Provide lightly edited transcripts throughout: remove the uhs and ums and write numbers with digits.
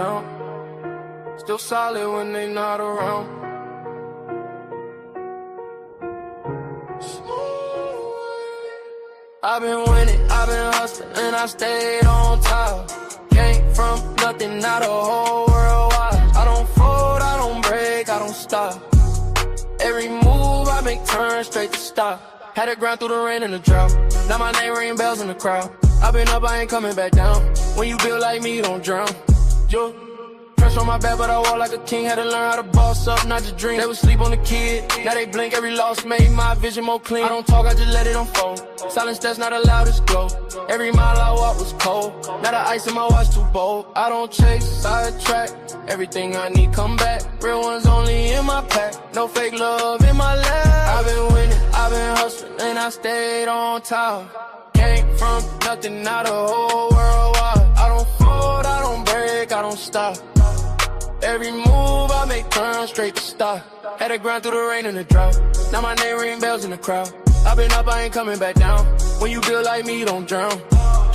down. Still solid when they not around. I've been winning, I've been hustling, and I stayed on top. Came from nothing, now the whole world watch. I don't fold, I don't break, I don't stop. Every move I make turn straight to stop. Had to grind through the rain and the drought. Now my name ring bells in the crowd. I've been up, I ain't coming back down. When you build like me, you don't drown. Yo, pressure on my back, but I walk like a king. Had to learn how to boss up, not just dream. They would sleep on the kid, now they blink. Every loss made my vision more clean. I don't talk, I just let it unfold. Silence that's not allowed to go. Every mile I walk was cold. Now the ice in my watch too bold. I don't chase, sidetrack. Everything I need come back. Real ones only in my pack. No fake love in my lap. I've been winning, I've been hustling, and I stayed on top. Came from nothing, now the whole world watch. I don't fold, I don't break, I don't stop. Every move I make turn straight to stop. Had to grind through the rain and the drought. Now my name ring bells in the crowd. I've been up, I ain't coming back down. When you build like me, you don't drown.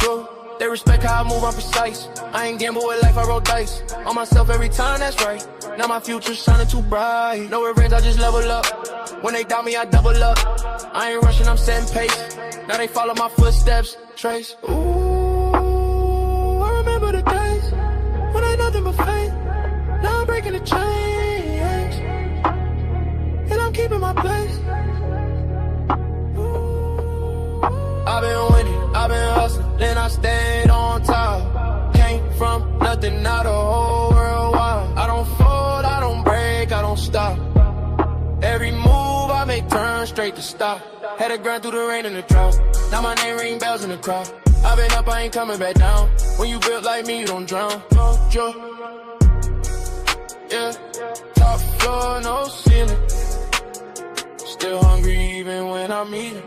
Yo, they respect how I move, I'm precise. I ain't gamble with life, I roll dice. On myself every time, that's right. Now my future's shining too bright. No revenge, I just level up. When they doubt me, I double up. I ain't rushing, I'm setting pace. Now they follow my footsteps, trace. Ooh, I remember the days when I ain't nothing but faith. Now I'm breaking the chains, and I'm keeping my place. I've been winning, I've been hustling, then I stayed on top. Came from nothing, now the whole world watch. I don't fold, I don't break, I don't stop. Every move I make turn straight to stop. Had to grind through the rain and the drought. Now my name ring bells in the crowd. I've been up, I ain't coming back down. When you built like me, you don't drown. Yeah, top floor, no ceiling. Still hungry even when I'm eating.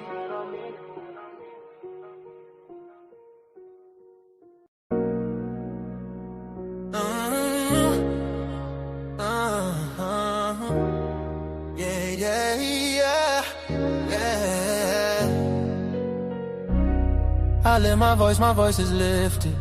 I lift my voice is lifted.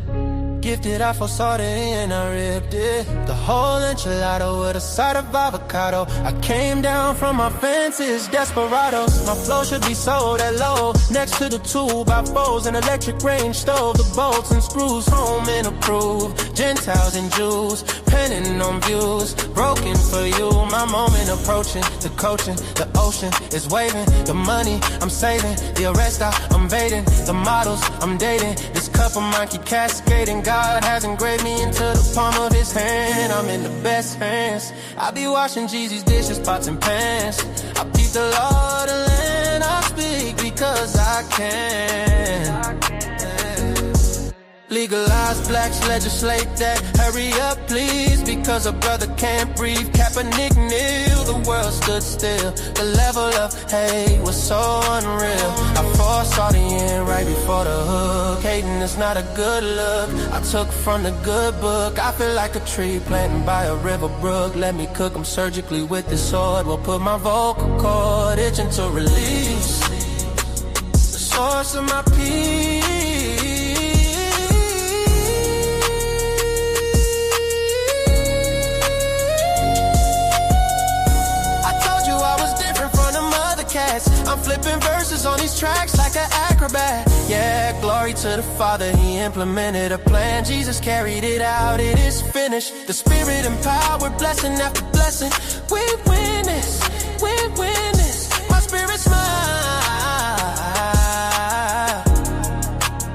Gifted, I foresaw it and I ripped it. The whole enchilada with a side of avocado. I came down from my fences, desperados. My flow should be sold at low. Next to the 2x4s, an electric range stove. The bolts and screws, home and approved. Gentiles and Jews, penning on views. Broken for you, my moment approaching. The coaching, the ocean is waving. The money I'm saving, the arrest I'm evading. The models I'm dating, this cup of mine keep cascading. God has engraved me into the palm of his hand. I'm in the best hands. I be washing Jeezy's dishes, pots and pans. I beat the law, the land. I speak because I can. Legalize blacks, legislate that. Hurry up, please, because a brother can't breathe. Kaepernick kneel, the world stood still. The level of hate was so unreal. I foresaw the end right before the hook. Hating is not a good look. I took from the good book. I feel like a tree planted by a river brook. Let me cook them surgically with this sword. Will put my vocal cord itching to release the source of my peace. I'm flipping verses on these tracks like an acrobat. Yeah, glory to the Father, he implemented a plan. Jesus carried it out, it is finished. The Spirit empowered, blessing after blessing. We win this, we win this. My spirit's mine.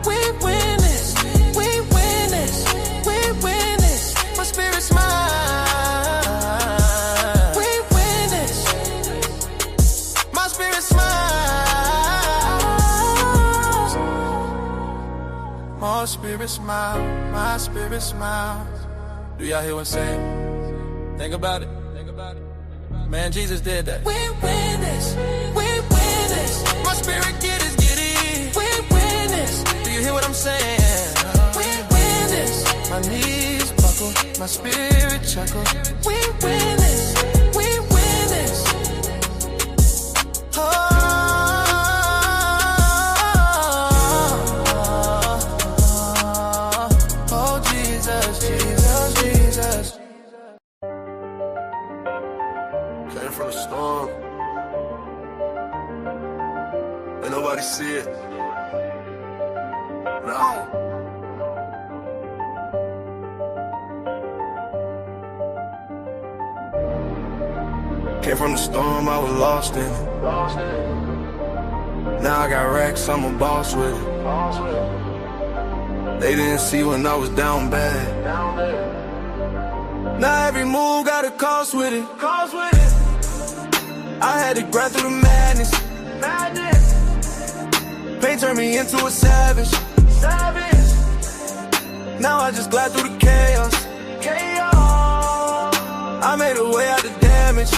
We win this, we win this, we win this. My spirit's mine. My spirit smile, my spirit smiles. Do y'all hear what I'm saying? Think about it. Think about it. Man, Jesus did that. We win this. We win this. My spirit get it. We win this. Do you hear what I'm saying? We win this. My knees buckle, my spirit chuckle. We win this. We win this. Oh. Jesus, Came from the storm, I was lost in it. Now I got racks, I'm a boss with it. They didn't see when I was down bad. Now every move got a cost with it. I had to grind through the madness. Pain turned me into a savage. Now I just glide through the chaos. I made a way out the damage.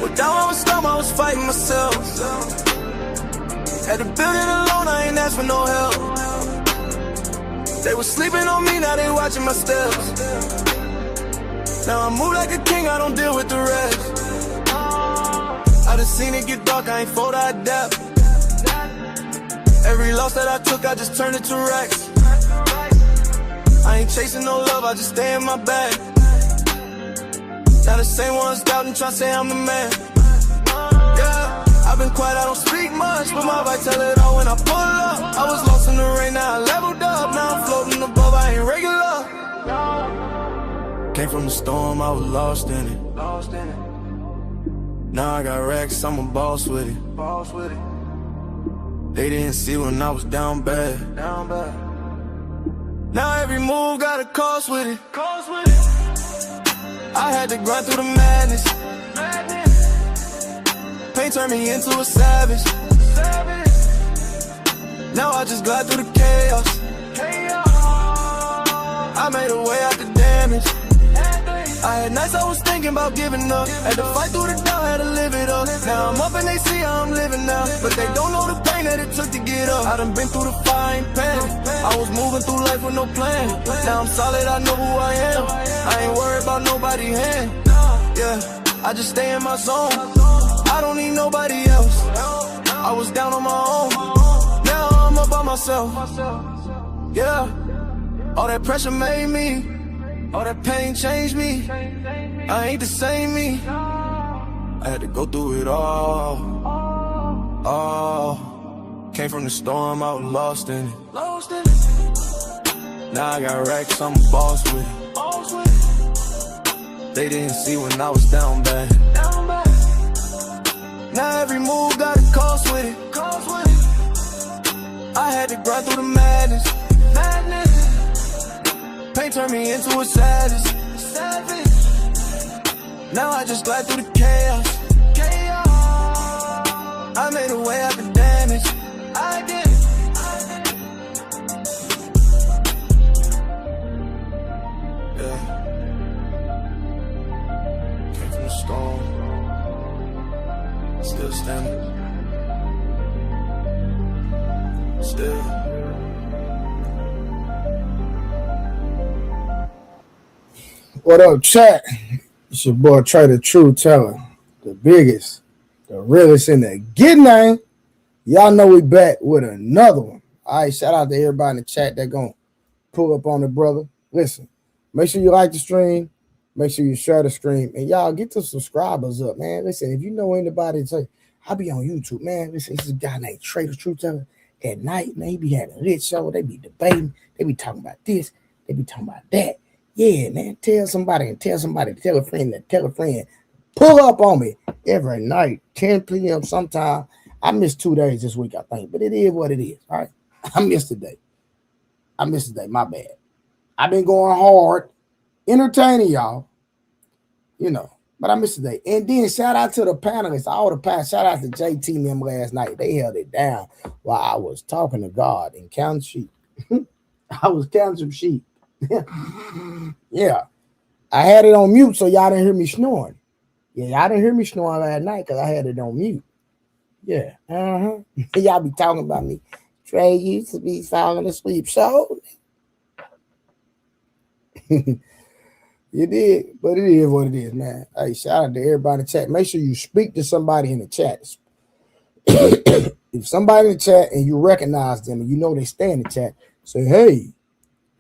Well, down I was storm, I was fighting myself. Had to build it alone, I ain't asked for no help. They was sleeping on me, now they watching my steps. Now I move like a king, I don't deal with the rest. I done seen it get dark, I ain't fold, I adapt. Every loss that I took, I just turned it to racks. I ain't chasing no love, I just stay in my bag. Now the same ones doubting, tryna say I'm the man. Yeah, I've been quiet, I don't speak much, but my vibe tell it all when I pull up. I was lost in the rain, now I leveled up. Now I'm floating above, I ain't regular. Came from the storm, I was lost in it. Now I got racks, I'm a boss with it. They didn't see when I was down bad. Now every move got a cost with it. I had to grind through the madness. Pain turned me into a savage. Now I just glide through the chaos. I made a way out the damage. I had nights I was thinking about giving up. Had to fight through the doubt, had to live it up. Now I'm up and they see how I'm living now, but they don't know the pain that it took to get up. I done been through the fire, ain't panic. I was moving through life with no plan. Now I'm solid, I know who I am. I ain't worried about nobody's hand. Yeah, I just stay in my zone. I don't need nobody else. I was down on my own. Now I'm up by myself. Yeah, all that pressure made me. All that pain changed me. I ain't the same me. I had to go through it all. Came from the storm, I was lost in it. Now I got racks, I'm a boss with it. They didn't see when I was down bad. Now every move got a cost with it. I had to grind through the madness. Pain turned me into a savage. Now I just glide through the chaos. I made a way out the damage. I did. Yeah. Came from the storm. Still standing. Still. What up, chat? It's your boy TrayTheTruthTeller, the biggest, the realest in the get name. Y'all know we back with another one. All right, shout out to everybody in the chat that gonna pull up on the brother. Listen, make sure you like the stream, make sure you share the stream, and y'all get the subscribers up, man. Listen, if you know anybody, say I be on YouTube, man. Listen, this is a guy named TrayTheTruthTeller. At night, man, he be having a lit show. They be debating. They be talking about this. They be talking about that. Yeah, man, tell somebody, tell a friend. Pull up on me every night, 10 p.m. sometime. I missed 2 days this week, I think, but it is what it is, all right? I missed a day, my bad. I've been going hard, entertaining y'all, but I missed a day. And then shout out to the panelists, all the panelists. Shout out to JT and them last night. They held it down while I was talking to God and counting sheep. I was counting some sheep. Yeah, I had it on mute so y'all didn't hear me snoring. Yeah, y'all didn't hear me snoring last night because I had it on mute. Yeah, y'all be talking about me. Trey used to be falling asleep, so you did, but it is what it is, man. Hey, shout out to everybody in the chat. Make sure you speak to somebody in the chat. If somebody in the chat and you recognize them and you know they stay in the chat, say, hey,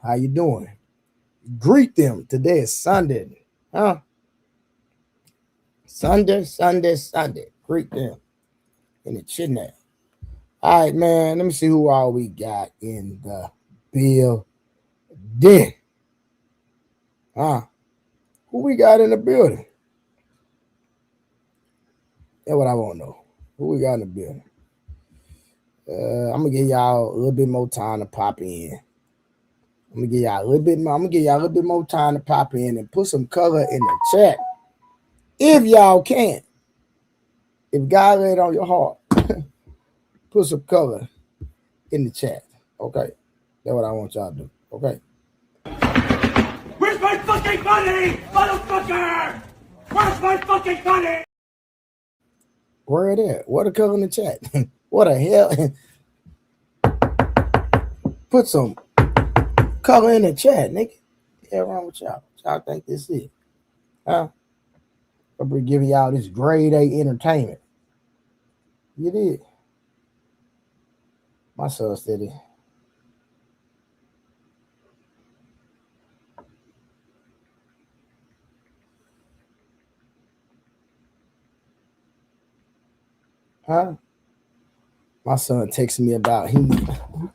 how you doing? Greet them. Today is Sunday. Sunday. Greet them in the chat now. All right, man. Let me see who all we got in the building. Who we got in the building? That's what I want to know. Who we got in the building? I'm gonna give y'all a little bit more time to pop in. I'm gonna give y'all a little bit more time to pop in and put some color in the chat. If y'all can. If God laid on your heart, put some color in the chat. Okay. That's what I want y'all to do. Okay. Where's my fucking money, motherfucker? Where's my fucking money? Where it at? What a color in the chat. What the hell? Put some color in the chat, nigga. Yeah, wrong with y'all? Y'all think this is? Huh? I'll be giving y'all this grade A entertainment. You did. My son said it. Huh? My son texted me about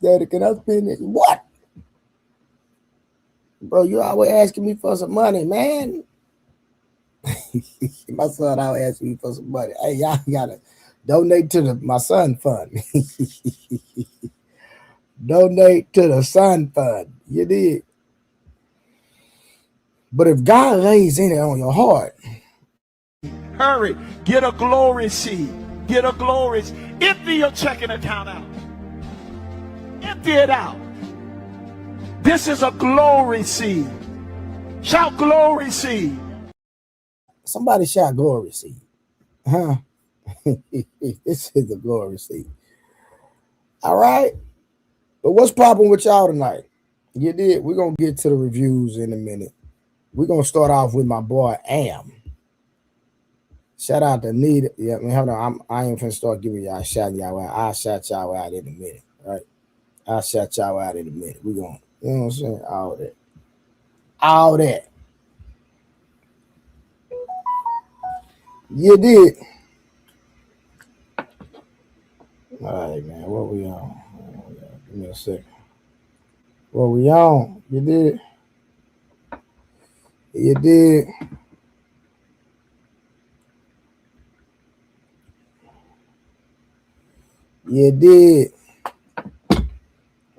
Daddy, can I spend it? What? Bro, you always asking me for some money, man. My son always asking me for some money. Hey, y'all gotta donate to my son fund. Donate to the son fund. You did. But if God lays in it on your heart, Hurry, get a glory seed. Get a glory. Empty your checking account out. Empty it out. This is a glory seed. Shout glory seed. somebody shout glory seed. Huh? This is the glory seed. All right. But what's popping with y'all tonight? You did. We're gonna get to the reviews in a minute. We're gonna start off with my boy Am. Shout out to Nita. Yeah, hold on. I ain't finna start giving y'all shouting y'all out. I'll shout y'all out in a minute. Right? I'll shout y'all out in a minute. We're gonna, you know what I'm saying? All that. All that. You did. All right, man. What we on? Give me a second. What we on? You did. You did. You did.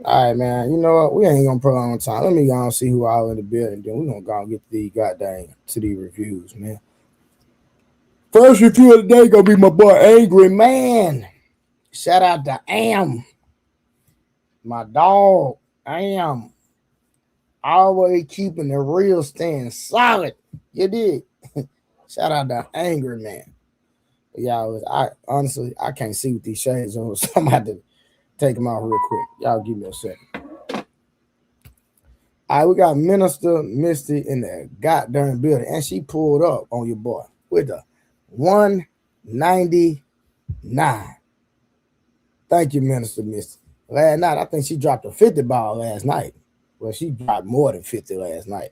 All right, man. You know what? We ain't gonna prolong time. Let me go and see who all in the building. Then we're gonna go and get these goddamn to these reviews, man. First review of the day gonna be my boy Angry Man. Shout out to Am. My dog, Am. Always keeping the real stand solid. You did. Shout out to Angry Man. Y'all, I honestly I can't see with these shades on, so I'm about to take them out real quick. Y'all give me a second. All right, we got Minister Misty in the goddamn building, and she pulled up on your boy with a 199. Thank you, Minister Misty. Last night, I think she dropped a 50 ball last night. Well, she dropped more than 50 last night.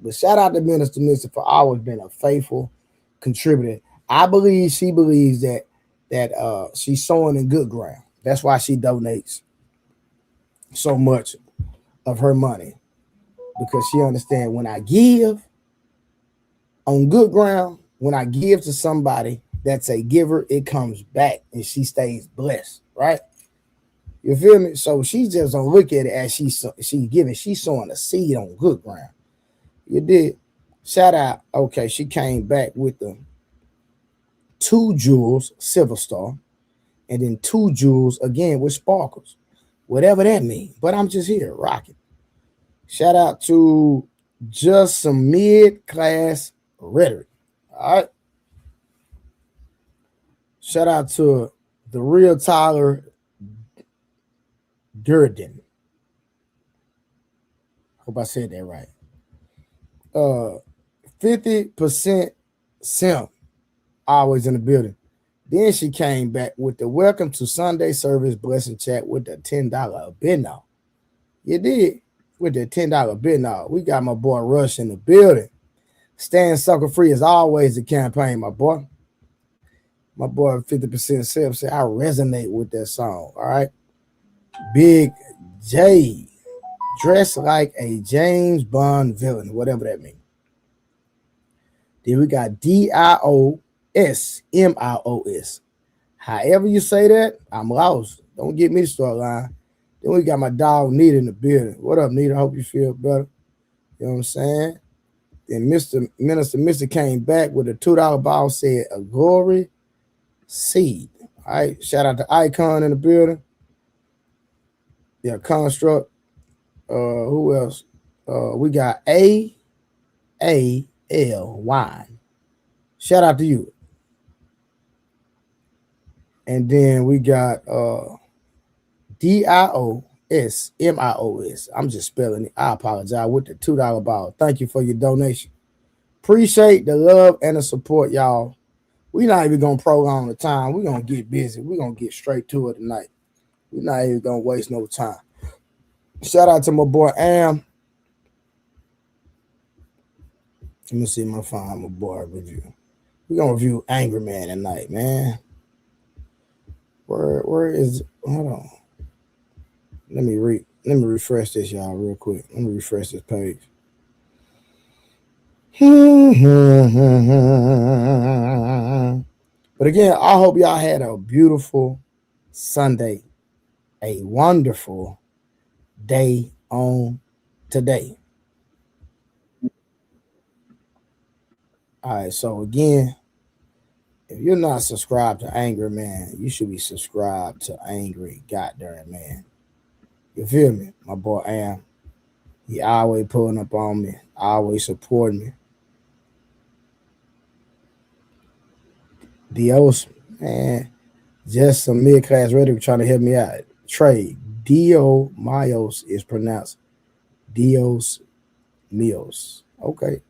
But shout out to Minister Misty for always being a faithful contributor. I believe she believes that she's sowing in good ground. That's why she donates so much of her money, because she understands when I give on good ground, when I give to somebody that's a giver, it comes back and she stays blessed, right? You feel me? So she just don't look at it as she's giving. She's sowing a seed on good ground. You did. Shout out. Okay, she came back with the 2 jewels silver star, and then 2 jewels again with sparkles, whatever that means. But I'm just here rocking. Shout out to just some mid-class rhetoric. All right. Shout out to the real Tyler Durden. Hope I said that right. 50% simp, always in the building. Then she came back with the welcome to Sunday service blessing chat with the $10 bid now. You did. With the $10 bid now. We got my boy Rush in the building. Staying sucker free as always the campaign, my boy. My boy 50% Self said, I resonate with that song. All right. Big J, dressed like a James Bond villain, whatever that means. Then we got DIOSMIOS. However you say that, I'm lost. Don't get me to start lying. Then we got my dog Nita in the building. What up, Nita? Hope you feel better. You know what I'm saying? Then Mr. came back with a $2 ball, said a glory seed. All right. Shout out to Icon in the building. Yeah, Construct. Who else? We got AAL Wine. Shout out to you. And then we got DIOSMIOS. I'm just spelling it. I apologize with the $2 ball. Thank you for your donation. Appreciate the love and the support, y'all. We're not even gonna prolong the time. We're gonna get busy. We're gonna get straight to it tonight. We're not even gonna waste no time. Shout out to my boy Am. Let me see if I find my boy review. We're gonna review Angry Man tonight, man. Where is hold on. Let me refresh this, y'all, real quick. Let me refresh this page. But again, I hope y'all had a beautiful Sunday, a wonderful day on today. All right, so again, if you're not subscribed to Angry Man, you should be subscribed to Angry Goddamn Man. You feel me? My boy Am. He always pulling up on me, always supporting me. Dios, man, just some mid-class rhetoric trying to help me out. Trey, Dio Mios is pronounced Dios Mios. Okay.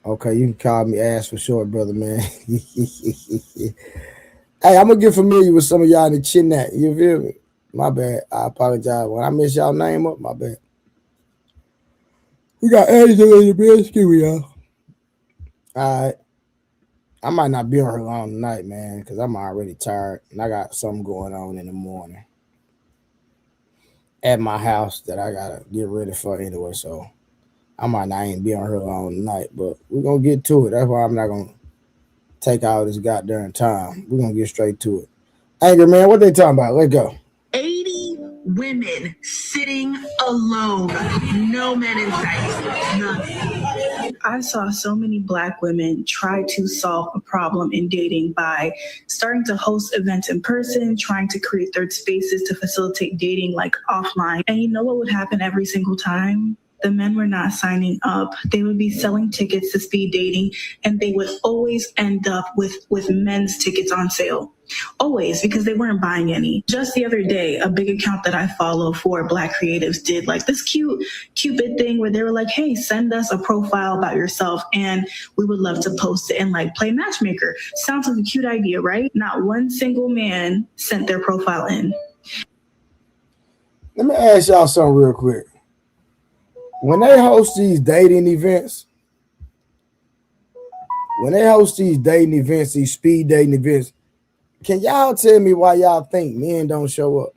Okay, you can call me ass for short, brother, man. Hey, I'm gonna get familiar with some of y'all in the chin that. You feel me? My bad. I apologize. When I miss y'all name up, my bad. We got Angela in the building. Excuse me, y'all. All right. I might not be on her long tonight, man, because I'm already tired and I got something going on in the morning at my house that I gotta get ready for anyway. So I might not even be on her long tonight, but we're gonna get to it. That's why I'm not gonna take all this goddamn time. We're gonna get straight to it. Angry Man, what they talking about? Let's go. 80 women sitting alone, no men in sight, none. I saw so many Black women try to solve a problem in dating by starting to host events in person, trying to create third spaces to facilitate dating like offline. And you know what would happen every single time? The men were not signing up. They would be selling tickets to speed dating, and they would always end up with men's tickets on sale. Always, because they weren't buying any. Just the other day, a big account that I follow for Black creatives did like this Cupid thing where they were like, hey, send us a profile about yourself and we would love to post it and like play matchmaker. Sounds like a cute idea, right? Not one single man sent their profile in. Let me ask y'all something real quick. When they host these dating events, these speed dating events, can y'all tell me why y'all think men don't show up?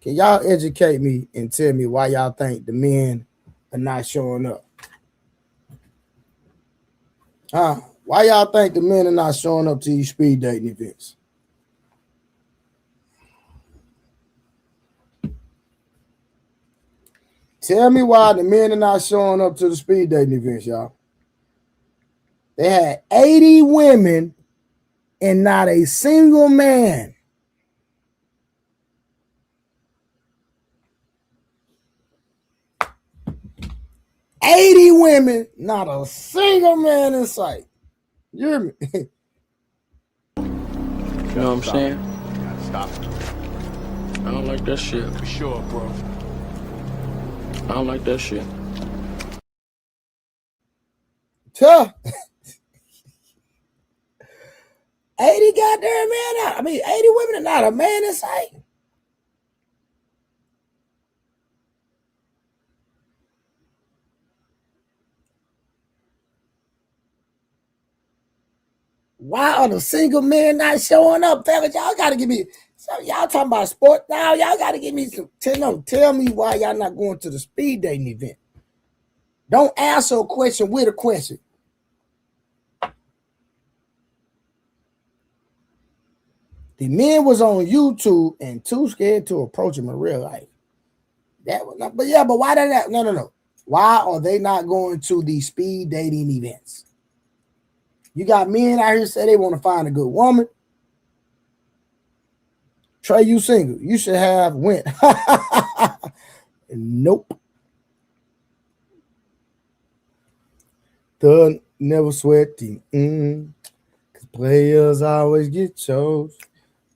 Can y'all educate me and tell me why y'all think the men are not showing up? Why y'all think the men are not showing up to these speed dating events? Tell me why the men are not showing up to the speed dating events, y'all. They had 80 women and not a single man. $80 women, not a single man in sight. You hear me? You know what I'm saying? Stop. I don't like that shit. For sure, bro. I don't like that shit. Tuh. 80 goddamn men 80 women and not a man in sight. Why are the single men not showing up, fellas? Y'all gotta give me. So y'all talking about sport now? Y'all gotta give me some. Tell me why y'all not going to the speed dating event. Don't answer a question with a question. The men was on YouTube and too scared to approach him in real life. That was not, but why did that? No. Why are they not going to the speed dating events? You got men out here say they want to find a good woman. Trey, you single. You should have went. Nope. Thug never sweating. Cause players always get chose.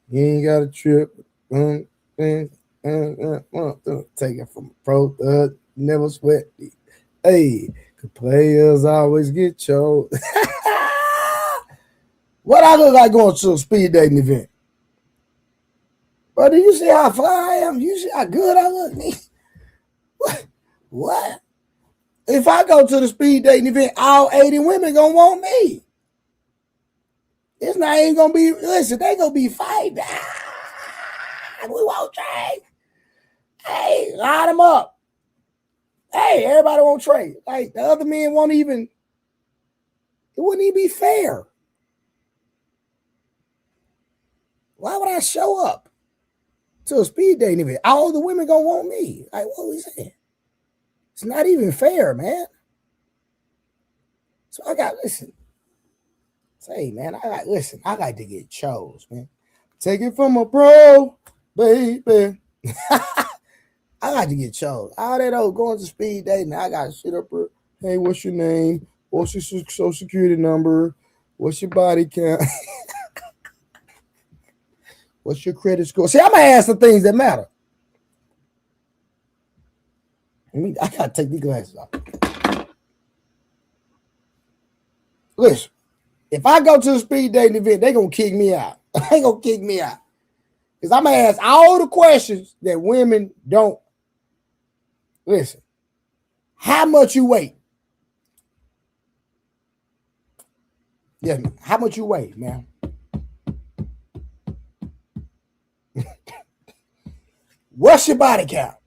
You ain't got a trip. Take it from a pro. Thug never sweating. Hey, cause players always get chose. What I look like going to a speed dating event? Bro, do you see how fly I am? You see how good I look? What? If I go to the speed dating event, all 80 women gonna want me. It's not ain't gonna be, listen, they gonna be fighting. We won't trade. Hey, line them up. Hey, everybody won't trade. Like the other men won't even, it wouldn't even be fair. Why would I show up to a speed dating event? All the women gonna want me. Like, what are we saying? It's not even fair, man. So I got, listen. Say, man, I like to get chose, man. Take it from a pro, baby. I like to get chose. All that old going to speed dating, I got shit up here. Hey, what's your name? What's your social security number? What's your body count? What's your credit score? See, I'm gonna ask the things that matter. I gotta take these glasses off. Listen, if I go to a speed dating event, they gonna kick me out. They gonna kick me out. Because I'm gonna ask all the questions that women don't. Listen, how much you weigh? Yeah, how much you weigh, man? What's your body count?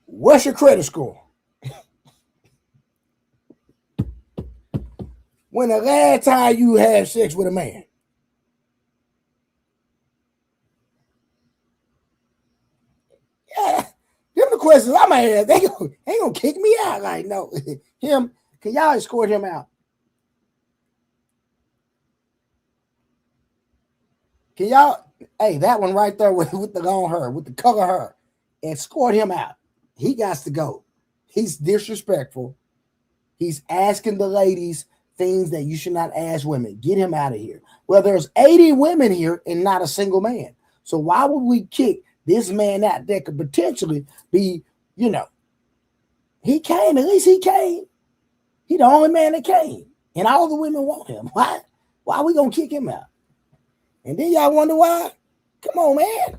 What's your credit score? When the last time you had sex with a man? Yeah, them the questions I'm gonna ask. They gonna kick me out. Like, no, him. Can y'all escort him out? Can y'all? Hey, that one right there with the long hair, with the color hair, escort him out. He got to go. He's disrespectful. He's asking the ladies things that you should not ask women. Get him out of here. Well, there's 80 women here and not a single man. So why would we kick this man out that could potentially be, he came. At least he came. He the only man that came. And all the women want him. Why? Why are we going to kick him out? And then y'all wonder why? Come on, man.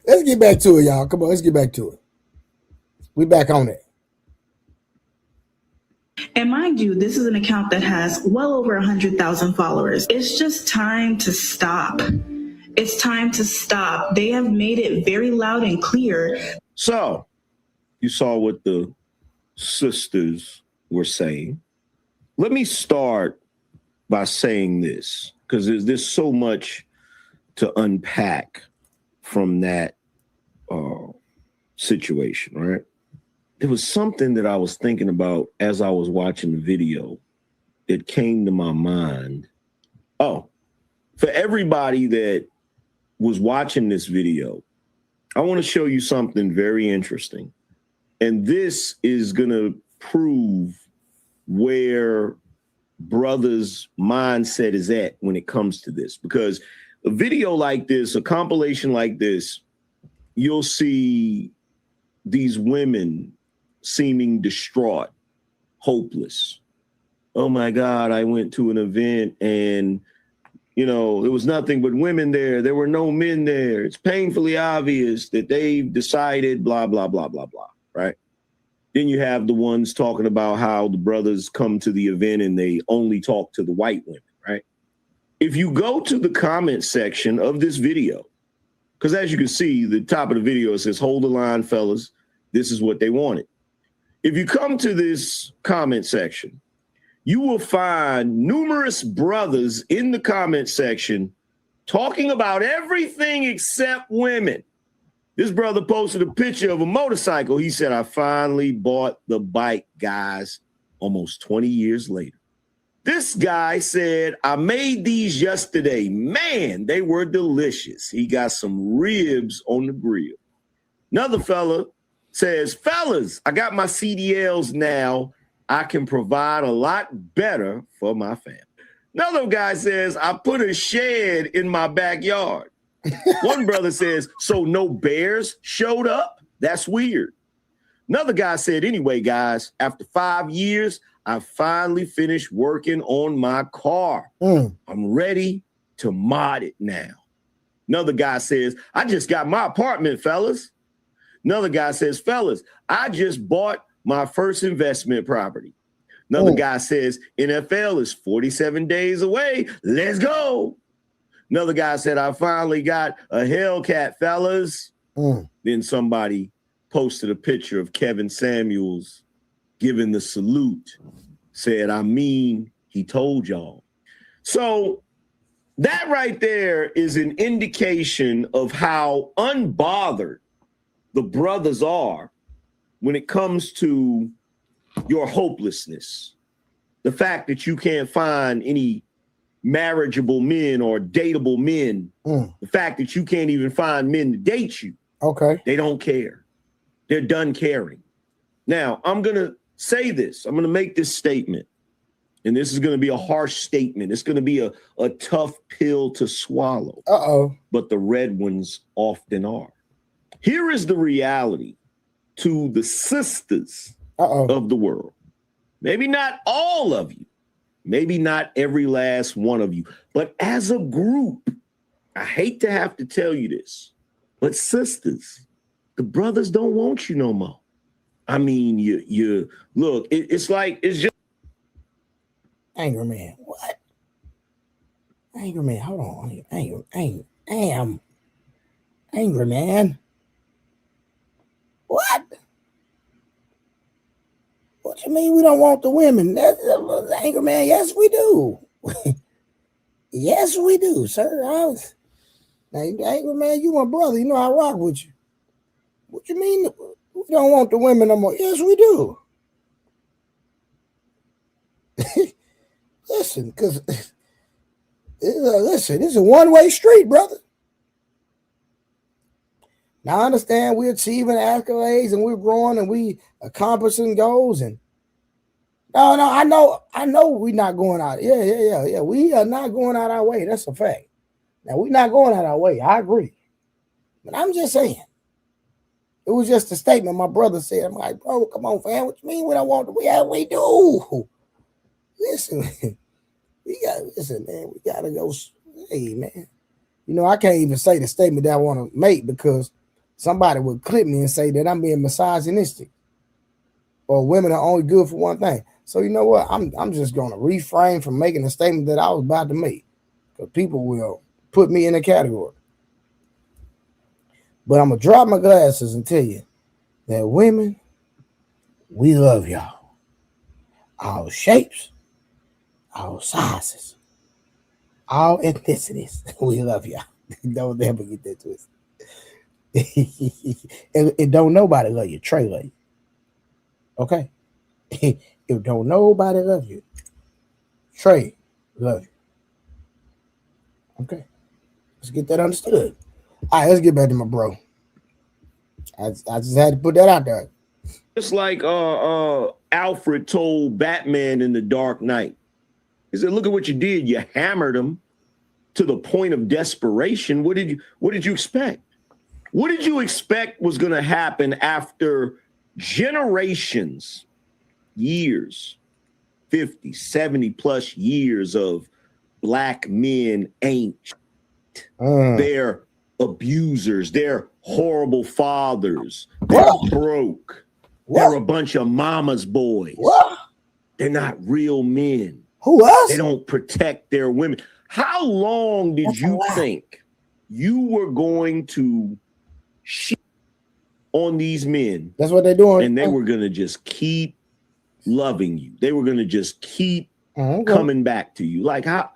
Let's get back to it, y'all. Come on, let's get back to it. We back on it. And mind you, this is an account that has well over 100,000 followers. It's just time to stop. It's time to stop. They have made it very loud and clear. So, you saw what the sisters were saying. Let me start by saying this, because there's so much to unpack from that situation, right? There was something that I was thinking about as I was watching the video. It came to my mind. Oh, for everybody that was watching this video, I want to show you something very interesting. And this is going to prove where brothers' mindset is at when it comes to this. Because a video like this, a compilation like this, you'll see these women seeming distraught, hopeless. Oh my God, I went to an event and You know, there was nothing but women there. There were no men there. It's painfully obvious that they've decided blah, blah, blah, blah, blah, right? Then you have the ones talking about how the brothers come to the event and they only talk to the white women, right? If you go to the comment section of this video, because as you can see, the top of the video, it says, hold the line, fellas. This is what they wanted. If you come to this comment section, you will find numerous brothers in the comment section talking about everything except women. This brother posted a picture of a motorcycle. He said, I finally bought the bike, guys, almost 20 years later. This guy said, I made these yesterday. Man, they were delicious. He got some ribs on the grill. Another fella says, fellas, I got my CDLs now. I can provide a lot better for my family. Another guy says, I put a shed in my backyard. One brother says, so no bears showed up? That's weird. Another guy said, anyway, guys, after 5 years, I finally finished working on my car. I'm ready to mod it now. Another guy says, I just got my apartment, fellas. Another guy says, fellas, I just bought my first investment property. Another guy says, NFL is 47 days away. Let's go. Another guy said, I finally got a Hellcat, fellas. Then somebody posted a picture of Kevin Samuels giving the salute, said, I mean, he told y'all. So that right there is an indication of how unbothered the brothers are when it comes to your hopelessness. The fact that you can't find any marriageable men or dateable men. The fact that you can't even find men to date you. Okay. They don't care. They're done caring. Now, I'm going to say this. I'm going to make this statement. And this is going to be a harsh statement. It's going to be a tough pill to swallow. But the red ones often are. Here is the reality to the sisters of the world. Maybe not all of you. Maybe not every last one of you. But as a group, I hate to have to tell you this, but sisters, the brothers don't want you no more. I mean, you look, it's like, it's just. Angry man, what? Angry man, hold on. Angry man. What? What you mean we don't want the women? That's angry man. Yes, we do. Yes, we do, sir. Now, angry man, you my brother. You know I rock with you. What you mean we don't want the women no more? Yes, we do. Listen, because it's a one-way street, brother. Now I understand we're achieving accolades and we're growing and we accomplishing goals and no, I know we're not going out. Yeah. We are not going out our way. That's a fact. Now we're not going out our way. I agree. But I'm just saying. It was just a statement my brother said. I'm like, bro, come on, fam. What you mean we don't want to? We do. Listen, man. We gotta go. Hey, man. You know, I can't even say the statement that I want to make because somebody would clip me and say that I'm being misogynistic or women are only good for one thing. So you know what? I'm just going to refrain from making a statement that I was about to make because people will put me in a category. But I'm going to drop my glasses and tell you that women, we love y'all. All shapes, all sizes, all ethnicities. We love y'all. Don't ever get that twisted. If don't nobody love you, Trey love you. Okay? If don't nobody love you, Trey love you. Okay? Let's get that understood. All right, let's get back to my bro. I just had to put that out there. Just like Alfred told Batman in The Dark Knight. He said, look at what you did. You hammered him to the point of desperation. What did you expect? What did you expect was going to happen after generations, years, 50, 70 plus years of black men ain't. They're abusers. They're horrible fathers. They're broke. They're a bunch of mama's boys. They're not real men. Who else? They don't protect their women. How long did you think you were going to shit on these men? That's what they're doing. And they were going to just keep loving you. They were going to just keep coming back to you. Like, how?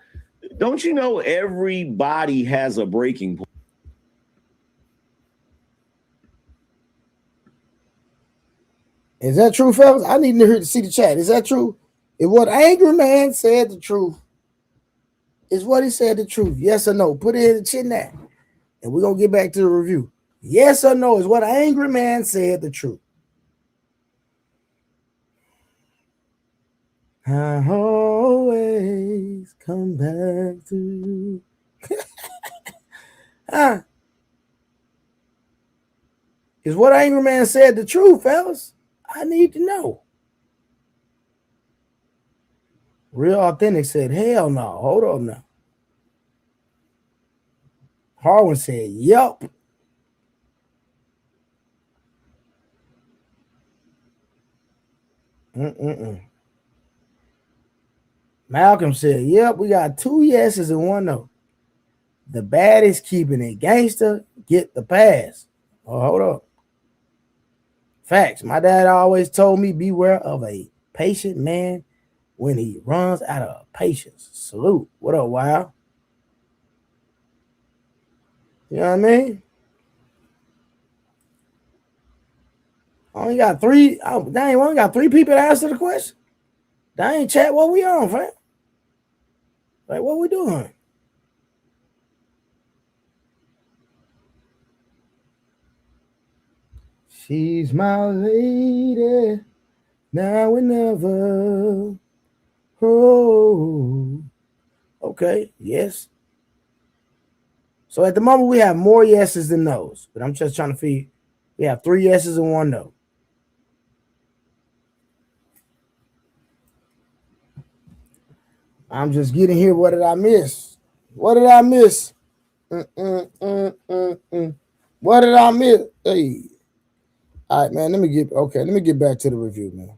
Don't you know everybody has a breaking point? Is that true, fellas? I need to hear to see the chat. Is that true? If what angry man said the truth, is what he said the truth? Yes or no? Put it in the chat now. And we're going to get back to the review. Yes or no? Is what an angry man said the truth? I always come back to you. Is what angry man said the truth, fellas? I need to know. Real Authentic said, hell no. Hold on now. Harwin said, yup. Malcolm said, yep, we got 2 yeses and 1 no. The baddest keeping it gangster, get the pass. Oh, hold up. Facts. My dad always told me beware of a patient man when he runs out of patience. Salute. What up, Wow? You know what I mean? Only got 3. Oh, dang, we only got 3 people to answer the question. Dang, chat, what we on, fam? Like, what we doing? She's my lady, now and never. Oh, okay, yes. So at the moment, we have more yeses than no's, but I'm just trying to figure. We have 3 yeses and 1 no. I'm just getting here. What did I miss? What did I miss? What did I miss? Hey. All right, man. Let me get back to the review, man.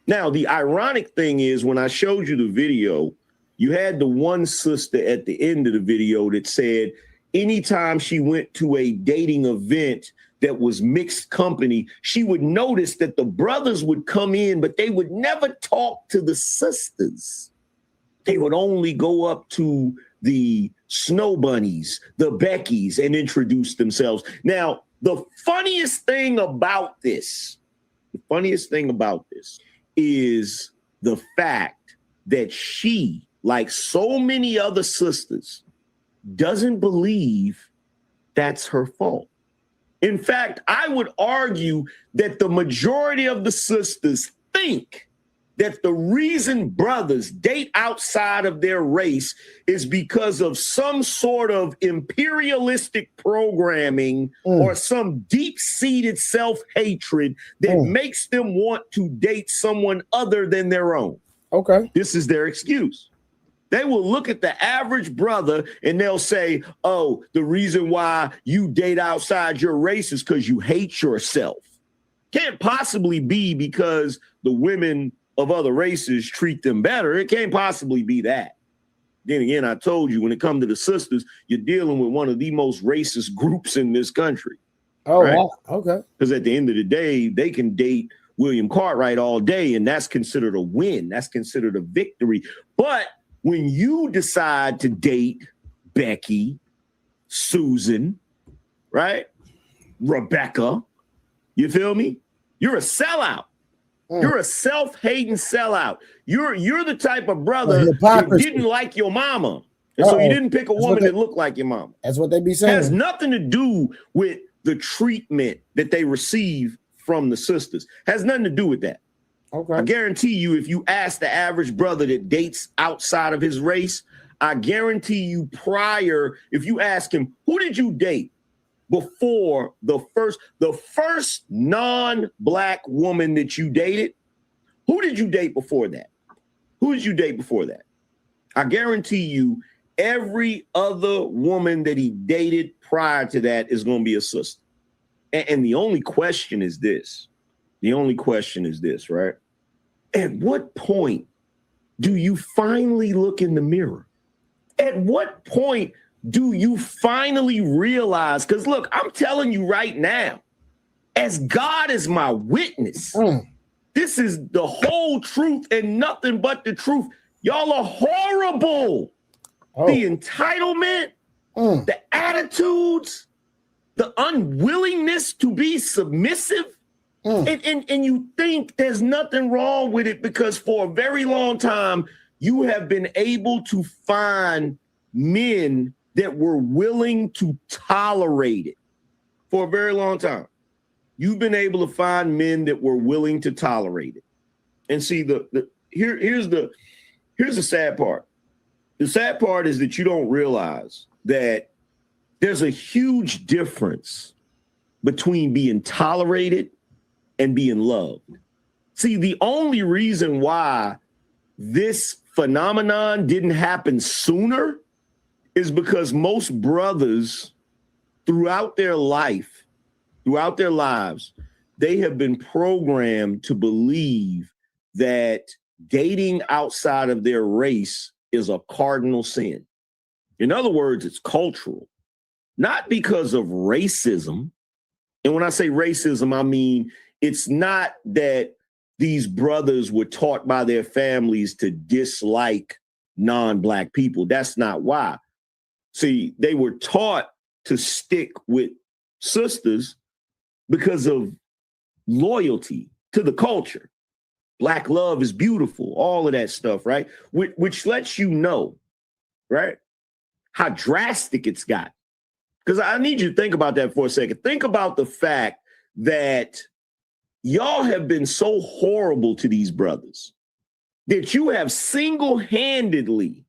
Now, the ironic thing is when I showed you the video, you had the one sister at the end of the video that said anytime she went to a dating event that was mixed company, she would notice that the brothers would come in, but they would never talk to the sisters. They would only go up to the Snow Bunnies, the Beckys, and introduce themselves. Now, the funniest thing about this is the fact that she, like so many other sisters, doesn't believe that's her fault. In fact, I would argue that the majority of the sisters think that the reason brothers date outside of their race is because of some sort of imperialistic programming or some deep-seated self-hatred that makes them want to date someone other than their own. Okay. This is their excuse. They will look at the average brother and they'll say, oh, the reason why you date outside your race is because you hate yourself. Can't possibly be because the women of other races treat them better. It can't possibly be that. Then again, I told you, when it comes to the sisters, you're dealing with one of the most racist groups in this country. Oh, right? wow. Okay. Because at the end of the day, they can date William Cartwright all day, and that's considered a win. That's considered a victory. But when you decide to date Becky, Susan, right? Rebecca, you feel me? You're a sellout. You're a self-hating sellout. You're the type of brother who didn't like your mama. And so you didn't pick a woman that looked like your mama. That's what they be saying. It has nothing to do with the treatment that they receive from the sisters. Has nothing to do with that. Okay. I guarantee you, if you ask the average brother that dates outside of his race, I guarantee you if you ask him, who did you date before the first non-black woman that you dated? Who did you date before that? Who did you date before that? I guarantee you every other woman that he dated prior to that is going to be a sister. And the only question is this. The only question is this, right? At what point do you finally look in the mirror? At what point do you finally realize? Because look, I'm telling you right now, as God is my witness, this is the whole truth and nothing but the truth. Y'all are horrible. The entitlement, the attitudes, the unwillingness to be submissive. And you think there's nothing wrong with it because for a very long time, you have been able to find men that were willing to tolerate it. For a very long time, you've been able to find men that were willing to tolerate it. And see, here's the sad part. The sad part is that you don't realize that there's a huge difference between being tolerated and being loved. See, the only reason why this phenomenon didn't happen sooner is because most brothers throughout their lives, they have been programmed to believe that dating outside of their race is a cardinal sin. In other words, it's cultural, not because of racism. And when I say racism, I mean, it's not that these brothers were taught by their families to dislike non-Black people. That's not why. See, they were taught to stick with sisters because of loyalty to the culture. Black love is beautiful, all of that stuff, right? Which lets you know, right, how drastic it's got. Because I need you to think about that for a second. Think about the fact that y'all have been so horrible to these brothers that you have single-handedly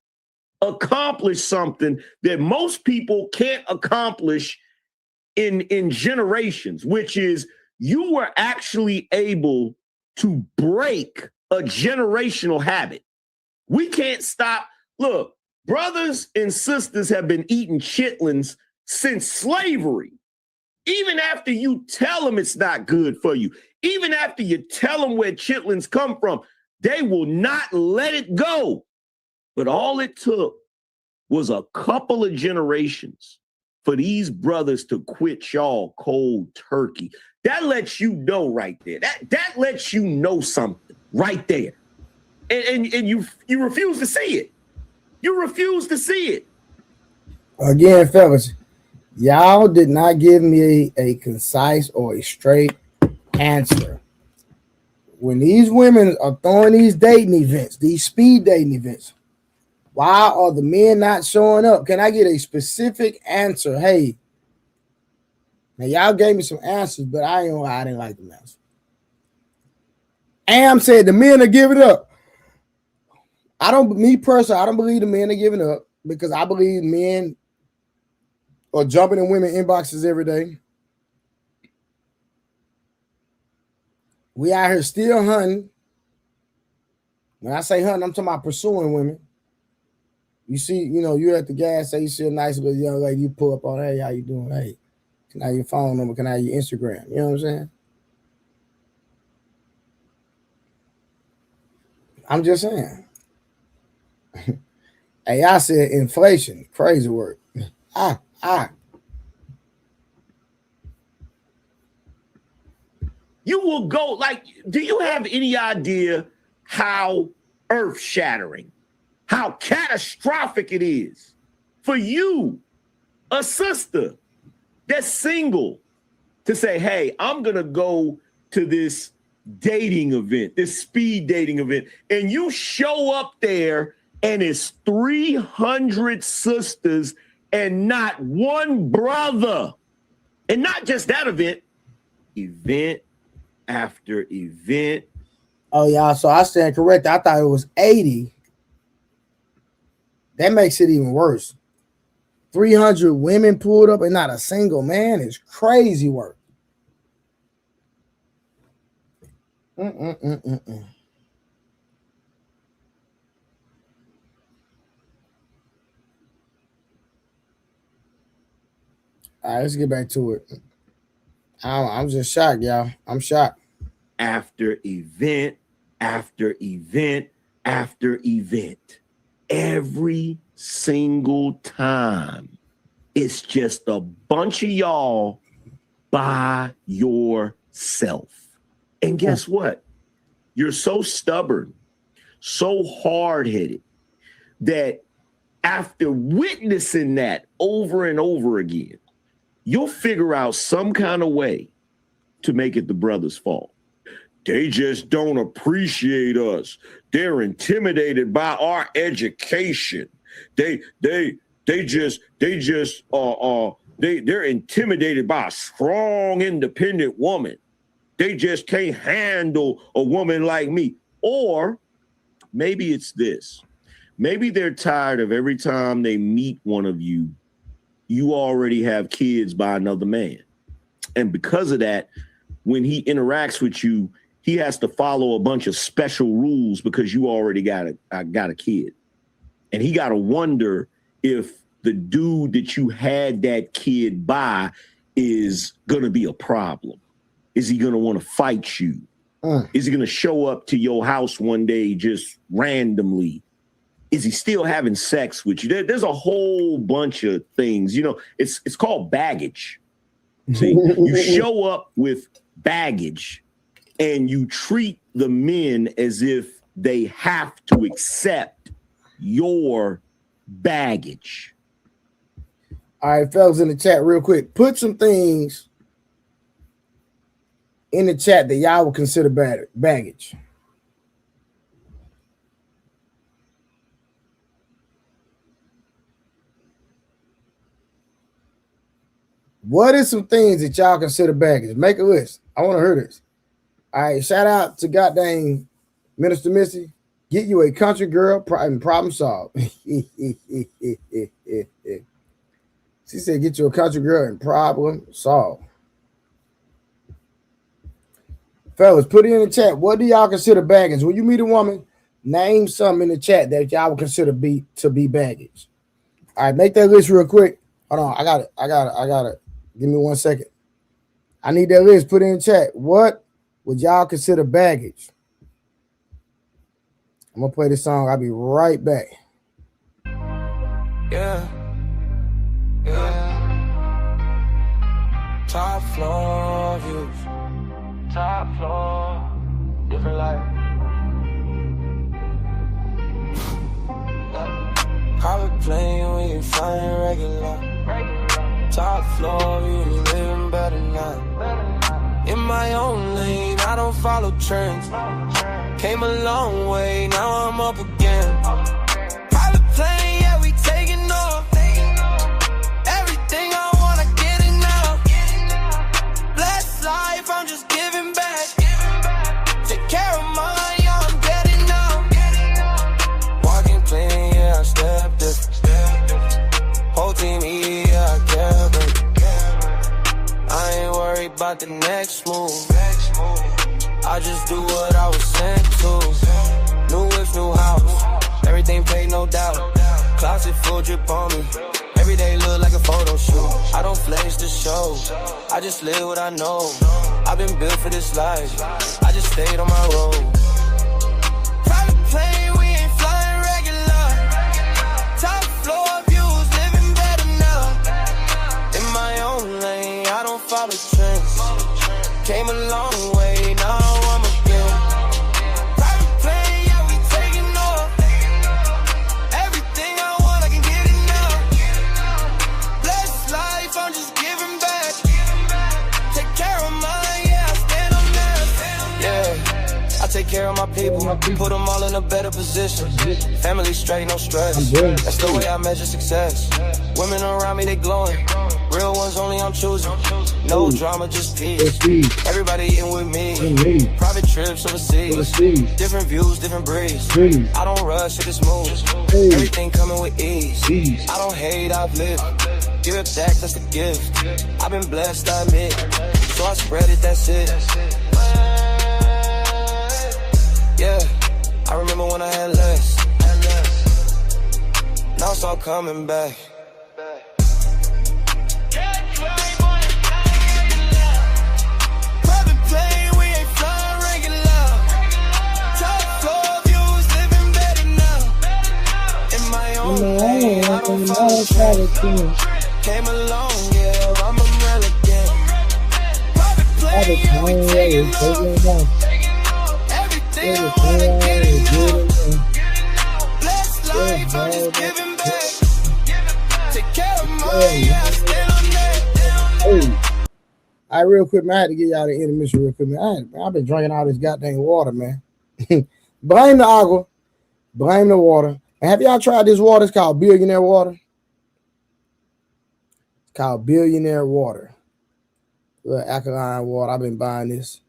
accomplished something that most people can't accomplish in generations, which is you were actually able to break a generational habit. We can't stop. Look, brothers and sisters have been eating chitlins since slavery. Even after you tell them it's not good for you, even after you tell them where chitlins come from, they will not let it go. But all it took was a couple of generations for these brothers to quit y'all cold turkey. That lets you know right there. That lets you know something right there. And you refuse to see it. You refuse to see it. Again, fellas, y'all did not give me a concise or a straight answer. When these women are throwing these dating events, these speed dating events, why are the men not showing up? Can I get a specific answer? Hey, now y'all gave me some answers, but I didn't like the answer. Am said the men are giving up. Me personally, I don't believe the men are giving up because I believe men are jumping in women inboxes every day. We out here still hunting. When I say hunting, I'm talking about pursuing women. You see, you're at the gas station, you see a nice little young lady, you pull up on, hey, how you doing? Hey, can I have your phone number? Can I have your Instagram? You know what I'm saying? I'm just saying. Hey, I said inflation, crazy word. You will go, do you have any idea how earth-shattering, how catastrophic it is for you, a sister that's single, to say, hey, I'm going to go to this dating event, this speed dating event, and you show up there and it's 300 sisters and not one brother. And not just that event after event. Oh, y'all, so I stand correct. I thought it was 80. That makes it even worse. 300 women pulled up and not a single man is crazy work. All right, let's get back to it. I'm just shocked, y'all. I'm shocked. After event, after event, after event. Every single time. It's just a bunch of y'all by yourself. And guess what? You're so stubborn, so hard-headed, that after witnessing that over and over again, you'll figure out some kind of way to make it the brother's fault. They just don't appreciate us. They're intimidated by our education. They're intimidated by a strong, independent woman. They just can't handle a woman like me. Or maybe it's this. Maybe they're tired of every time they meet one of you, you already have kids by another man. And because of that, when he interacts with you, he has to follow a bunch of special rules because you already got a kid. And he got to wonder if the dude that you had that kid by is going to be a problem. Is he going to want to fight you? Is he going to show up to your house one day just randomly? Is he still having sex with you? There's a whole bunch of things. You know, it's called baggage. See, you show up with baggage and you treat the men as if they have to accept your baggage. All right, fellas, in the chat real quick, put some things in the chat that y'all would consider baggage. What is some things that y'all consider baggage? Make a list. I want to hear this. All right, shout out to goddamn Minister Missy. Get you a country girl and problem solved. She said, get you a country girl and problem solved. Fellas, put it in the chat. What do y'all consider baggage? When you meet a woman, name something in the chat that y'all would consider to be baggage. All right, make that list real quick. Hold on, I got it. Give me 1 second. I need that list. Put it in the chat. What would y'all consider baggage? I'm gonna play this song. I'll be right back. Yeah. Top floor views. Top floor. Different life. Private plane, we ain't flying regular. Top floor, you living better now. In my own lane, I don't follow trends. Came a long way, now I'm up again. Private plane, yeah, we taking off. Everything I wanna get it now. Blessed life, I'm just giving back. Take care of mine, yeah, I'm getting now. Walking clean, yeah, I step different. Whole team, yeah, I care, baby. I ain't worried about the next move. I just do what I was sent to. New whips, new house. Everything paid, no doubt. Closet full drip on me. Every day look like a photo shoot. I don't flex the show. I just live what I know. I've been built for this life. I just stayed on my road. Private plane, we ain't flying regular. Top floor views, living better now. In my own lane, I don't follow trends. Came a long way, now I'm again. Private plane, yeah, we taking off. Everything I want, I can get it now. Blessed life, I'm just giving back. Take care of mine, yeah, I stand on that. Yeah, I take care of my people. Put them all in a better position. Family straight, no stress. That's the way I measure success. Women around me, they glowing. Real ones only I'm choosing. No drama, just peace. Everybody eating with me. Private trips overseas. Different views, different breeds. I don't rush, it is smooth. Everything coming with ease. I don't hate, I've lived. Give it back, that's the gift. I've been blessed, I admit. So I spread it, that's it. Yeah, I remember when I had less. Now it's all coming back. I don't follow trends. Came along, yeah, I'm a relic. Private plane, we taking off. Everything I wanna get enough. Blessed life, I'm just giving back. Take care of mine, yeah, I stand on that. Hey, all right, real quick, man. I had to get y'all the intermission real quick, man. I've been drinking all this goddamn water, man. Blame the agua, blame the water. And have y'all tried this water? It's called Billionaire Water. It's called Billionaire Water. Little alkaline water. I've been buying this.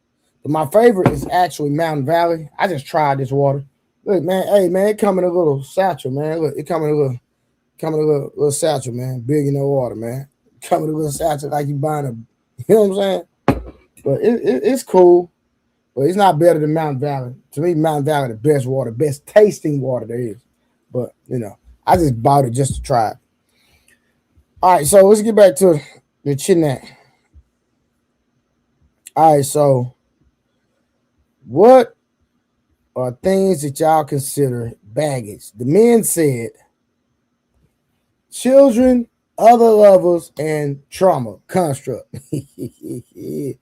But my favorite is actually Mountain Valley. I just tried this water. Look, man, hey man, it come in a little satchel, man. Look, it come in a little satchel, man. Billionaire Water, man. Come in a little satchel like you buying a, you know what I'm saying? But it's cool. But it's not better than Mountain Valley. To me, Mountain Valley the best water, best tasting water there is. But you know, I just bought it just to try it. All right, so let's get back to the chinat. All right, so what are things that y'all consider baggage? The men said children, other lovers, and trauma construct. This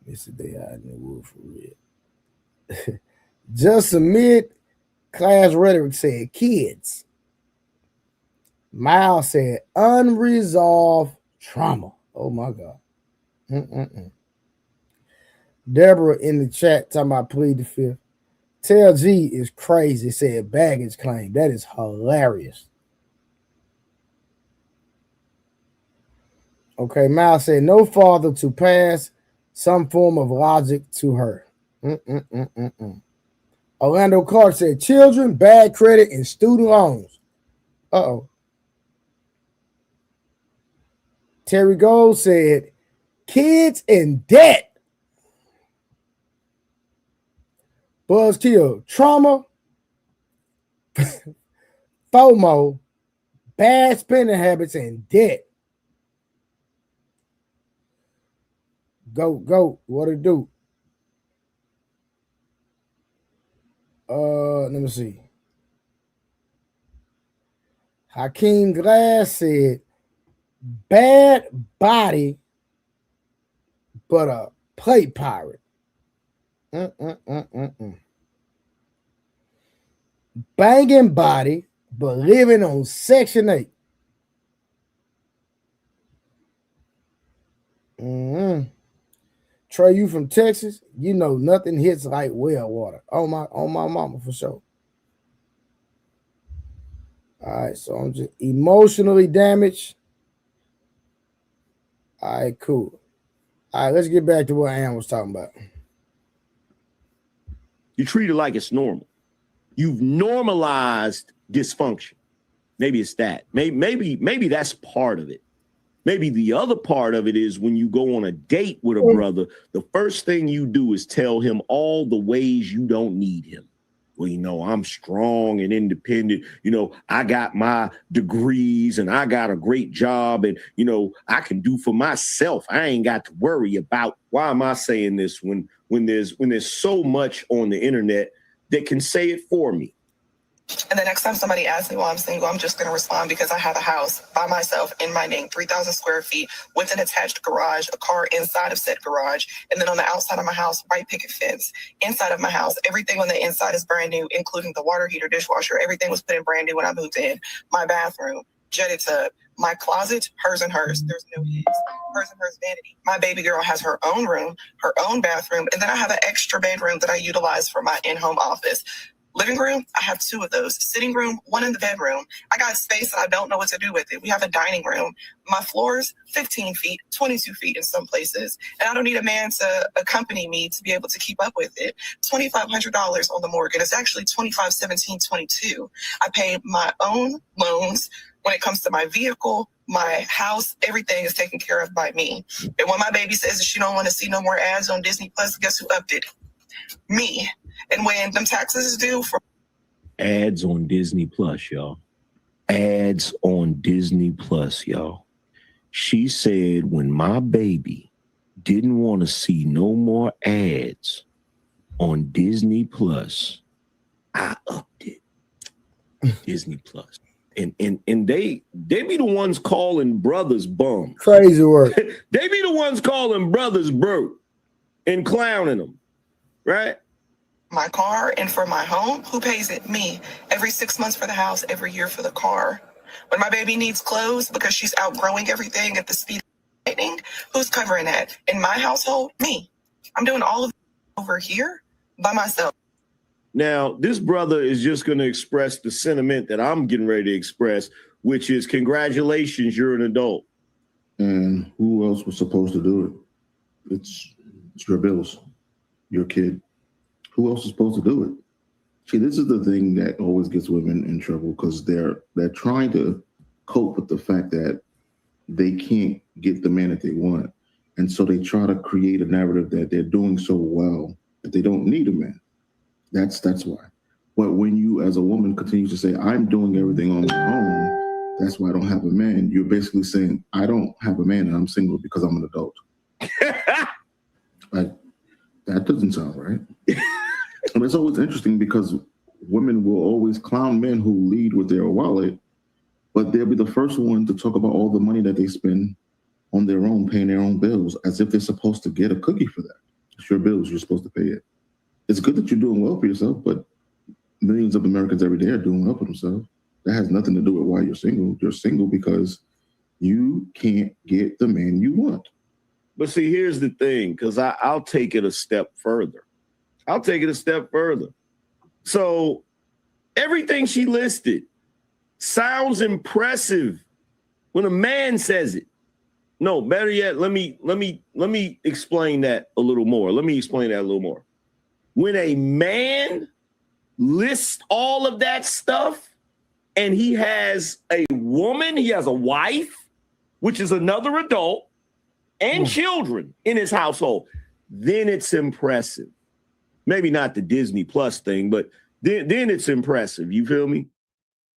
is the day I in the wood for real. Just submit class rhetoric said kids. Miles said unresolved trauma. Oh my God. Deborah in the chat talking about plead the fifth. Tell G is crazy, said baggage claim. That is hilarious. Okay, Miles said no father to pass some form of logic to her. Orlando Clark said children, bad credit, and student loans. Uh-oh. Terry Gold said kids in debt. Buzzkill, trauma, FOMO, bad spending habits, and debt. Go. What it do? Let me see. Hakeem Glass said, bad body, but a plate pirate. Banging body, but living on Section 8. Trey, you from Texas? You know nothing hits like well water. On my mama for sure. All right, so I'm just emotionally damaged. All right, cool. All right, let's get back to what Ann was talking about. You treat it like it's normal. You've normalized dysfunction. Maybe it's that. Maybe that's part of it. Maybe the other part of it is when you go on a date with a brother, the first thing you do is tell him all the ways you don't need him. Well, you know, I'm strong and independent. You know, I got my degrees and I got a great job and, you know, I can do for myself. I ain't got to worry about, why am I saying this when there's so much on the internet that can say it for me. And the next time somebody asks me why I'm single, I'm just going to respond because I have a house by myself in my name, 3,000 square feet with an attached garage, a car inside of said garage. And then on the outside of my house, white picket fence. Inside of my house, everything on the inside is brand new, including the water heater, dishwasher. Everything was put in brand new when I moved in. My bathroom, jetted tub, my closet, hers and hers. There's no his. Hers and hers vanity. My baby girl has her own room, her own bathroom. And then I have an extra bedroom that I utilize for my in-home office. Living room, I have 2 of those. Sitting room, 1 in the bedroom. I got space and I don't know what to do with it. We have a dining room. My floors, 15 feet, 22 feet in some places. And I don't need a man to accompany me to be able to keep up with it. $2,500 on the mortgage. It's actually $2,517.22. I pay my own loans when it comes to my vehicle, my house, everything is taken care of by me. And when my baby says that she don't want to see no more ads on Disney Plus, guess who upped it? Me. And when them taxes is due for ads on Disney Plus, y'all. Ads on Disney Plus, y'all. She said when my baby didn't want to see no more ads on Disney Plus, I upped it. Disney Plus. And they be the ones calling brothers bums. Crazy work. They be the ones calling brothers broke and clowning them, right? My car and for my home, who pays it? Me. Every 6 months for the house, every year for the car. When my baby needs clothes because she's outgrowing everything at the speed of lightning, who's covering that? In my household, me. I'm doing all of it over here by myself. Now, this brother is just going to express the sentiment that I'm getting ready to express, which is congratulations, you're an adult. And who else was supposed to do it? It's your bills, your kid. Who else is supposed to do it? See, this is the thing that always gets women in trouble because they're trying to cope with the fact that they can't get the man that they want. And so they try to create a narrative that they're doing so well that they don't need a man. That's why. But when you, as a woman, continue to say, I'm doing everything on my own, that's why I don't have a man, you're basically saying, I don't have a man and I'm single because I'm an adult. Like, that doesn't sound right. And it's always interesting because women will always clown men who lead with their wallet, but they'll be the first one to talk about all the money that they spend on their own, paying their own bills, as if they're supposed to get a cookie for that. It's your bills, you're supposed to pay it. It's good that you're doing well for yourself, but millions of Americans every day are doing well for themselves. That has nothing to do with why you're single. You're single because you can't get the man you want. But see, here's the thing, because I'll take it a step further. So everything she listed sounds impressive when a man says it. No, better yet, let me explain that a little more. When a man lists all of that stuff and he has a woman, he has a wife, which is another adult, and children in his household, then it's impressive. Maybe not the Disney Plus thing, but then it's impressive. You feel me?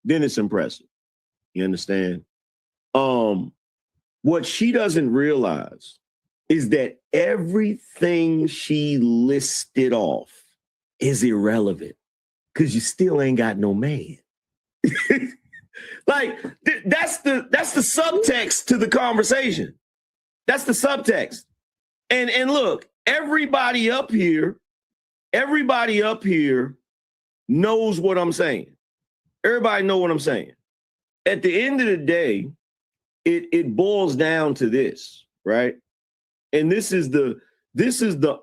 Then it's impressive. You understand? What she doesn't realize is that everything she listed off is irrelevant because you still ain't got no man. Like that's the subtext to the conversation. That's the subtext. And look, everybody up here knows what I'm saying. Everybody know what I'm saying. At the end of the day, it boils down to this, right? And this is the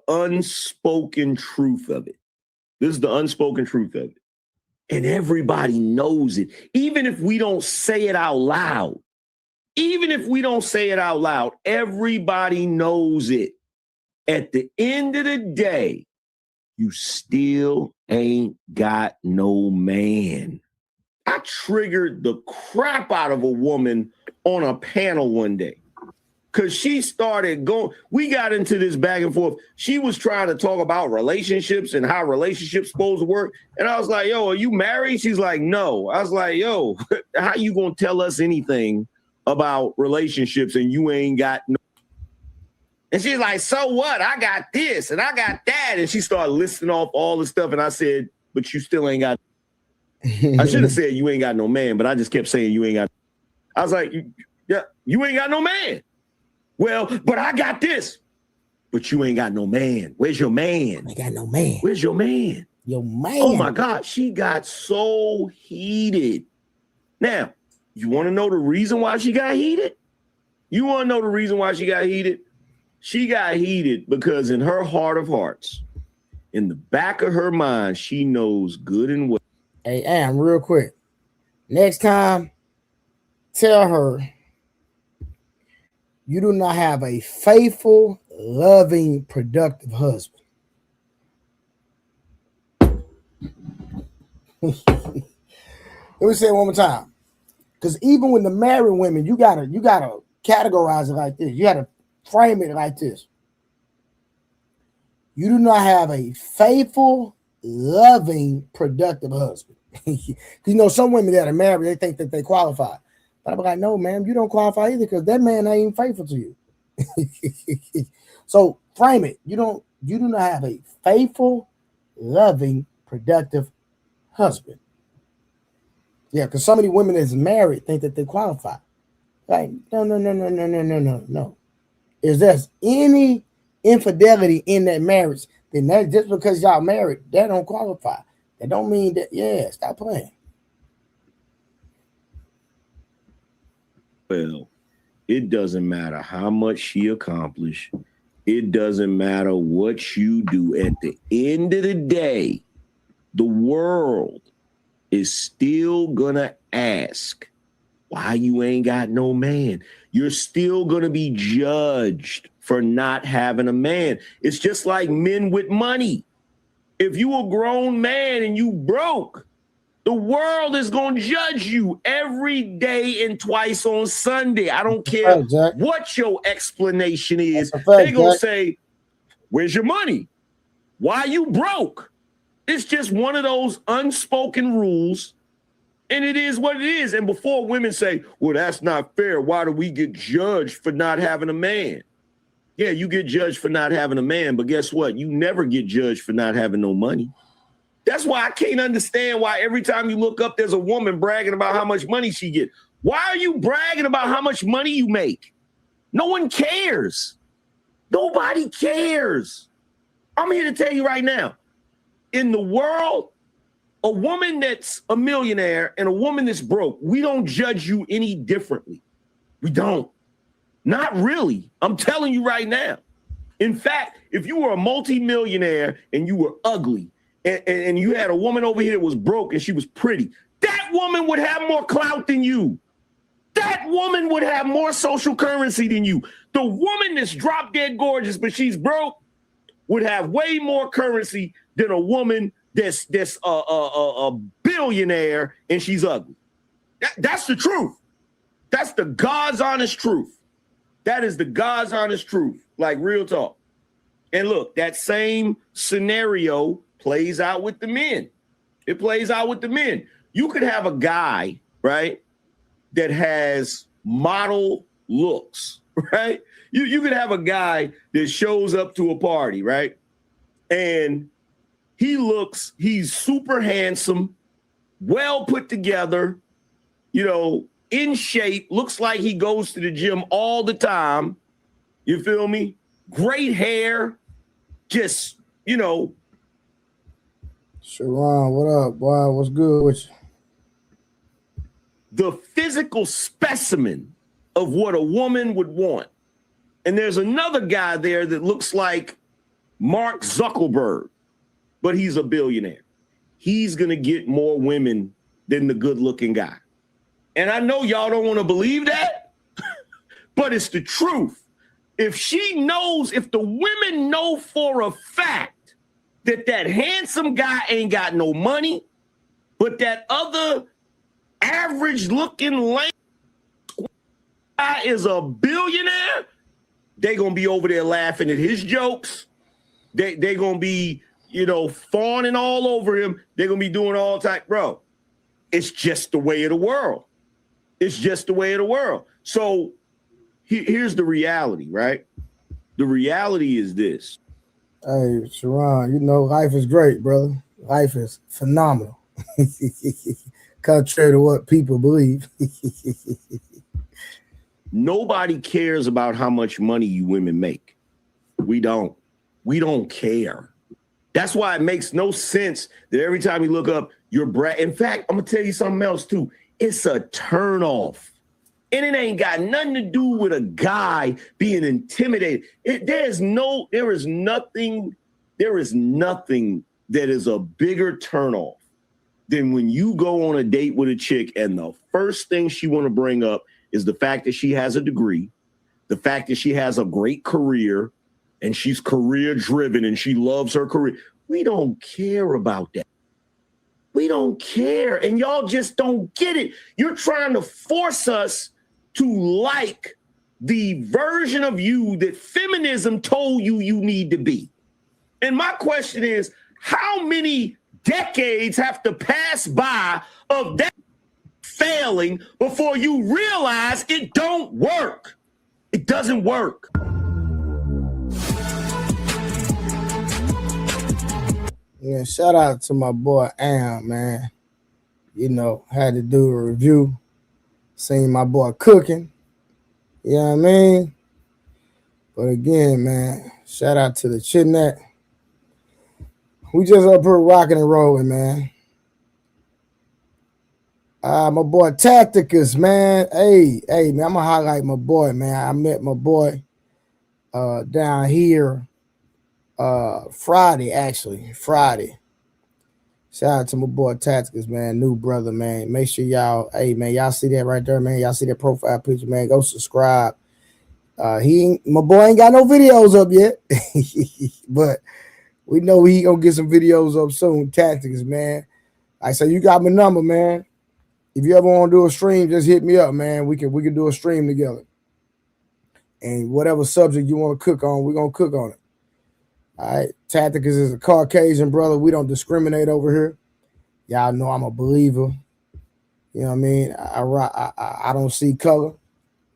unspoken truth of it. This is the unspoken truth of it. And everybody knows it. Even if we don't say it out loud, everybody knows it. At the end of the day, you still ain't got no man. I triggered the crap out of a woman on a panel one day because she started going, we got into this back and forth. She was trying to talk about relationships and how relationships supposed to work. And I was like, yo, are you married? She's like, no. I was like, yo, how you going to tell us anything about relationships and you ain't got no? And she's like, so what? I got this and I got that. And she started listing off all the stuff. And I said, but you still ain't got. I should have said you ain't got no man, but I just kept saying you ain't got. I was like, yeah, you ain't got no man. Well, but I got this. But you ain't got no man. Where's your man? I got no man. Where's your man? Your man. Oh my God, she got so heated. Now, you want to know the reason why she got heated? She got heated because in her heart of hearts, in the back of her mind, she knows good and well. Hey, Am, real quick. Next time, tell her you do not have a faithful, loving, productive husband. Let me say it one more time. Because even when the married women, you gotta categorize it like this. You gotta frame it like this. You do not have a faithful, loving, productive husband. You know, some women that are married, they think that they qualify. But I'm like, no, ma'am, you don't qualify either because that man ain't faithful to you. So frame it. You do not have a faithful, loving, productive husband. Yeah, because so many women that's married think that they qualify. Like, no. If there's any infidelity in that marriage, then that just because y'all married, that don't qualify. That don't mean that, yeah, stop playing. Well, it doesn't matter how much she accomplished. It doesn't matter what you do. At the end of the day, the world is still gonna ask why you ain't got no man. You're still gonna be judged for not having a man. It's just like men with money. If you a grown man and you broke, the world is going to judge you every day and twice on Sunday. I don't care what your explanation is. They're going to say, where's your money? Why you broke? It's just one of those unspoken rules, and it is what it is. And before women say, well, that's not fair, why do we get judged for not having a man? Yeah, you get judged for not having a man, but guess what? You never get judged for not having no money. That's why I can't understand why every time you look up, there's a woman bragging about how much money she gets. Why are you bragging about how much money you make? No one cares. Nobody cares. I'm here to tell you right now, in the world, a woman that's a millionaire and a woman that's broke, we don't judge you any differently. We don't. Not really. I'm telling you right now. In fact, if you were a multimillionaire and you were ugly, and you had a woman over here that was broke and she was pretty, that woman would have more clout than you. That woman would have more social currency than you. The woman that's drop dead gorgeous, but she's broke, would have way more currency than a woman that's a billionaire and she's ugly. That's the truth. That's the God's honest truth. That is the God's honest truth. Like real talk. And look, that same scenario plays out with the men. It plays out with the men. You could have a guy, right, that has model looks, right? You could have a guy that shows up to a party, right? And he's super handsome, well put together, in shape, looks like he goes to the gym all the time. You feel me? Great hair, just, Sharon, what up, boy? What's good with you? The physical specimen of what a woman would want. And there's another guy there that looks like Mark Zuckerberg, but he's a billionaire. He's going to get more women than the good-looking guy. And I know y'all don't want to believe that, but it's the truth. If the women know for a fact that handsome guy ain't got no money, but that other average-looking lame guy is a billionaire, they going to be over there laughing at his jokes. They going to be, fawning all over him. They're going to be doing all type. Bro, it's just the way of the world. It's just the way of the world. So here's the reality, right? The reality is this. Hey, Sharon, life is great, brother. Life is phenomenal. Contrary to what people believe. Nobody cares about how much money you women make. We don't. We don't care. That's why it makes no sense that every time you look up, you're In fact, I'm going to tell you something else, too. It's a turnoff. And it ain't got nothing to do with a guy being intimidated. There is nothing that is a bigger turnoff than when you go on a date with a chick and the first thing she want to bring up is the fact that she has a degree, the fact that she has a great career, and she's career driven and she loves her career. We don't care about that. We don't care. And y'all just don't get it. You're trying to force us to like the version of you that feminism told you need to be. And my question is, how many decades have to pass by of that failing before you realize it don't work? It doesn't work. Yeah, shout out to my boy Am, man. you know, had to do a review. Seen my boy cooking. You know what I mean? But again, man, shout out to the Chitnet. We just up here rocking and rolling, man. My boy Tacticus, man. Hey, man, I'm gonna highlight my boy, man. I met my boy down here Friday, actually. Friday. Shout out to my boy Tacticus, man. New brother, man. Make sure y'all, hey man, y'all see that right there, man. Y'all see that profile picture, man. Go subscribe. My boy ain't got no videos up yet. But we know he gonna get some videos up soon. Tactics, man. I say you got my number, man. If you ever want to do a stream, just hit me up, man. We can do a stream together. And whatever subject you want to cook on, we're gonna cook on it. All right. Tactics is a Caucasian brother. We don't discriminate over here. Y'all know I'm a believer. You know what I mean? I don't see color,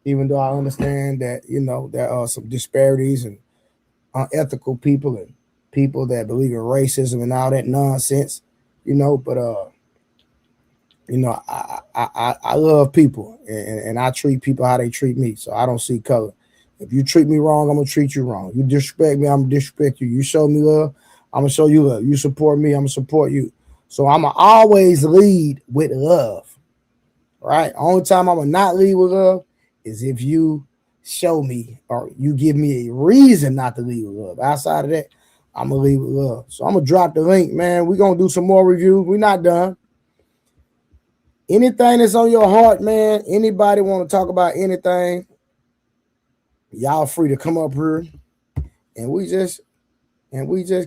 even though I understand that, you know, there are some disparities and unethical people and people that believe in racism and all that nonsense, you know, but you know, I love people and I treat people how they treat me. So I don't see color. If you treat me wrong, I'm gonna treat you wrong. You disrespect me, I'm gonna disrespect you. You show me love, I'm gonna show you love. You support me, I'm gonna support you. So I'm gonna always lead with love. Right? Only time I'm gonna not lead with love is if you show me or you give me a reason not to lead with love. Outside of that, I'm gonna lead with love. So I'm gonna drop the link, man. We're gonna do some more reviews. We're not done. Anything that's on your heart, man. Anybody want to talk about anything? Y'all free to come up here and we just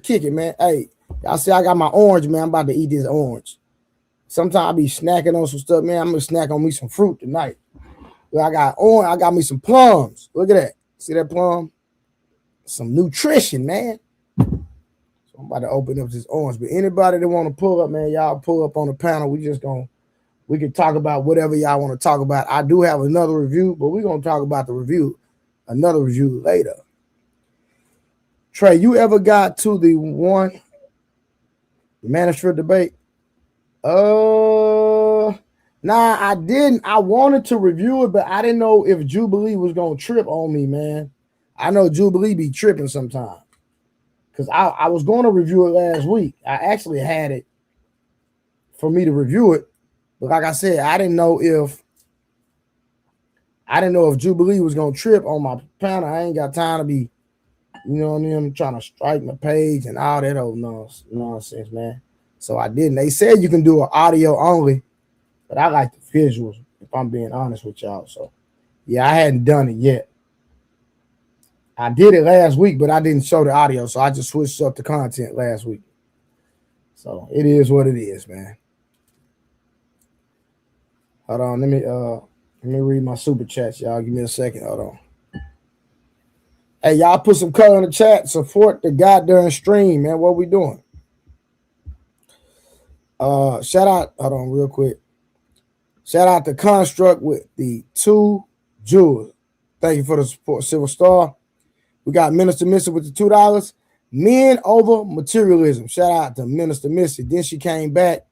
kick it, man. Hey, y'all see I got my orange, man. I'm about to eat this orange. Sometimes I be snacking on some stuff, man. I'm gonna snack on me some fruit tonight. I got orange. I got me some plums. Look at that. See that plum? Some nutrition, man. So I'm about to open up this orange. But anybody that want to pull up, man, y'all pull up on the panel. We can talk about whatever y'all want to talk about. I do have another review, but we're gonna talk about another review later. Trey, you ever got to the one manosphere debate? Nah, I didn't. I wanted to review it, but I didn't know if Jubilee was gonna trip on me, man. I know Jubilee be tripping sometimes. Because I was going to review it last week. I actually had it for me to review it. But like I said, I didn't know if Jubilee was gonna trip on my panel. I ain't got time to be, you know what I mean? I'm trying to strike my page and all that old nonsense, man. So I didn't. They said you can do an audio only, but I like the visuals, if I'm being honest with y'all. So yeah, I hadn't done it yet. I did it last week, but I didn't show the audio, so I just switched up the content last week. So it is what it is, man. Hold on, let me read my super chats, y'all. Give me a second. Hold on. Hey, y'all put some color in the chat. Support the goddamn stream, man. What we doing? Shout out. Hold on, real quick. Shout out to Construct with the 2 jewels. Thank you for the support, Silver Star. We got Minister Missy with the $2. Men over materialism. Shout out to Minister Missy. Then she came back.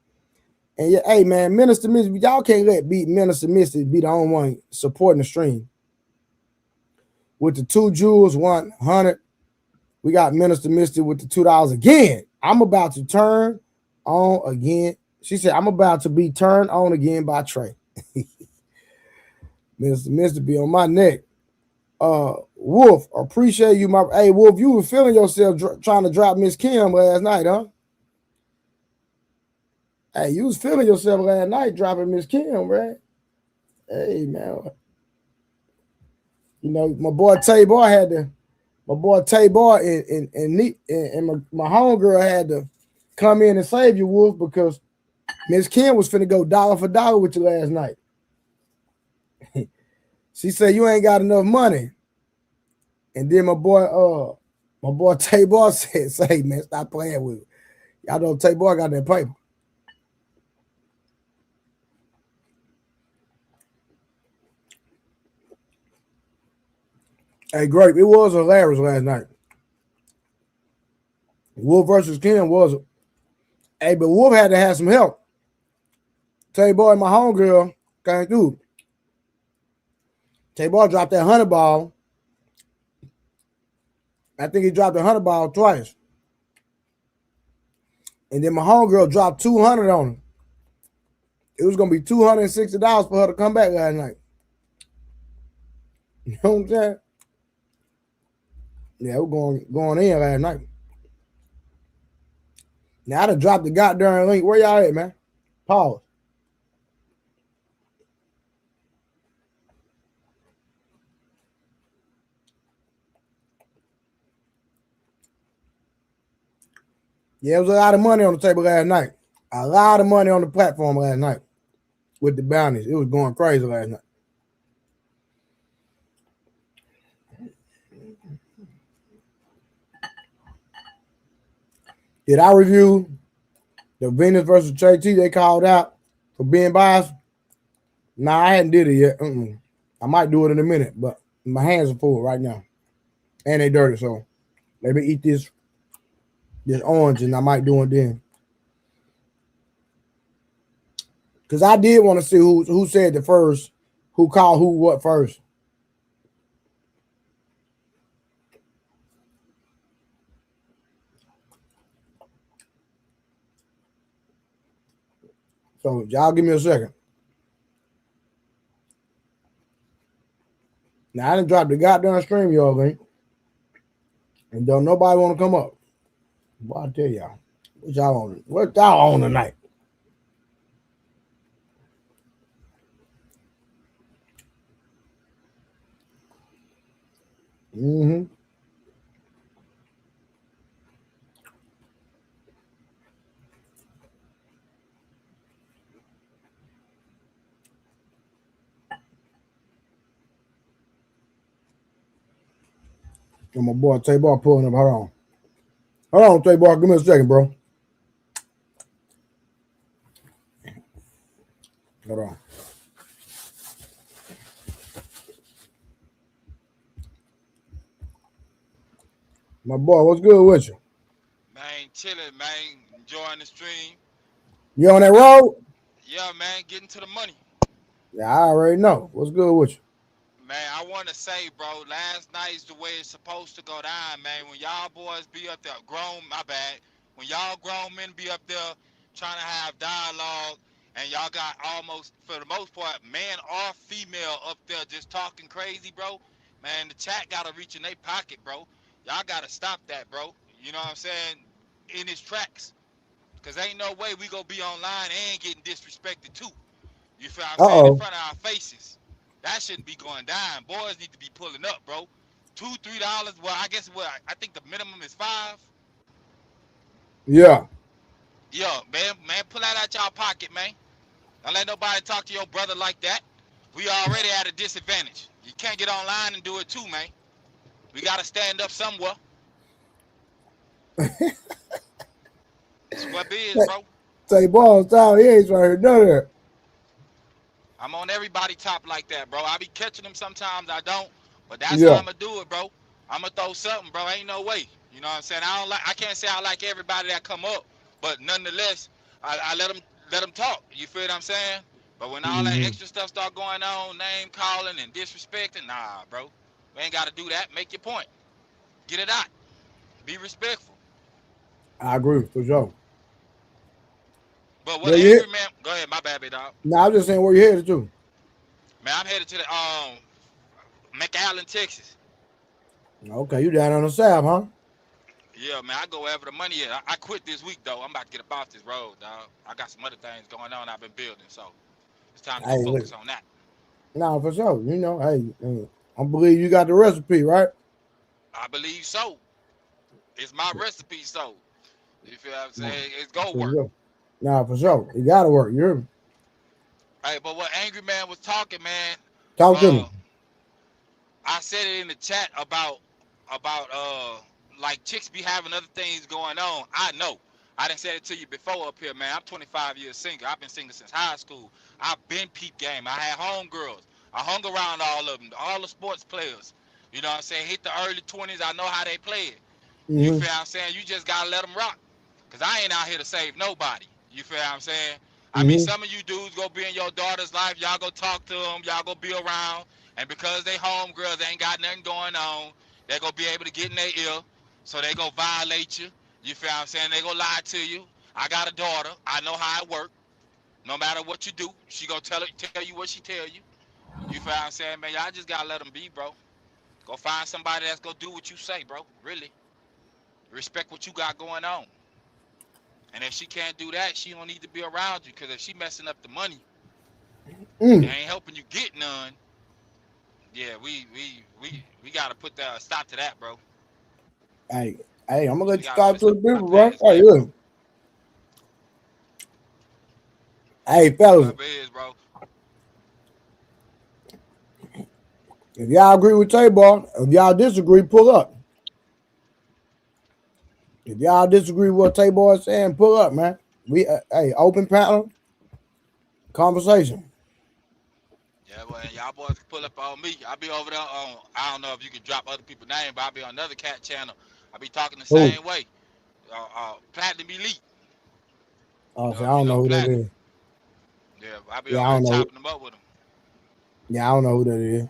And yeah, hey man, Minister Missy, y'all can't let Minister Missy be the only one supporting the stream. With the 2 jewels, 100. We got Minister Missy with the $2 again. I'm about to turn on again. She said, I'm about to be turned on again by Trey. Minister Missy be on my neck. Wolf, appreciate you, hey Wolf, you were feeling yourself trying to drop Miss Kim last night, huh? Hey, you was feeling yourself last night dropping Miss Kim, right? Hey man, you know my boy Tabor and my homegirl had to come in and save you, Wolf, because Miss Kim was finna go dollar for dollar with you last night. She said you ain't got enough money. And then my boy Tabor said, say, man, stop playing with it. Y'all know Tabor got that paper. Hey, great. It was hilarious last night. Wolf versus Kim was. Hey, but Wolf had to have some help. Tay Boy and my homegirl came through. Tay Boy dropped that 100 ball. I think he dropped the 100 ball twice. And then my homegirl dropped 200 on him. It was gonna be $260 for her to come back last night. You know what I'm saying? Yeah, we're going in last night. Now I done dropped the goddamn link. Where y'all at, man? Pause. Yeah, it was a lot of money on the table last night. A lot of money on the platform last night with the bounties. It was going crazy last night. Did I review the Venus versus Trey T they called out for being biased? Nah, I hadn't did it yet. I might do it in a minute, but my hands are full right now. And they dirty, so let me eat this orange and I might do it then. Because I did want to see who said the first, who called who what first. So y'all give me a second. Now I done dropped the goddamn stream, y'all link. And don't nobody want to come up. Well, I tell y'all. What y'all on tonight? Mm-hmm. And my boy Tay Bar pulling up. Hold on, Tay Bar. Give me a second, bro. Hold on. My boy, what's good with you? Man, chilling, man. Enjoying the stream. You on that Got, road? yeah, man, getting to the money. Yeah, I already know. What's good with you? Man, I want to say, bro, last night's the way it's supposed to go down, man. When y'all boys be up there, my bad. When y'all grown men be up there trying to have dialogue, and y'all got almost, for the most part, man or female up there just talking crazy, bro. Man, the chat got to reach in their pocket, bro. Y'all got to stop that, bro. You know what I'm saying? In its tracks. Because ain't no way we gonna be online and getting disrespected too. You feel what I'm saying? In Uh-oh. front of our faces. That shouldn't be going down. Boys need to be pulling up, bro. $2, $3. Well, I guess I think the minimum is 5. Yeah. Yo, man, pull that out y'all pocket, man. Don't let nobody talk to your brother like that. We already at a disadvantage. You can't get online and do it too, man. We gotta stand up somewhere. It's what it is, bro. Tay Bar on time. He ain't trying to hear none of that. I'm on everybody top like that, bro. I be catching them sometimes, I don't. But that's how Yeah. I'm gonna do it, bro. I'm gonna throw something, bro. Ain't no way. You know what I'm saying? I can't say I like everybody that come up, but nonetheless, I let them talk. You feel what I'm saying? But when all that Mm-hmm. extra stuff start going on, name calling and disrespecting, nah, bro. We ain't gotta do that. Make your point. Get it out. Be respectful. I agree, for sure. But what Where you angry hit? man? Go ahead, my bad, big dog. Nah, I'm just saying where you headed to. Man, I'm headed to the McAllen, Texas. Okay, you down on the south, huh? Yeah, man, I go wherever the money is. I quit this week though. I'm about to get up off this road, dog. I got some other things going on I've been building, so it's time to go Hey, look. focus on that. Nah, for sure. You know, hey, I believe you got the recipe, right? I believe so. It's my recipe, so you feel what I'm Nah, saying? It's go for work. sure. Nah, for sure. You gotta work. You hear me? Hey, but what Angry Man was talking, man, Talk to uh, me. I said it in the chat about like chicks be having other things going on. I know. I done said it to you before up here, man. I'm 25 years single. I've been single since high school. I've been peep game. I had homegirls. I hung around all of them, all the sports players. You know what I'm saying? Hit the early 20s. I know how they play it. You Mm-hmm. feel what I'm saying? You just gotta let them rock. Cause I ain't out here to save nobody. You feel what I'm saying? I mean, some of you dudes go be in your daughter's life. Y'all go talk to them. Y'all go be around. And because they homegirls, they ain't got nothing going on, they gonna be able to get in their ear. So they gonna violate you. You feel what I'm saying? They gonna lie to you. I got a daughter. I know how it works. No matter what you do, she gonna tell you what she tell you. You feel what I'm saying, man? Y'all just gotta let them be, bro. Go find somebody that's gonna do what you say, bro. Really. Respect what you got going on. And if she can't do that, she don't need to be around you. Cause if she messing up the money, and ain't helping you get none, yeah, we gotta put the stop to that, bro. Hey, I'm gonna We let you gotta talk put to the some people, bro. past Hey, way, bro. look. Hey, fellas, Whatever it is, bro. if y'all agree with Tay-Bar, if y'all disagree, pull up. If y'all disagree with what Tay-Bar is saying, pull up, man. We, hey, open panel conversation. Yeah, well, y'all boys can pull up on me. I'll be over there on, I don't know if you can drop other people's name, but I'll be on another cat channel. I'll be talking the Who? same way. Platinum Elite. Oh, so I If you don't know know who that Platinum. is. Yeah, I'll be Yeah, over I there don't know. chopping them up with them. Yeah, I don't know who that is.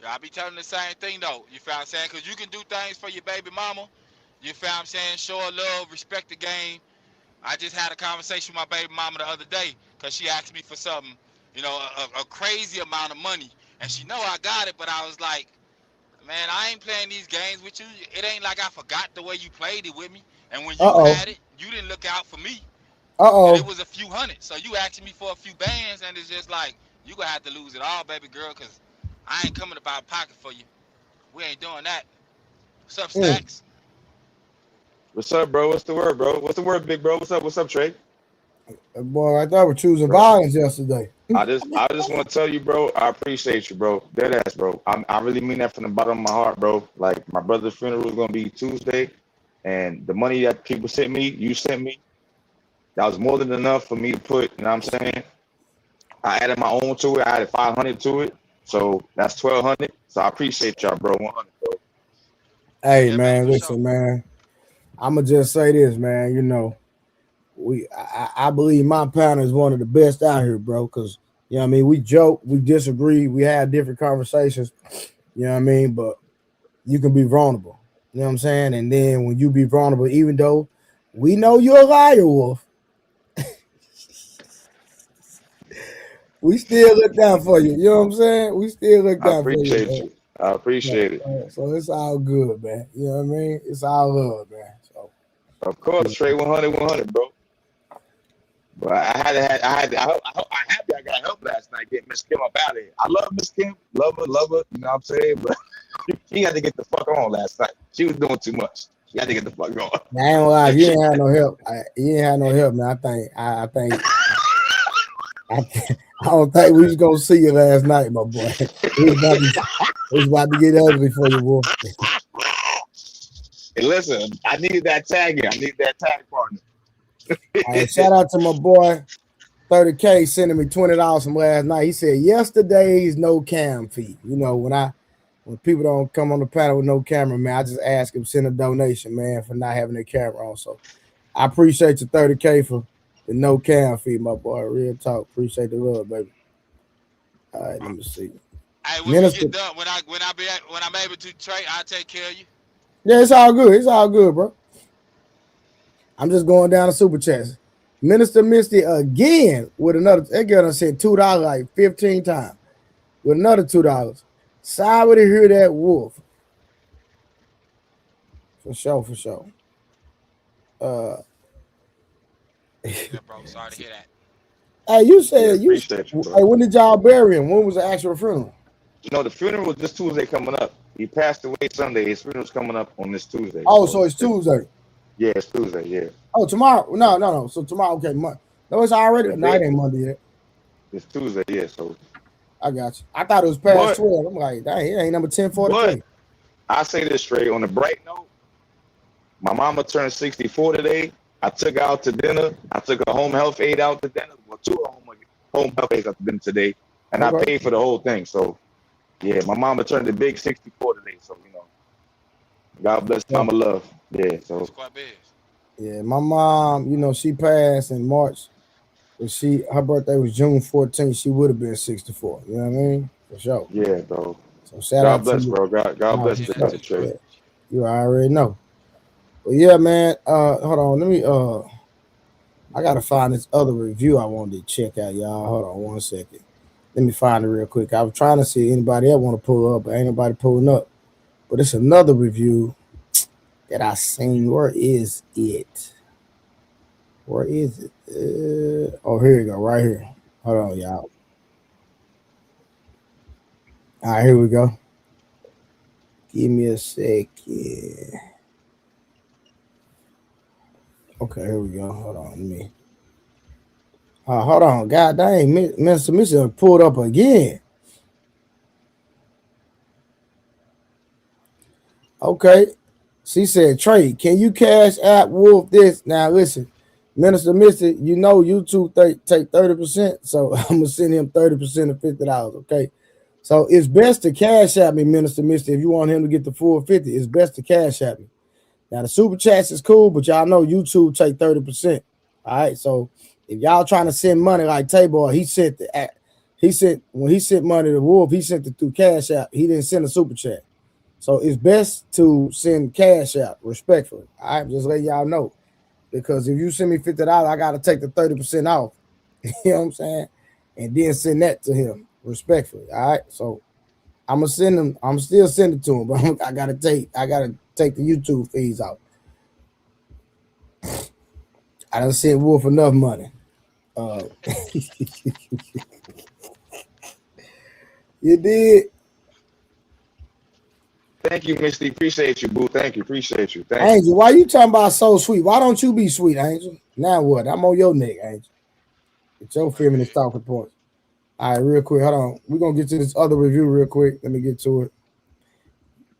Yeah, I be telling the same thing though. You feel what I'm saying? Because you can do things for your baby mama. You feel what I'm saying? Show her love, respect the game. I just had a conversation with my baby mama the other day because she asked me for something, you know, a crazy amount of money. And she know I got it, but I was like, man, I ain't playing these games with you. It ain't like I forgot the way you played it with me. And when you Uh-oh. had it, you didn't look out for me. And it Uh-oh. was a few hundred. So you asking me for a few bands, and it's just like, you gonna have to lose it all, baby girl, because I ain't coming about pocket for you. We ain't doing that. What's up, Stacks? What's up, bro? What's the word, bro? What's the word, big bro? What's up? What's up, Trey? That boy right there was choosing Bro, violence yesterday. I just want to tell you, bro. I appreciate you, bro. Dead ass, bro. I really mean that from the bottom of my heart, bro. Like my brother's funeral is gonna be Tuesday, and the money that people sent me, you sent me, that was more than enough for me to put. You know what I'm saying? I added my own to it. I added 500 to it, so that's 1,200. So I appreciate y'all, bro. 100, bro. Hey, Yeah, man, man, for sure. listen, man. I'ma just say this, man. You know, I believe my panel is one of the best out here, bro. Cause you know what I mean, we joke, we disagree, we have different conversations, you know what I mean, but you can be vulnerable. You know what I'm saying? And then when you be vulnerable, even though we know you're a liar, Wolf, we still look down for you. You know what I'm saying? We still look I down for you, appreciate man. you. I appreciate it. So it's all good, man. You know what I mean? It's all love, man. So Of course, straight 100, 100, bro. But I'm happy I got help last night getting Miss Kim up out of here. I love Miss Kim, love her, you know what I'm saying? But she had to get the fuck on last night. She was doing too much. She had to get the fuck on. I ain't gonna lie, you ain't had no help. You ain't had no help, man. I don't think we was gonna see you last night, my boy. It was about to get ugly for you, boy. And listen, I needed that tag in. I needed that tag partner. Shout out to my boy 30K sending me $20 from last night. He said yesterday's no cam fee. You know, when people don't come on the panel with no camera, man, I just ask them send a donation, man, for not having their camera on. So I appreciate your 30K for the no cam fee, my boy. Real talk. Appreciate the love, baby. All right, let me see. Hey, when we Minister. get done, when I'm able to trade, I'll take care of you. Yeah, it's all good. It's all good, bro. I'm just going down the super chats. Minister Misty again with another. That girl done said $2 like 15 times with another $2. Sorry to hear that, Wolf. For sure, for sure. Yeah, bro. Sorry to hear that. Hey, you Yeah, said you. appreciate you, Hey, bro. when did y'all bury him? When was the actual funeral? You know, the funeral was this Tuesday coming up. He passed away Sunday. His funeral's coming up on this Tuesday. Oh, So so it's Tuesday. yeah, it's Tuesday. Yeah. Oh, tomorrow. No. So tomorrow, okay. No, it's already. The No, it day ain't Monday yet. it's Tuesday. Yeah. So, I got you. I thought it was past but 12. I'm like, dang, it ain't number 1040K. I say this straight on a bright note. My mama turned 64 today. I took her out to dinner. I took a home health aide out to dinner. Well, two home health aides out to dinner today, and I Okay. paid for the whole thing. So yeah, my mama turned the big 64 today. So you know, God bless Yeah. mama love. Yeah. It's So quite big. Yeah, my mom, you know, she passed in March If her birthday was June 14th, she would have been 64. You know what I mean? For sure. Yeah, bro. So shout God out to bless, you. bro. God Nah, bless for the sure. brother Trey. Yeah, you already know. But yeah, man. Hold on. Let me. I gotta find this other review I wanted to check out, y'all. Hold on 1 second. Let me find it real quick. I was trying to see anybody else want to pull up, but ain't nobody pulling up. But it's another review that I seen. Where is it? Where is it? Oh, here you go, right here. Hold on, y'all. All right, here we go. Give me a second. Okay, here we go. Hold on, let me. Hold on, God dang, Mr. Mission pulled up again. Okay, she said, Trey, can you cash out Wolf this? Now listen, Minister Mister, you know YouTube take 30%, so I'm gonna send him 30% of $50. Okay, so it's best to cash out me, Minister Mister. If you want him to get the full 50, it's best to cash out me. Now the super chats is cool, but y'all know YouTube take 30%. All right, so if y'all trying to send money like Tay-Boy, he sent when he sent money to Wolf, he sent it through Cash App. He didn't send a super chat. So it's best to send cash out respectfully. All right, just let y'all know. Because if you send me $50, I gotta take the 30% off. You know what I'm saying? And then send that to him respectfully. All right. So I'm gonna send him, I'm still sending to him, but I gotta take the YouTube fees out. I done sent Wolf enough money. You did. Thank you, Misty. Appreciate you, boo. Thank you. Appreciate you. Thank Angel, why you talking about so sweet? Why don't you be sweet, Angel? Now what? I'm on your neck, Angel. It's your feminist talking points. All right, real quick. Hold on. We're gonna get to this other review real quick. Let me get to it.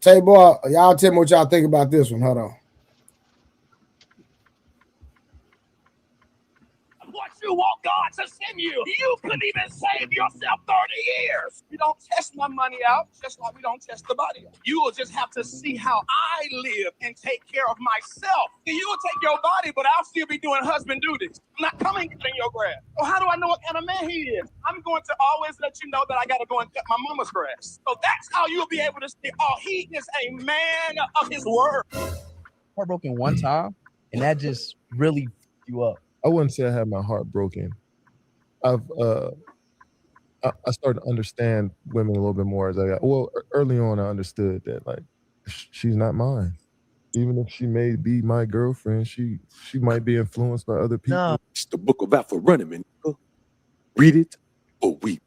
Tay-Boy, y'all tell me what y'all think about this one. Hold on. What you want God to send you? You couldn't even save yourself 30 years. You don't test my money out, just like we don't test the body out. You will just have to see how I live and take care of myself. You will take your body, but I'll still be doing husband duties. I'm not coming cutting your grass. So how do I know what kind of man he is? I'm going to always let you know that I got to go and cut my mama's grass. So that's how you'll be able to see, oh, he is a man of his word. Heartbroken one time, and that just really you up. I wouldn't say I had my heart broken. I started to understand women a little bit more as I got. Well, early on, I understood that like she's not mine. Even if she may be my girlfriend, she might be influenced by other people. No. It's the book about for running, man. Read it or weep.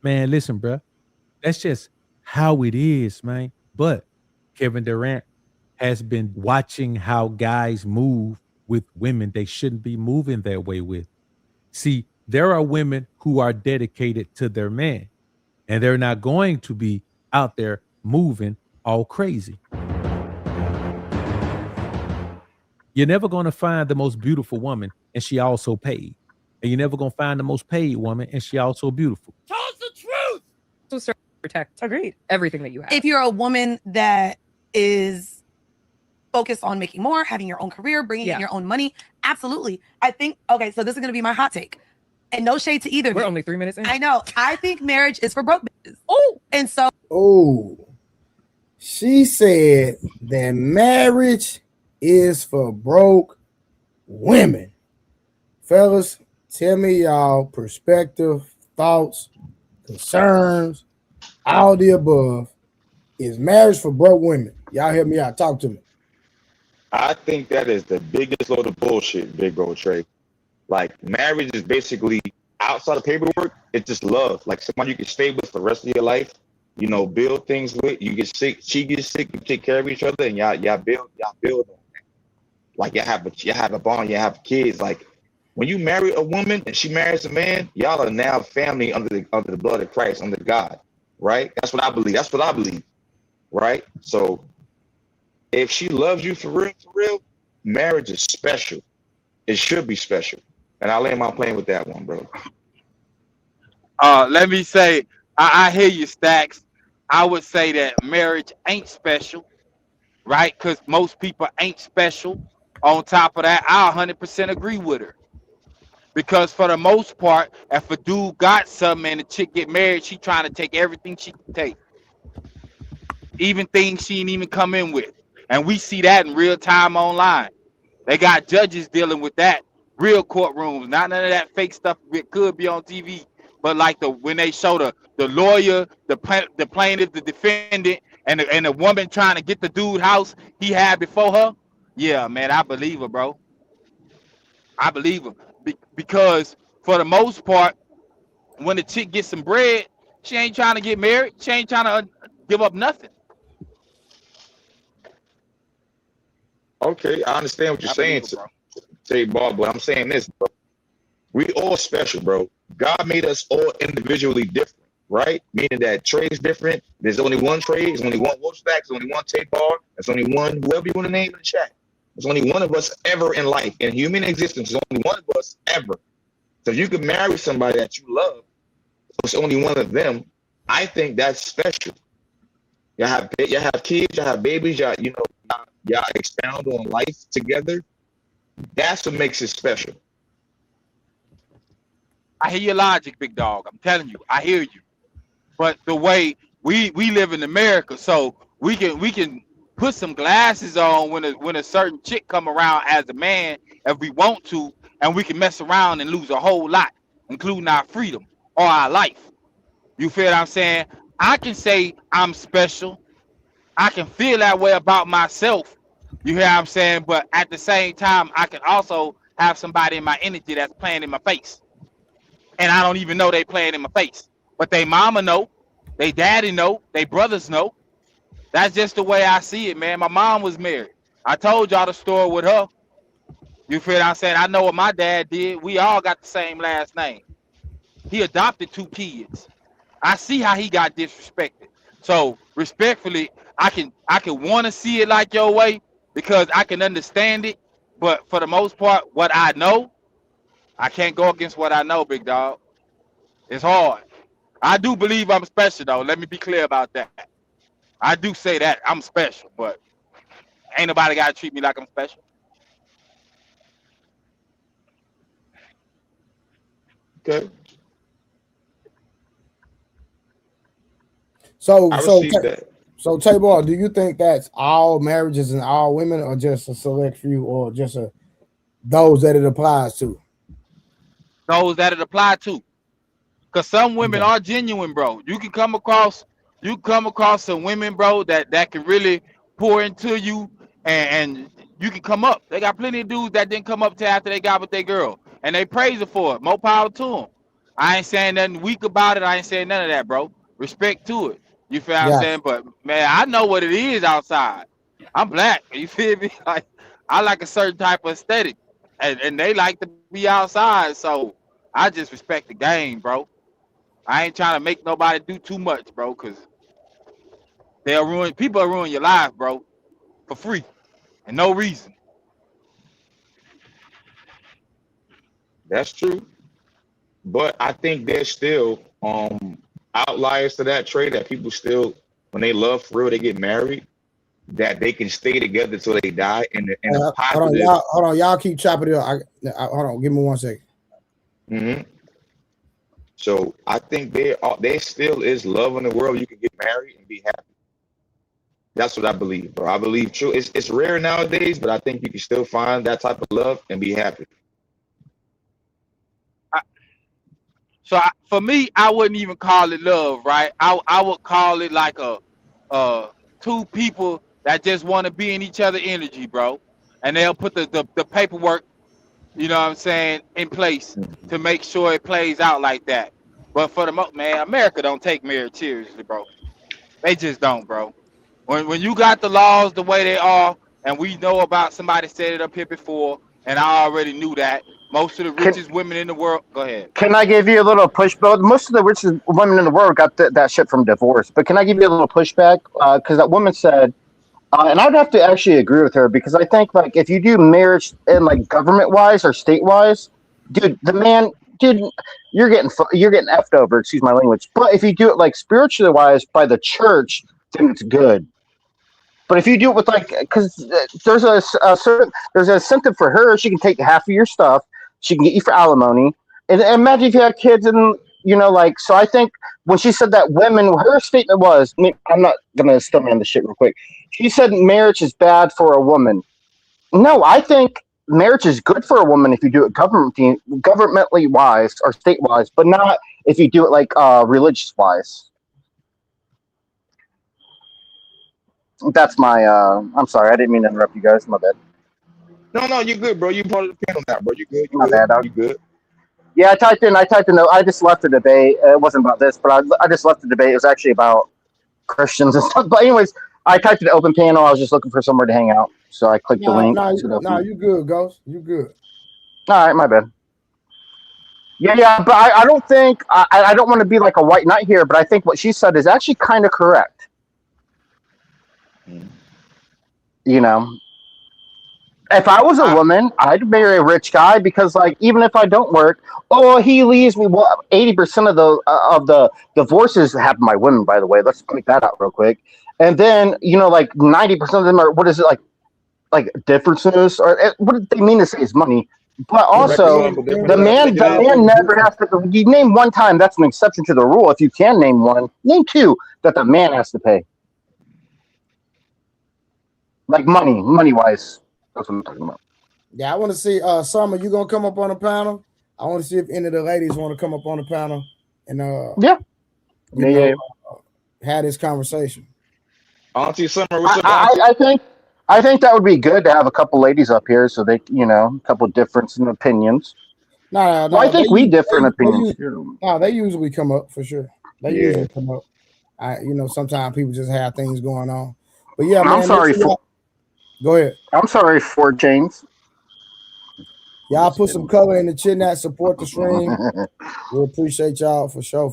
Man, listen, bro. That's just how it is, man. But Kevin Durant has been watching how guys move with women they shouldn't be moving that way with. See, there are women who are dedicated to their man, and they're not going to be out there moving all crazy. You're never going to find the most beautiful woman, and she also paid. And you're never going to find the most paid woman, and she also beautiful. Tell us the truth. So protect everything that you have. If you're a woman that is focused on making more, having your own career, bringing in your own money, absolutely. I think, okay, so this is going to be my hot take. And no shade to either. We're only 3 minutes in. I know. I think marriage is for broke bitches. Oh, and so. Oh, she said that marriage is for broke women. Fellas, tell me y'all perspective, thoughts, concerns, all the above. Is marriage for broke women? Y'all hear me out. Talk to me. I think that is the biggest load of bullshit, big bro Trey. Like marriage is basically outside of paperwork. It's just love. Like someone you can stay with for the rest of your life. You know, build things with. You get sick, she gets sick. You take care of each other, and y'all build. Like you have a bond. You have kids. Like when you marry a woman and she marries a man, y'all are now family under the blood of Christ, under God. Right? That's what I believe. Right? So if she loves you for real, marriage is special. It should be special. And I land my plane with that one, bro. Let me say, I hear you, Stacks. I would say that marriage ain't special, right? Because most people ain't special. On top of that, I 100% agree with her. Because for the most part, if a dude got something and the chick get married, she trying to take everything she can take, even things she ain't even come in with. And we see that in real time online. They got judges dealing with that, real courtrooms, not none of that fake stuff that could be on TV. But like when they show the lawyer, the plaintiff, the defendant, and the woman trying to get the dude house he had before her. Yeah, man, I believe her, bro. I believe her because for the most part, when the chick gets some bread, she ain't trying to get married. She ain't trying to give up nothing. Okay, I understand what you're saying, say, Bob, but I'm saying this, bro. We all special, bro. God made us all individually different, right? Meaning that Trey is different. There's only one Trey. There's only one Wolfstack. There's only one Tay Bar. There's only one whoever you want to name in the chat. There's only one of us ever in life. In human existence, there's only one of us ever. So you can marry somebody that you love. So it's only one of them. I think that's special. Y'all have kids, y'all have babies, y'all expound on life together. That's what makes it special. I hear your logic, big dog. I'm telling you, I hear you. But the way we live in America, so we can put some glasses on when a certain chick come around as a man if we want to, and we can mess around and lose a whole lot, including our freedom or our life. You feel what I'm saying? I can say I'm special. I can feel that way about myself. You hear what I'm saying? But at the same time, I can also have somebody in my energy that's playing in my face. And I don't even know they playing in my face. But they mama know, they daddy know, they brothers know. That's just the way I see it, man. My mom was married. I told y'all the story with her. You feel what I'm saying? I know what my dad did. We all got the same last name. He adopted 2 kids. I see how he got disrespected. So respectfully, I can want to see it like your way because I can understand it. But for the most part, what I know, I can't go against what I know, big dog. It's hard. I do believe I'm special, though. Let me be clear about that. I do say that I'm special, but ain't nobody got to treat me like I'm special. Okay. So Tay-Bar, do you think that's all marriages and all women, or just a select few, or just those that it applies to? Those that it apply to. Because some women are genuine, bro. You can come across some women, bro, that can really pour into you, and you can come up. They got plenty of dudes that didn't come up till after they got with their girl, and they praise her for it. More power to them. I ain't saying nothing weak about it. I ain't saying none of that, bro. Respect to it. You feel what I'm saying? But man, I know what it is outside. I'm black. You feel me? Like I like a certain type of aesthetic, and they like to be outside. So I just respect the game, bro. I ain't trying to make nobody do too much, bro, because people will ruin your life, bro, for free and no reason. that's true. But I think there's still outliers to that trade that people still, when they love for real, they get married, that they can stay together till they die. And the positive. Hold on, y'all keep chopping it up. Hold on, give me 1 second. Mm-hmm. So I think there still is love in the world. You can get married and be happy. That's what I believe, bro. I believe true. It's rare nowadays, but I think you can still find that type of love and be happy. For me, I wouldn't even call it love, right? I would call it like a 2 people that just want to be in each other energy, bro. And they'll put the paperwork, you know what I'm saying, in place to make sure it plays out like that. But for the man, America don't take marriage seriously, bro. They just don't, bro. When you got the laws the way they are, and we know about, somebody said it up here before, and I already knew that most of the richest women in the world. Go ahead. Can I give you a little pushback? Most of the richest women in the world got that shit from divorce. But can I give you a little pushback? Because that woman said, and I'd have to actually agree with her, because I think like if you do marriage in like government wise or state wise, dude, you're getting effed over. Excuse my language. But if you do it like spiritually wise by the church, then it's good. But if you do it with like, because there's an incentive for her, she can take half of your stuff. She can get you for alimony. And imagine if you had kids and, like, so I think when she said that her statement was, I'm not going to stumble on the shit real quick. She said marriage is bad for a woman. No, I think marriage is good for a woman if you do it governmentally wise or state wise, but not if you do it like religious wise. That's my. I'm sorry, I didn't mean to interrupt you guys. My bad. No, you're good, bro. You part of the panel now, bro. You good. My bad, dog. You good. Yeah, I typed in. I just left the debate. It wasn't about this, but I just left the debate. It was actually about Christians and stuff. But anyways, I typed in open panel. I was just looking for somewhere to hang out, so I clicked the link. No, you good, Ghost. You good. All right, my bad. Yeah, but I don't think I don't want to be like a white knight here, but I think what she said is actually kind of correct. If I was a woman, I'd marry a rich guy because, like, even if I don't work, he leaves me. Well, 80% of the divorces happen by women, by the way. Let's point that out real quick. And then, like 90% of them are, what is it, like differences, or what they mean to say is money. But also, the man never has to. You name one time, that's an exception to the rule. If you can name one, name two that the man has to pay. Like money wise. That's what I'm talking about. Yeah, I want to see Summer, you gonna come up on the panel? I want to see if any of the ladies want to come up on the panel and have this conversation. Auntie Summer, what's up, I think that would be good to have a couple ladies up here so they, a couple difference in opinions. No, I think we differ in opinions. They usually come up for sure. They usually come up. Sometimes people just have things going on. But yeah, man, I'm sorry for. Go ahead. I'm sorry for James. Y'all put some color in the chin that support the stream. We appreciate y'all for sure.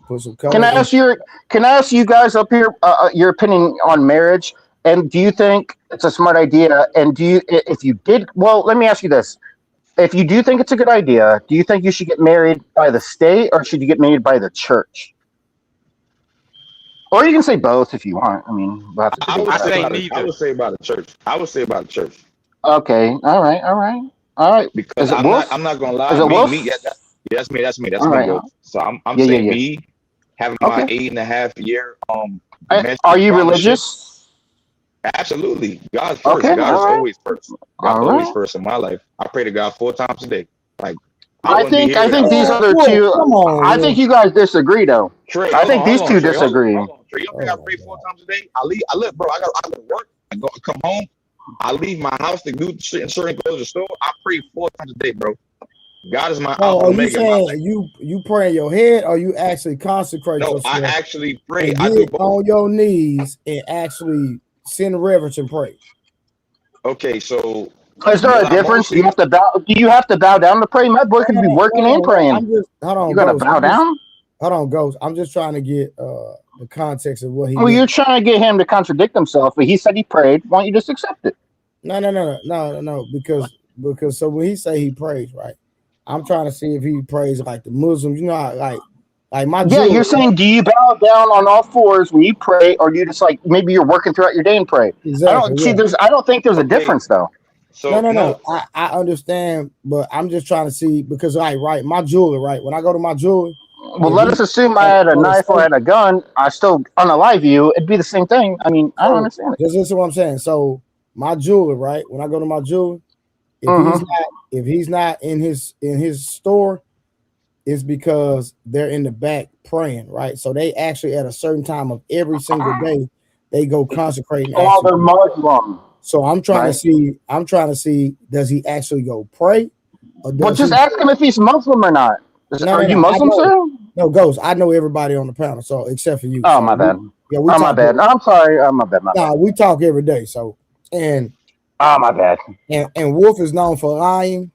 Put some color. Can I ask you guys up here your opinion on marriage? And do you think it's a smart idea? And if you did, well, let me ask you this. If you do think it's a good idea, do you think you should get married by the state or should you get married by the church? Or you can say both if you want. I mean, I would say about the church. Okay. All right. Because I'm not gonna lie. That's me. That's me. Right. So I'm saying me having my 8.5 year Are you religious? Absolutely. God's first. God is always first. God's always first in my life. I pray to God 4 times a day. Like I think these other two. I think you guys disagree, though. Trey, I think these two disagree. Hold on. Trey, you think I pray 4 times a day? I live, bro. I go to work. I come home. I leave my house to do certain go to the store. I pray 4 times a day, bro. God is my Alpha and Omega. You pray in your head, or you actually consecrate yourself? I actually pray. I get on your knees and actually send reverence and pray. Okay, so is there a difference? Do you have to bow down to pray? My boy could be working and praying. Hold on, you gotta bow down. Hold on, Ghost. I'm just trying to get the context of what he. Well, you're trying to get him to contradict himself, but he said he prayed. Why don't you just accept it? No. Because so when he say he prays, right? I'm trying to see if he prays like the Muslims. You know, like my. Yeah, you're saying, do you bow down on all fours when you pray, or do you just like maybe you're working throughout your day and pray? Exactly. I don't think there's a difference though. So no. I understand, but I'm just trying to see because right, my jeweler, right? When I go to my jeweler. Well, let us assume I had a knife or I had a gun. I still unalive you. It'd be the same thing. I mean, I don't understand it. This is what I'm saying. So my jeweler, right? When I go to my jeweler, if he's not in his store, it's because they're in the back praying, right? So they actually at a certain time of every single day they go consecrating. Oh, they're Muslim. So I'm trying to see does he actually go pray? Or just ask him if he's Muslim or not. Are you Muslim, sir? No, Ghost. I know everybody on the panel, so except for you. Oh, my bad. My bad. I'm sorry. My bad. We talk every day. So my bad. And Wolf is known for lying.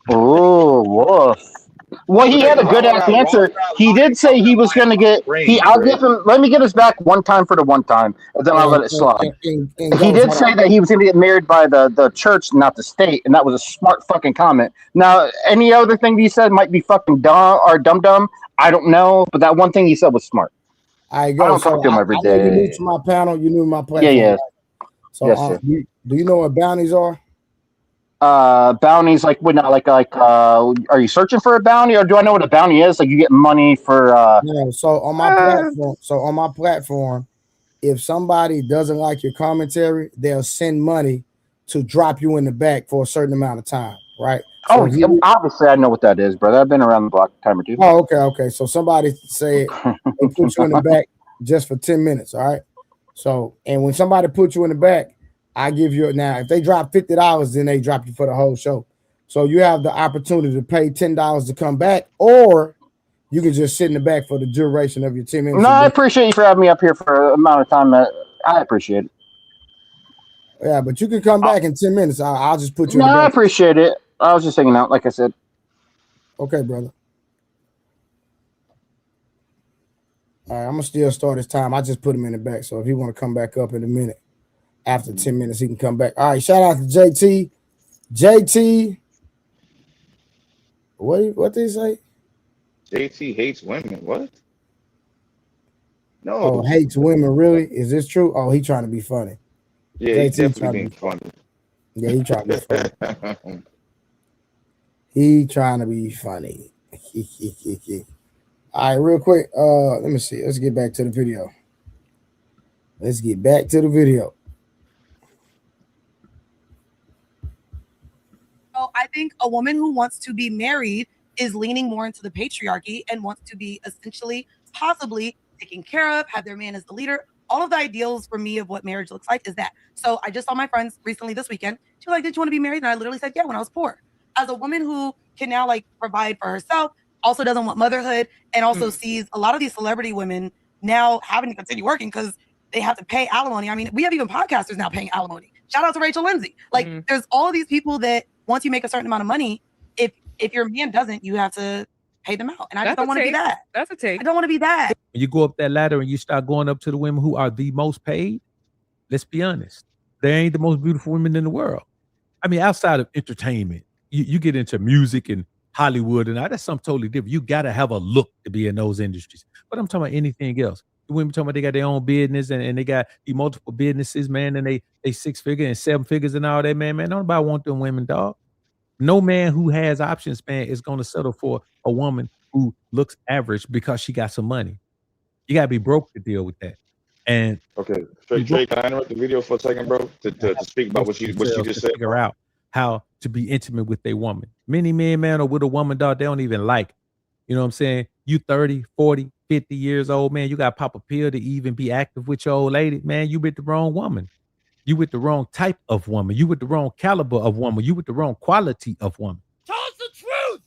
Oh, Wolf. Well, he had a good answer. He did say he was going to get. I'll give him. Let me get us back one time for the one time, and then I'll let it slide. He did say that he was going to get married by the church, not the state, and that was a smart fucking comment. Now, any other thing he said might be fucking dumb or dumb. I don't know, but that one thing he said was smart. I don't talk to him every day. You new to my panel. You knew my platform. Yeah. So, yes, do you know what bounties are? bounties like what not are you searching for a bounty, or do I know what a bounty is? Like you get money for No, so on my platform, if somebody doesn't like your commentary, they'll send money to drop you in the back for a certain amount of time, right? So obviously I know what that is, brother. I've been around the block a time or two. Oh, okay. So somebody said they put you in the back just for 10 minutes, all right? So, and when somebody put you in the back, I give you now. If they drop $50, then they drop you for the whole show. So you have the opportunity to pay $10 to come back, or you can just sit in the back for the duration of your 10 minutes. No, I appreciate you for having me up here for an amount of time. I appreciate it. Yeah, but you can come back in 10 minutes. I'll just put you No, in the back. I appreciate it. I was just hanging out, like I said. Okay, brother. All right, I'm gonna still start his time. I just put him in the back. So if he want to come back up in a minute, after 10 minutes, he can come back. All right, shout out to JT. JT. What did he say? JT hates women. What? No. Oh, hates women, really? Is this true? Oh, he trying to be funny. Yeah, he's definitely being funny. Yeah, he trying to be funny. He trying to be funny. All right, real quick. Let me see. Let's get back to the video. So I think a woman who wants to be married is leaning more into the patriarchy and wants to be essentially, possibly taken care of, have their man as the leader. All of the ideals for me of what marriage looks like is that. So I just saw my friends recently this weekend. She was like, did you want to be married? And I literally said, yeah, when I was poor. As a woman who can now like provide for herself, also doesn't want motherhood, and also sees a lot of these celebrity women now having to continue working because they have to pay alimony. I mean, we have even podcasters now paying alimony. Shout out to Rachel Lindsay. Like there's all of these people that once you make a certain amount of money, if your man doesn't, you have to pay them out. And I just don't want to be that. That's a take. I don't want to be that. When you go up that ladder and you start going up to the women who are the most paid, let's be honest, they ain't the most beautiful women in the world. I mean, outside of entertainment, you get into music and Hollywood and that's something totally different. You got to have a look to be in those industries. But I'm talking about anything else. The women talking about they got their own business and they got the multiple businesses, man, and they 6-figure and 7 figures and all that, man. Nobody want them women, dog. No man who has options, man, is going to settle for a woman who looks average because she got some money. You got to be broke to deal with that. And okay, Trey, can I interrupt the video for a second, bro, to speak about what you just said? Figure out how to be intimate with a woman. Many men, man, are with a woman, dog, they don't even like. You know what I'm saying? You 30, 40, 50 years old, man, you got to pop a pill to even be active with your old lady. Man, you with the wrong woman. You with the wrong type of woman. You with the wrong caliber of woman. You with the wrong quality of woman. Tell us the truth.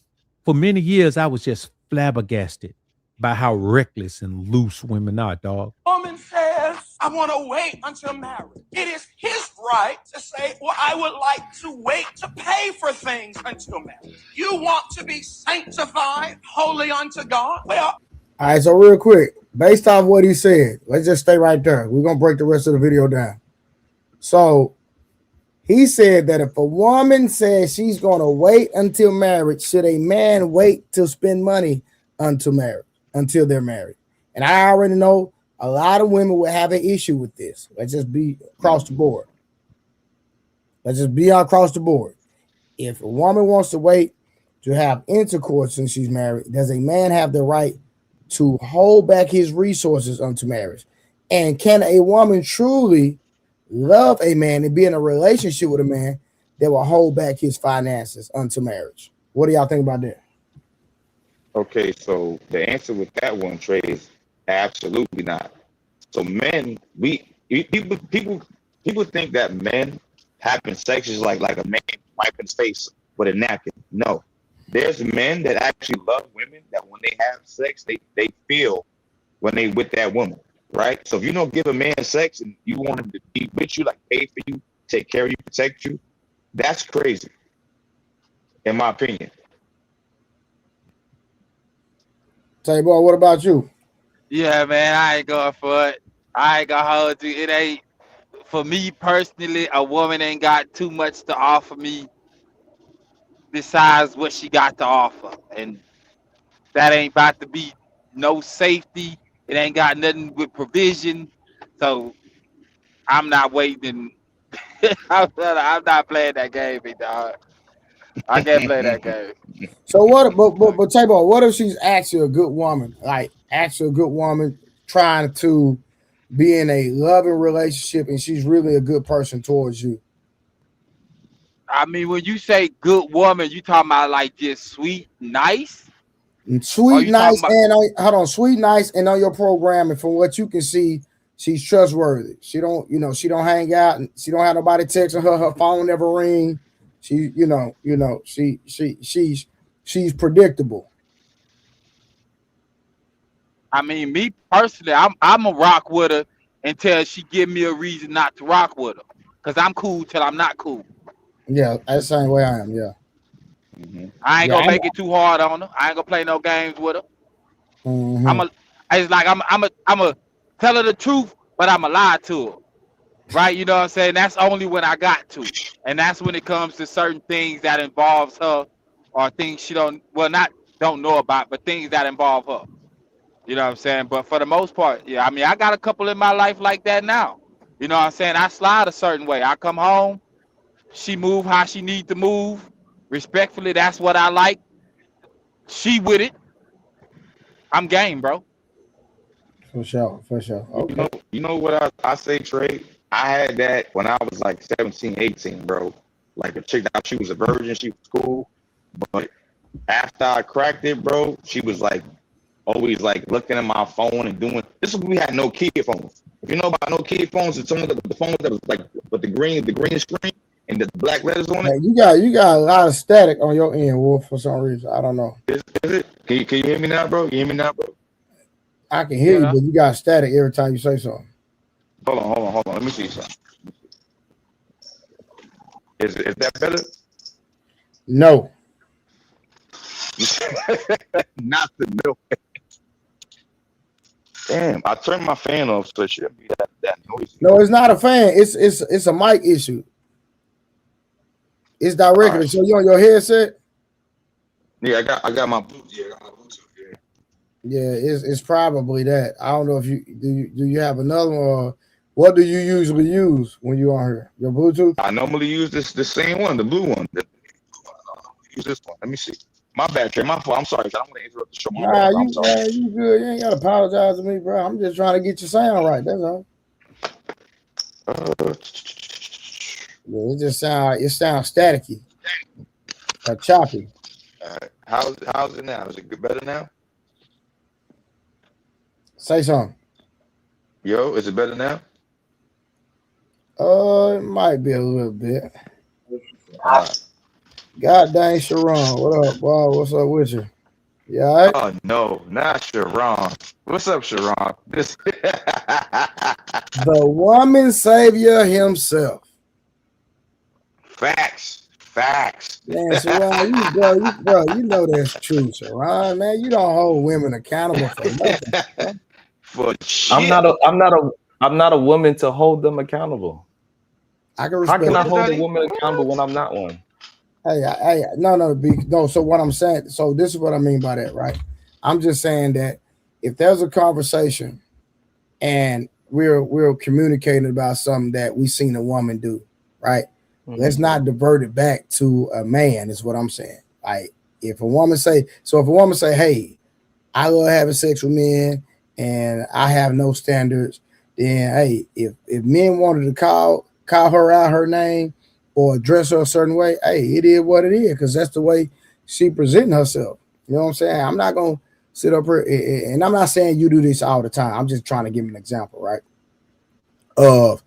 For many years, I was just flabbergasted by how reckless and loose women are, dog. Woman says, I want to wait until marriage. It is his right to say, well, I would like to wait to pay for things until marriage. You want to be sanctified, holy unto God? Well, all right, so real quick, based off what he said, let's just stay right there. We're going to break the rest of the video down. So he said that if a woman says she's going to wait until marriage, should a man wait to spend money until they're married? And I already know a lot of women will have an issue with this. Let's just be across the board. If a woman wants to wait to have intercourse since she's married, does a man have the right to hold back his resources until marriage? And can a woman truly love a man and be in a relationship with a man that will hold back his finances until marriage? What do y'all think about that? Okay, so the answer with that one, Trey, is absolutely not. So men, people think that men having sex is like a man wiping his face with a napkin. No, there's men that actually love women that when they have sex, they feel when they with that woman. Right? So if you don't give a man sex and you want him to be with you, like pay for you, take care of you, protect you, that's crazy, in my opinion. Tay boy, what about you? Yeah, man, I ain't going for it. I ain't gonna hold you. It ain't, for me personally, a woman ain't got too much to offer me besides what she got to offer. And that ain't about to be no safety. It ain't got nothing with provision. So I'm not waiting. I'm not playing that game, big dog. I can't play that game. So what? But Tabo, what if she's actually a good woman? Like actually a good woman trying to be in a loving relationship, and she's really a good person towards you. I mean, when you say good woman, you talking about like just sweet, nice, And or sweet, you talking nice, about? and hold on, sweet, nice, and on your program, and from what you can see, she's trustworthy. She don't, she don't hang out, and she don't have nobody texting her. Her phone never ring. She, she's predictable. I mean, me personally, I'm a rock with her until she give me a reason not to rock with her, cause I'm cool till I'm not cool. Yeah, that's the same way I am. Yeah, I ain't yeah. gonna make it too hard on her. I ain't gonna play no games with her. Mm-hmm. I'm a, it's like I'm a tell her the truth, but I'm a lie to her. Right? You know what I'm saying? That's only when I got to. And that's when it comes to certain things that involves her or things she don't know about, but things that involve her. You know what I'm saying? But for the most part, yeah, I mean, I got a couple in my life like that now. You know what I'm saying? I slide a certain way. I come home, she move how she need to move. Respectfully, that's what I like. She with it. I'm game, bro. For sure, for sure. Okay. You know what I say, Trey? I had that when I was like 17, 18, bro. Like a chick that she was a virgin, she was cool. But after I cracked it, bro, she was like always like looking at my phone and doing this. We had no kid phones. If you know about no kid phones, it's only the phones that was like with the green screen and the black letters on it. Hey, you got a lot of static on your end, Wolf, for some reason. I don't know. Is it? Can you hear me now, bro? You hear me now, bro? I can hear you, but you got static every time you say something. Hold on. Let me see something. Is that better? No. Not the milk. Damn, I turned my fan off so it shouldn't be that noisy. No, it's not a fan. It's a mic issue. It's directly. Right. So you on your headset? Yeah, I got my Bluetooth. Yeah, I got my Bluetooth here. Yeah, it's probably that. I don't know if you do you have another one, or what do you usually use when you're on here? Your Bluetooth? I normally use the same one, the blue one. Use this one. Let me see. My bad, Trey. My fault. I'm sorry. I don't want to interrupt the show. Nah, you good. You ain't got to apologize to me, bro. I'm just trying to get your sound right. That's all. Yeah, it sounds staticky or choppy. How's it now? Is it good, better now? Say something. Yo, is it better now? It might be a little bit. God dang, Sharon. What up, boy? What's up with you? Yeah. Right? Oh no, not Sharon. What's up, Sharon? The woman savior himself. Facts. Man, Sharon, you know that's true, Sharon. Man, you don't hold women accountable for nothing. For shit. I'm not a woman to hold them accountable. I can respect. How can I hold a woman accountable when I'm not one? Hey, no. So what I'm saying, so this is what I mean by that, right? I'm just saying that if there's a conversation and we're communicating about something that we seen a woman do, right? Mm-hmm. Let's not divert it back to a man, is what I'm saying. Like if a woman say, hey, I love having sex with men and I have no standards, then hey, if men wanted to call her out her name or address her a certain way, hey, it is what it is, because that's the way she presenting herself. You know what I'm saying? I'm not gonna sit up here, and I'm not saying you do this all the time. I'm just trying to give an example, right? Of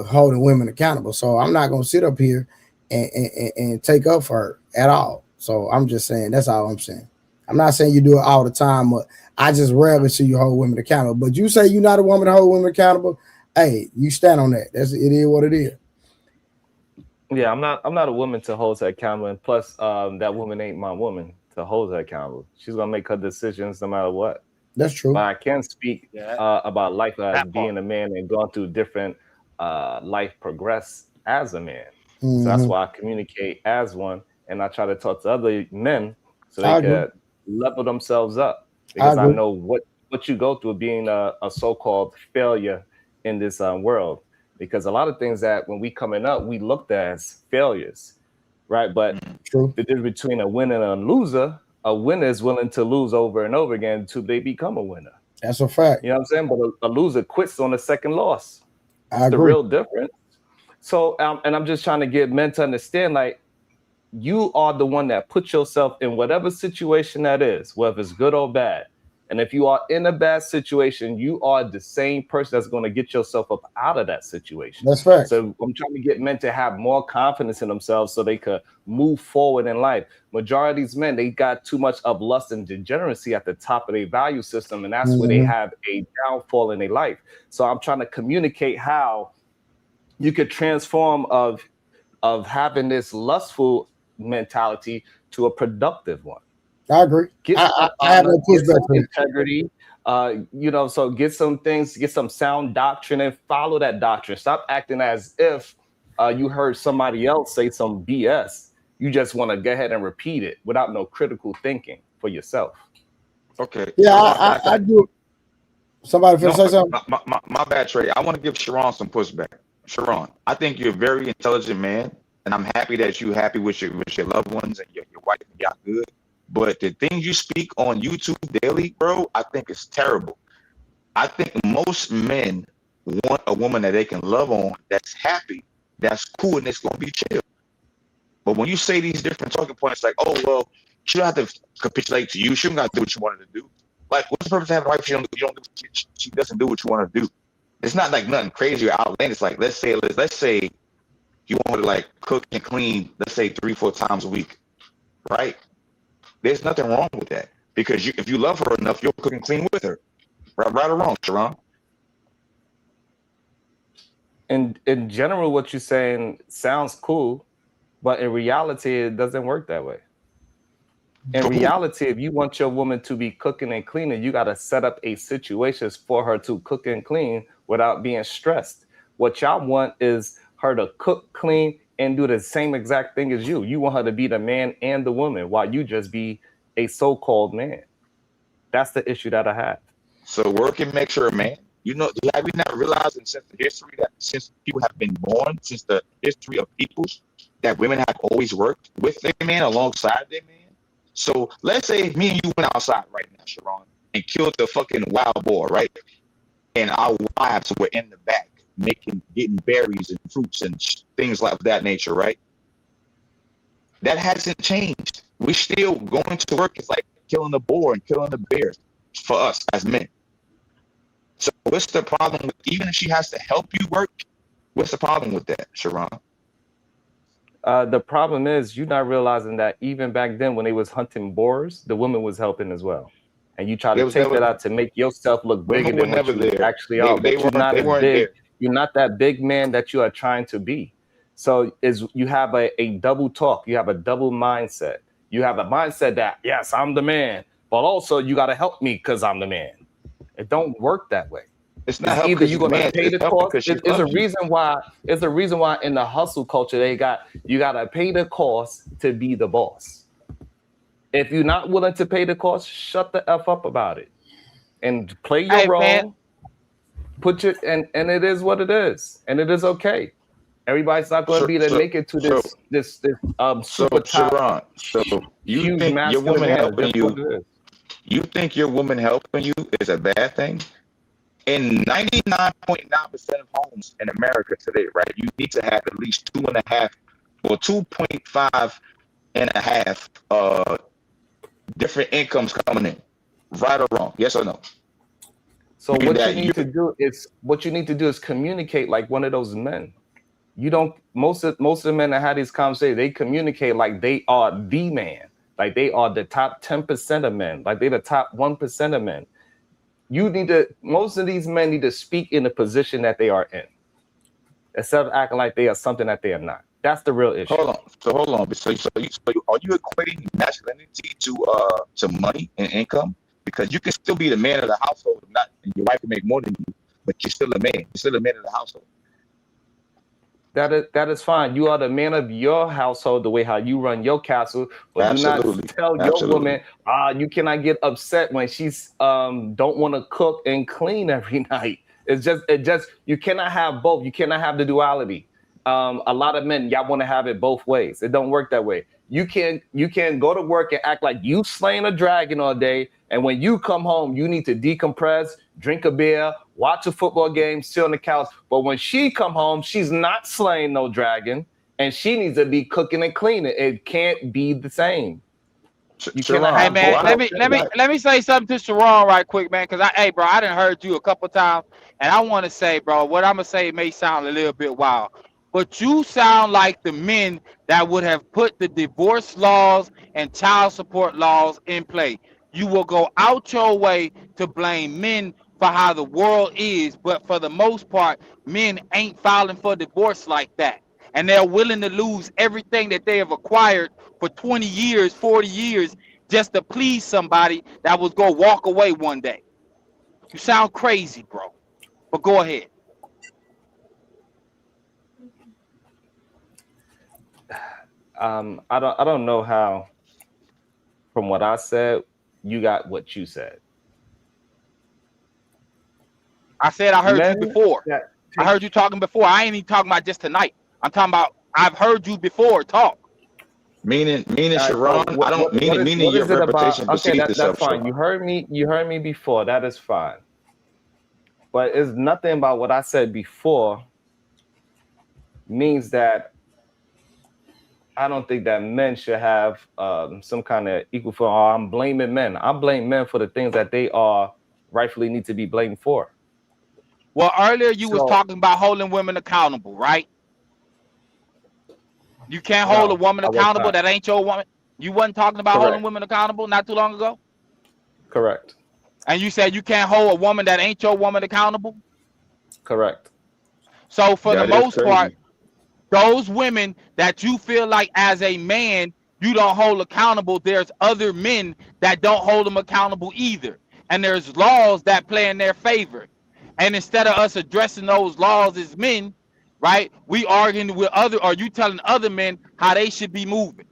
holding women accountable. So I'm not gonna sit up here and take up for her at all. So I'm just saying, that's all I'm saying. I'm not saying you do it all the time, but I just rarely see you hold women accountable. But you say you're not a woman to hold women accountable. Hey, you stand on that. It is what it is. Yeah, I'm not a woman to hold her accountable. And plus, that woman ain't my woman to hold her accountable. She's gonna make her decisions no matter what. That's true. But I can speak about life as being a man and going through different life progress as a man. Mm-hmm. So that's why I communicate as one, and I try to talk to other men so they can level themselves up, because I know what you go through being a so-called failure in this world. Because a lot of things that when we coming up, we looked at as failures. right? But True. the difference between a winner and a winner is willing to lose over and over again until they become a winner. That's a fact. You know what I'm saying? But a loser quits on the second loss. I That's the agree. real difference. So, and I'm just trying to get men to understand, like, you are the one that puts yourself in whatever situation that is, whether it's good or bad. And if you are in a bad situation, you are the same person that's going to get yourself up out of that situation. That's fact. So I'm trying to get men to have more confidence in themselves so they could move forward in life. Majority of these men, they got too much of lust and degeneracy at the top of their value system, and that's where they have a downfall in their life. So I'm trying to communicate how you could transform of having this lustful mentality to a productive one. I agree. Get I have no get some pushback to that. integrity. So get some things, get some sound doctrine and follow that doctrine. Stop acting as if you heard somebody else say some BS. You just want to go ahead and repeat it without no critical thinking for yourself. Okay. Yeah, I do. Somebody say something? My bad, Trey. I want to give Sharon some pushback. Sharon, I think you're a very intelligent man, and I'm happy that you're happy with your loved ones and your wife got good. But the things you speak on YouTube daily, bro, I think it's terrible. I think most men want a woman that they can love on, that's happy, that's cool, and it's going to be chill. But when you say these different talking points, like, oh, well, she don't have to capitulate to you. She don't got to do what you wanted to do. Like, what's the purpose of having a wife? She doesn't do what you want to do. It's not like nothing crazy or outlandish. Like, let's say you want her to like cook and clean, let's say 3-4 times a week, right? There's nothing wrong with that because if you love her enough, you'll cook and clean with her, right or wrong, Sharon. And in general, what you're saying sounds cool, but in reality, it doesn't work that way. In reality, if you want your woman to be cooking and cleaning, you got to set up a situation for her to cook and clean without being stressed. What y'all want is her to cook, clean, and do the same exact thing as you. You want her to be the man and the woman while you just be a so-called man. That's the issue that I have. So working makes her a man. You know, have we not realized since the history that since people have been born, since the history of people, that women have always worked with their man alongside their man? So let's say me and you went outside right now, Sharon, and killed the fucking wild boar, right? And our wives were in the back getting berries and fruits and things like that nature, right? That hasn't changed. We're still going to work. It's like killing the boar and killing the bear for us as men. So what's the problem with, even if she has to help you work, what's the problem with that, Sharon? The problem is you're not realizing that even back then when they was hunting boars, the woman was helping as well. And you try to take that out to make yourself look bigger than what you actually are. But you're not that big man that you are trying to be. So you have a double talk. You have a double mindset. You have a mindset that, yes, I'm the man, but also you got to help me because I'm the man. It don't work that way. It's not either you're going to pay the cost. There's a reason why. There's a reason why in the hustle culture you got to pay the cost to be the boss. If you're not willing to pay the cost, shut the F up about it and play your role. Man. Put your and it is what it is, and it is okay. Everybody's not going to be able to make it to this super top. So you think your woman helping you? You think your woman helping you is a bad thing? In 99.9% of homes in America today, right, you need to have at least 2.5 or 2.5 and a half different incomes coming in, right or wrong, yes or no? So what you need to do is communicate like one of those men. You don't. Most of the men that had these conversations, they communicate like they are the man, like they are the top 10% of men, like they're the top 1% of men. Most of these men need to speak in the position that they are in, instead of acting like they are something that they are not. That's the real issue. Hold on. So are you equating masculinity to money and income? Because you can still be the man of the household, and your wife can make more than you, but you're still a man. You're still a man of the household. That is fine. You are the man of your household, the way how you run your castle. But do not tell your woman, you cannot get upset when she's don't want to cook and clean every night. It's just you cannot have both. You cannot have the duality. a lot of men, y'all want to have it both ways. It don't work that way. You can't go to work and act like you slaying a dragon all day, and when you come home, you need to decompress, drink a beer, watch a football game, sit on the couch. But when she come home, she's not slaying no dragon, and she needs to be cooking and cleaning. It can't be the same. You cannot Hey have man, both. let me say something to Sharon right quick, man. Cause bro, I done heard you a couple times, and I want to say, bro, what I'm gonna say may sound a little bit wild, but you sound like the men that would have put the divorce laws and child support laws in play. You will go out your way to blame men for how the world is, but for the most part, men ain't filing for divorce like that, and they're willing to lose everything that they have acquired for 20 years, 40 years, just to please somebody that was going to walk away one day. You sound crazy, bro. But go ahead. I don't know how, from what I said, you got what you said. I said I heard you before. I heard you talking before. I ain't even talking about just tonight. I'm talking about I've heard you before talk. Meaning Sharon, I don't meaning your reputation precedes that's fine. Sharon. You heard me before. That is fine. But it's nothing about what I said before means that I don't think that men should have some kind of equal for. Oh, I'm blaming men. I blame men for the things that they are rightfully need to be blamed for. Well, earlier you was talking about holding women accountable, right? You can't hold a woman accountable that ain't your woman. You wasn't talking about holding women accountable not too long ago? Correct. And you said you can't hold a woman that ain't your woman accountable? Correct. So for the most part, those women that you feel like as a man you don't hold accountable, there's other men that don't hold them accountable either. And there's laws that play in their favor. And instead of us addressing those laws as men, right, we arguing with you telling other men how they should be moving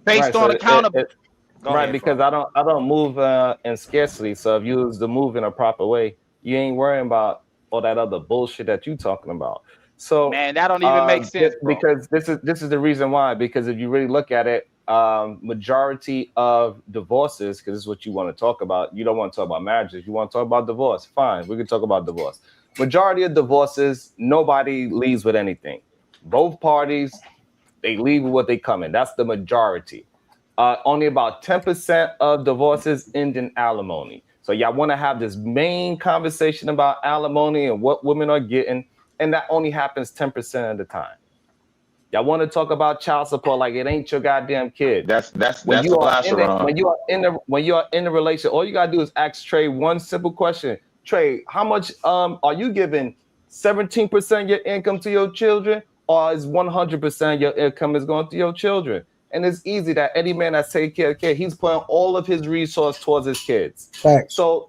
based on accountability. Right, because I don't move in scarcity. So if you was to move in a proper way, you ain't worrying about all that other bullshit that you talking about. So man, that don't even make sense, bro. Because this is the reason why. Because if you really look at it, majority of divorces, because this is what you want to talk about. You don't want to talk about marriages. You want to talk about divorce. Fine, we can talk about divorce. Majority of divorces, nobody leaves with anything. Both parties, they leave with what they come in. That's the majority. Only about 10% of divorces end in alimony. So y'all want to have this main conversation about alimony and what women are getting, and that only happens 10% of the time. Y'all want to talk about child support like it ain't your goddamn kid. When you are in the relationship, all you gotta do is ask Trey one simple question. Trey, how much are you giving 17% of your income to your children, or is 100% of your income is going to your children? And it's easy that any man that takes care of kids, he's putting all of his resource towards his kids. Thanks. So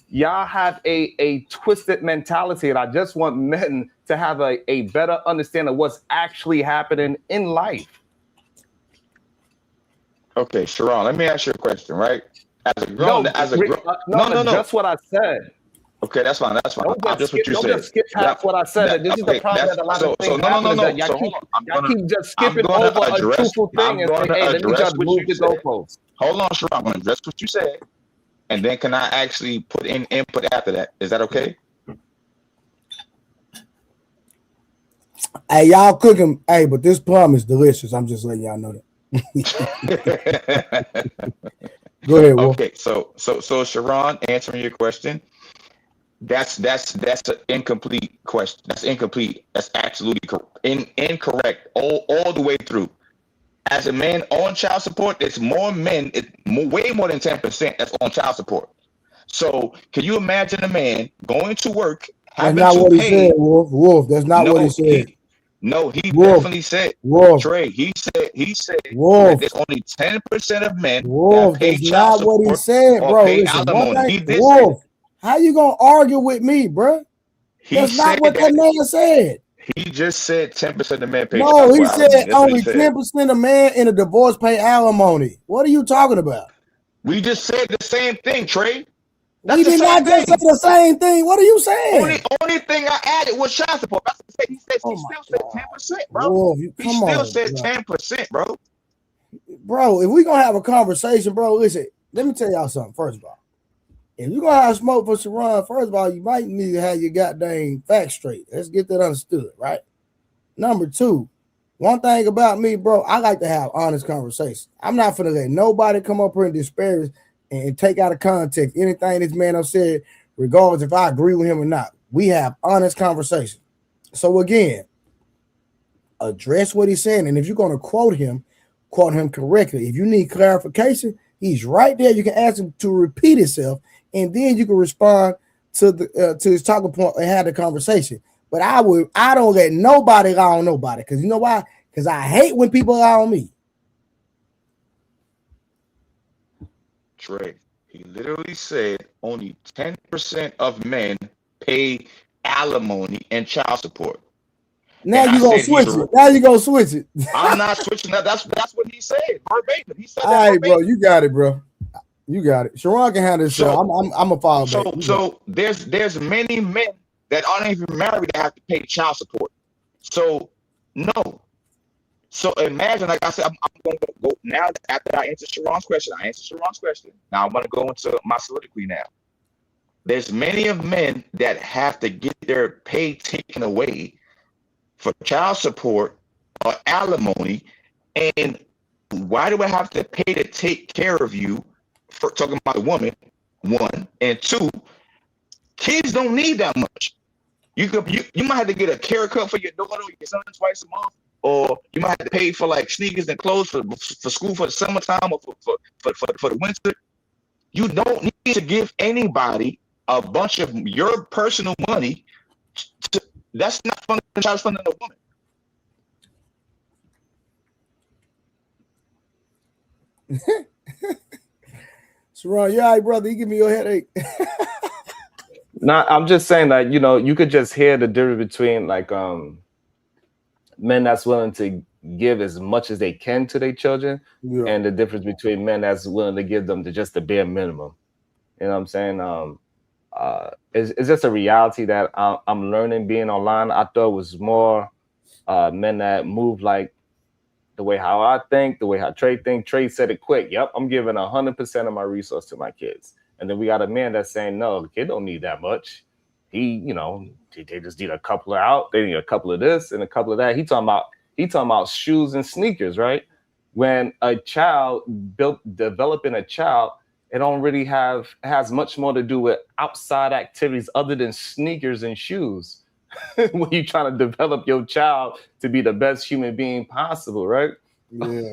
y'all have a twisted mentality, and I just want men to have a better understanding of what's actually happening in life. Okay, Sharon, let me ask you a question, right? As a grown, no, that's what I said. Okay, that's fine. That's fine. Don't just skip past what I said. This is the problem that a lot of things happen. Y'all keep just skipping over a truthful thing and say, hey, let me just move the goalposts. Hold on, Sharon. I'm going to address what you said, and then can I actually put in input after that? Is that okay? Hey, y'all cooking. Hey, but this plum is delicious. I'm just letting y'all know that. Go ahead, Wolf. Okay, so Sharon, answering your question, that's an incomplete question. That's incomplete. That's absolutely incorrect all the way through. As a man on child support, it's more men. It's way more than 10% that's on child support. So can you imagine a man going to work? That's not what he said, Wolf. Wolf, that's not what he said. He definitely said. Wolf. Trey, he said Wolf. that there's only 10% of men Wolf, that pay that's child not what he support said, or bro. pay Listen, alimony. He did Wolf, how you gonna argue with me, bro? That's not what that man said. He just said 10% of men pay No, child he support. said only 10% of men in a divorce pay alimony. What are you talking about? We just said the same thing, Trey. We did not just say the same thing. What are you saying? Only thing I added was child support. That's what he said. He still said 10%, bro. Whoa, He still said 10%, bro. Bro, if we gonna have a conversation, bro, listen, let me tell y'all something. First of all, if you're gonna have smoke for Sharon, first of all, you might need to have your goddamn facts straight. Let's get that understood, right? Number two, one thing about me, bro, I like to have honest conversations. I'm not gonna let nobody come up here and disparage and take out of context anything this man have said, regardless if I agree with him or not. We have honest conversations. So again, address what he's saying, and if you're gonna quote him correctly. If you need clarification, he's right there. You can ask him to repeat himself, and then you can respond to his talking point and have the conversation. But I don't let nobody lie on nobody, because you know why? Because I hate when people lie on me. Trey, he literally said only 10% of men pay alimony and child support. Now you gonna switch it. Now you gonna switch it. I'm not switching that. That's what he said verbatim. He said All that right, verbatim. bro. You got it, bro. You got it. Sharon can handle this. So I'm a follow back. So there's many men that aren't even married that have to pay child support. So no. So imagine, like I said, I'm going to go now. After I answer Sharon's question, Now I'm going to go into my soliloquy now. There's many of men that have to get their pay taken away for child support or alimony. And why do I have to pay to take care of you? For talking about a woman, one, and two, kids don't need that much. You might have to get a haircut for your daughter or your son twice a month, or you might have to pay for like sneakers and clothes for school for the summertime or for the winter. You don't need to give anybody a bunch of your personal money. That's not funding the child, funding the woman. Sharon, you all right, brother? You give me your headache. No, I'm just saying that, you could just hear the difference between like men that's willing to give as much as they can to their children, and the difference between men that's willing to give them just the bare minimum. You know what I'm saying? It's just a reality that I'm learning being online. I thought it was more men that move like the way how I think, the way how Trey think. Trey said it quick. Yep, I'm giving 100% of my resource to my kids. And then we got a man that's saying, no, the kid don't need that much. They just need a couple of out. They need a couple of this and a couple of that. He talking about shoes and sneakers, right? When a child developing a child, it don't really has much more to do with outside activities other than sneakers and shoes. When you're trying to develop your child to be the best human being possible, right? Yeah.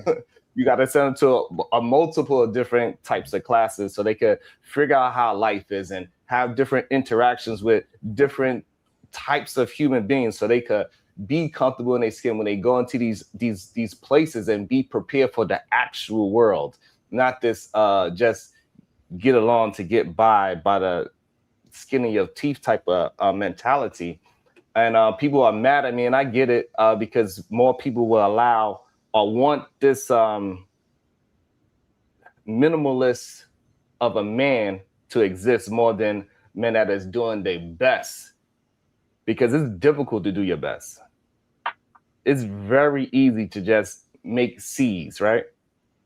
You got to send them to a multiple of different types of classes so they could figure out how life is and have different interactions with different types of human beings so they could be comfortable in their skin when they go into these places and be prepared for the actual world, not this just get along to get by the skin of your teeth type of mentality. And people are mad at me, and I get it because more people will allow or want this minimalist of a man to exist more than men that is doing their best, because it's difficult to do your best. It's very easy to just make C's, right?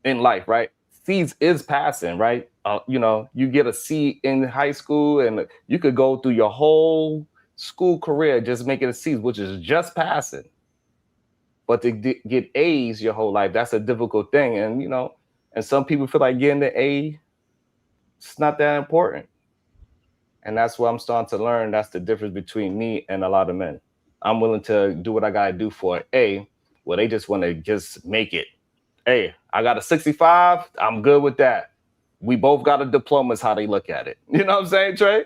In life, right? C's is passing, right? You get a C in high school and you could go through your whole school career just making a C's, which is just passing. But to get A's your whole life, that's a difficult thing. And, and some people feel like getting the A, it's not that important. And that's what I'm starting to learn. That's the difference between me and a lot of men. I'm willing to do what I got to do for an A, where they just want to just make it. Hey, I got a 65. I'm good with that. We both got a diploma is how they look at it. You know what I'm saying, Trey?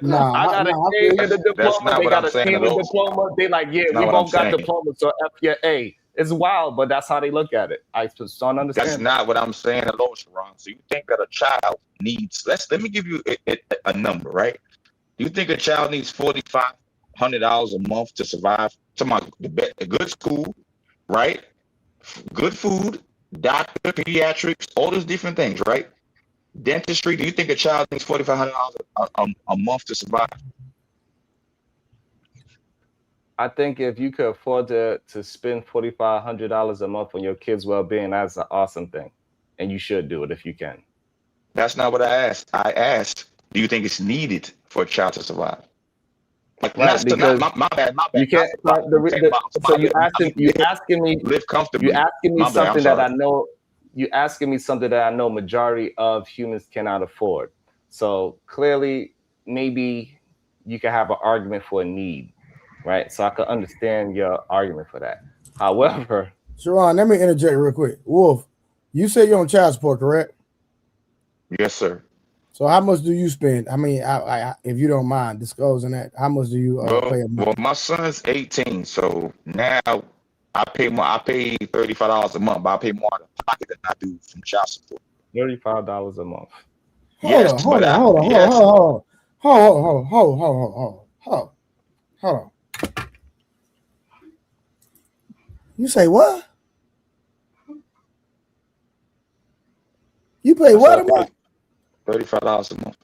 Nah, I got a K in the diploma. They got a C in the diploma. They like, yeah, we both got diplomas, so F your A. It's wild, but that's how they look at it. I just don't understand. That's not what I'm saying at all, Sharon. So you think that a child needs, let me give you a number, right? Do you think a child needs $4,500 a month to survive? A good school, right? Good food, doctor, pediatrics, all those different things, right? Dentistry. Do you think a child needs $4,500 a month to survive? I think if you could afford to spend $4,500 a month on your kids' well-being, that's an awesome thing, and you should do it if you can. That's not what I asked. I asked, do you think it's needed for a child to survive? Like, Right, because my bad. you can't. So you asking me live comfortably. You asking me My bad, something I'm that I sorry. know. You asking me something that I know majority of humans cannot afford. So clearly, maybe you can have an argument for a need, right? So I could understand your argument for that. However, Sharon, let me interject real quick. Wolf, you say you're on child support, correct? Yes, sir. So how much do you spend? I mean, if you don't mind disclosing that, how much do you pay a month? Well, my son's 18, so now I pay $35 a month, but I pay more out of pocket than I do from child support. $35 a month. Hold on. You say what? You pay what a month? $35 a month.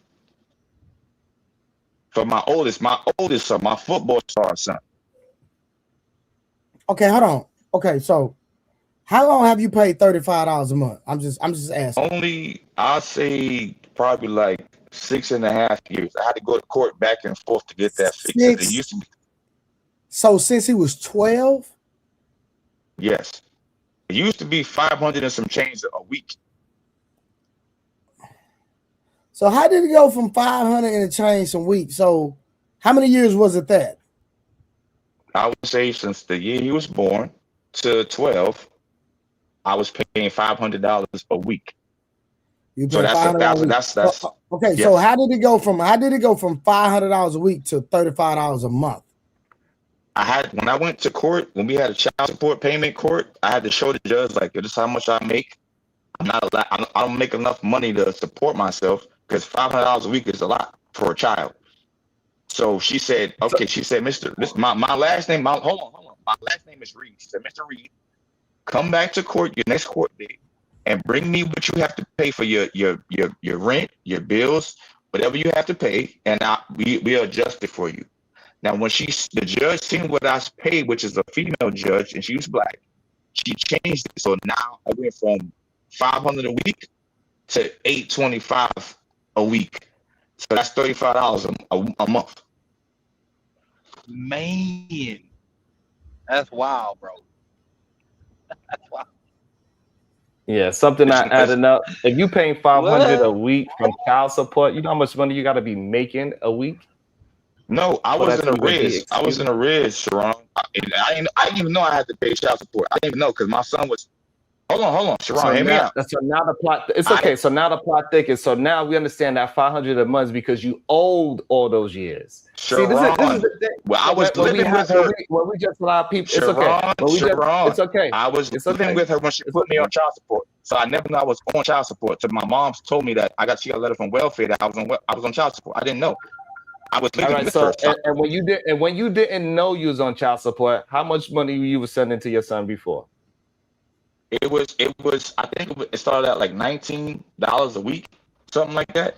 For my oldest son, my football star son. Okay, hold on. Okay, so how long have you paid $35 a month? I'm just asking. Only, I'll say probably like 6.5 years. I had to go to court back and forth to get that fixed. It used to be. So since he was 12? Yes. It used to be 500 and some change a week. So how did it go from 500 and change some weeks? So how many years was it that? I would say since the year he was born to 12, I was paying $500 a week. You so pay $500 that's okay. Yes. So how did it go from $500 a week to $35 a month? When I went to court, when we had a child support payment court, I had to show the judge, like, this is how much I make. I don't make enough money to support myself, because $500 a week is a lot for a child. So she said, okay, she said, my last name, hold on. My last name is Reed. She said, Mr. Reed, come back to court your next court date and bring me what you have to pay for your rent, your bills, whatever you have to pay, and we'll adjust it for you. Now, when the judge seen what I paid, which is a female judge, and she was black, she changed it. So now I went from $500 a week to $825 a week. So that's $35 a month. Man, that's wild, bro. That's wild. Yeah, something not adding up. If you paying $500 a week from child support, you know how much money you got to be making a week? No, I was in arrears. I was in arrears, Sharon. I didn't even know I had to pay child support. I didn't even know, because my son was. Hold on, Sharon, hear me out. So now the plot. It's okay. So now the plot thickens. So now we understand that $500 a month is because you owed all those years. Sharon, see, this is the thing. Well, I was living with her. When we just allow people, Sharon, it's okay. I was living with her when she put me on child support. So I never knew I was on child support. So my mom told me that she got a letter from welfare that I was on child support. I didn't know. I was living with her. And when you didn't know you was on child support, how much money you were sending to your son before? It was. I think it started at like $19 a week, something like that.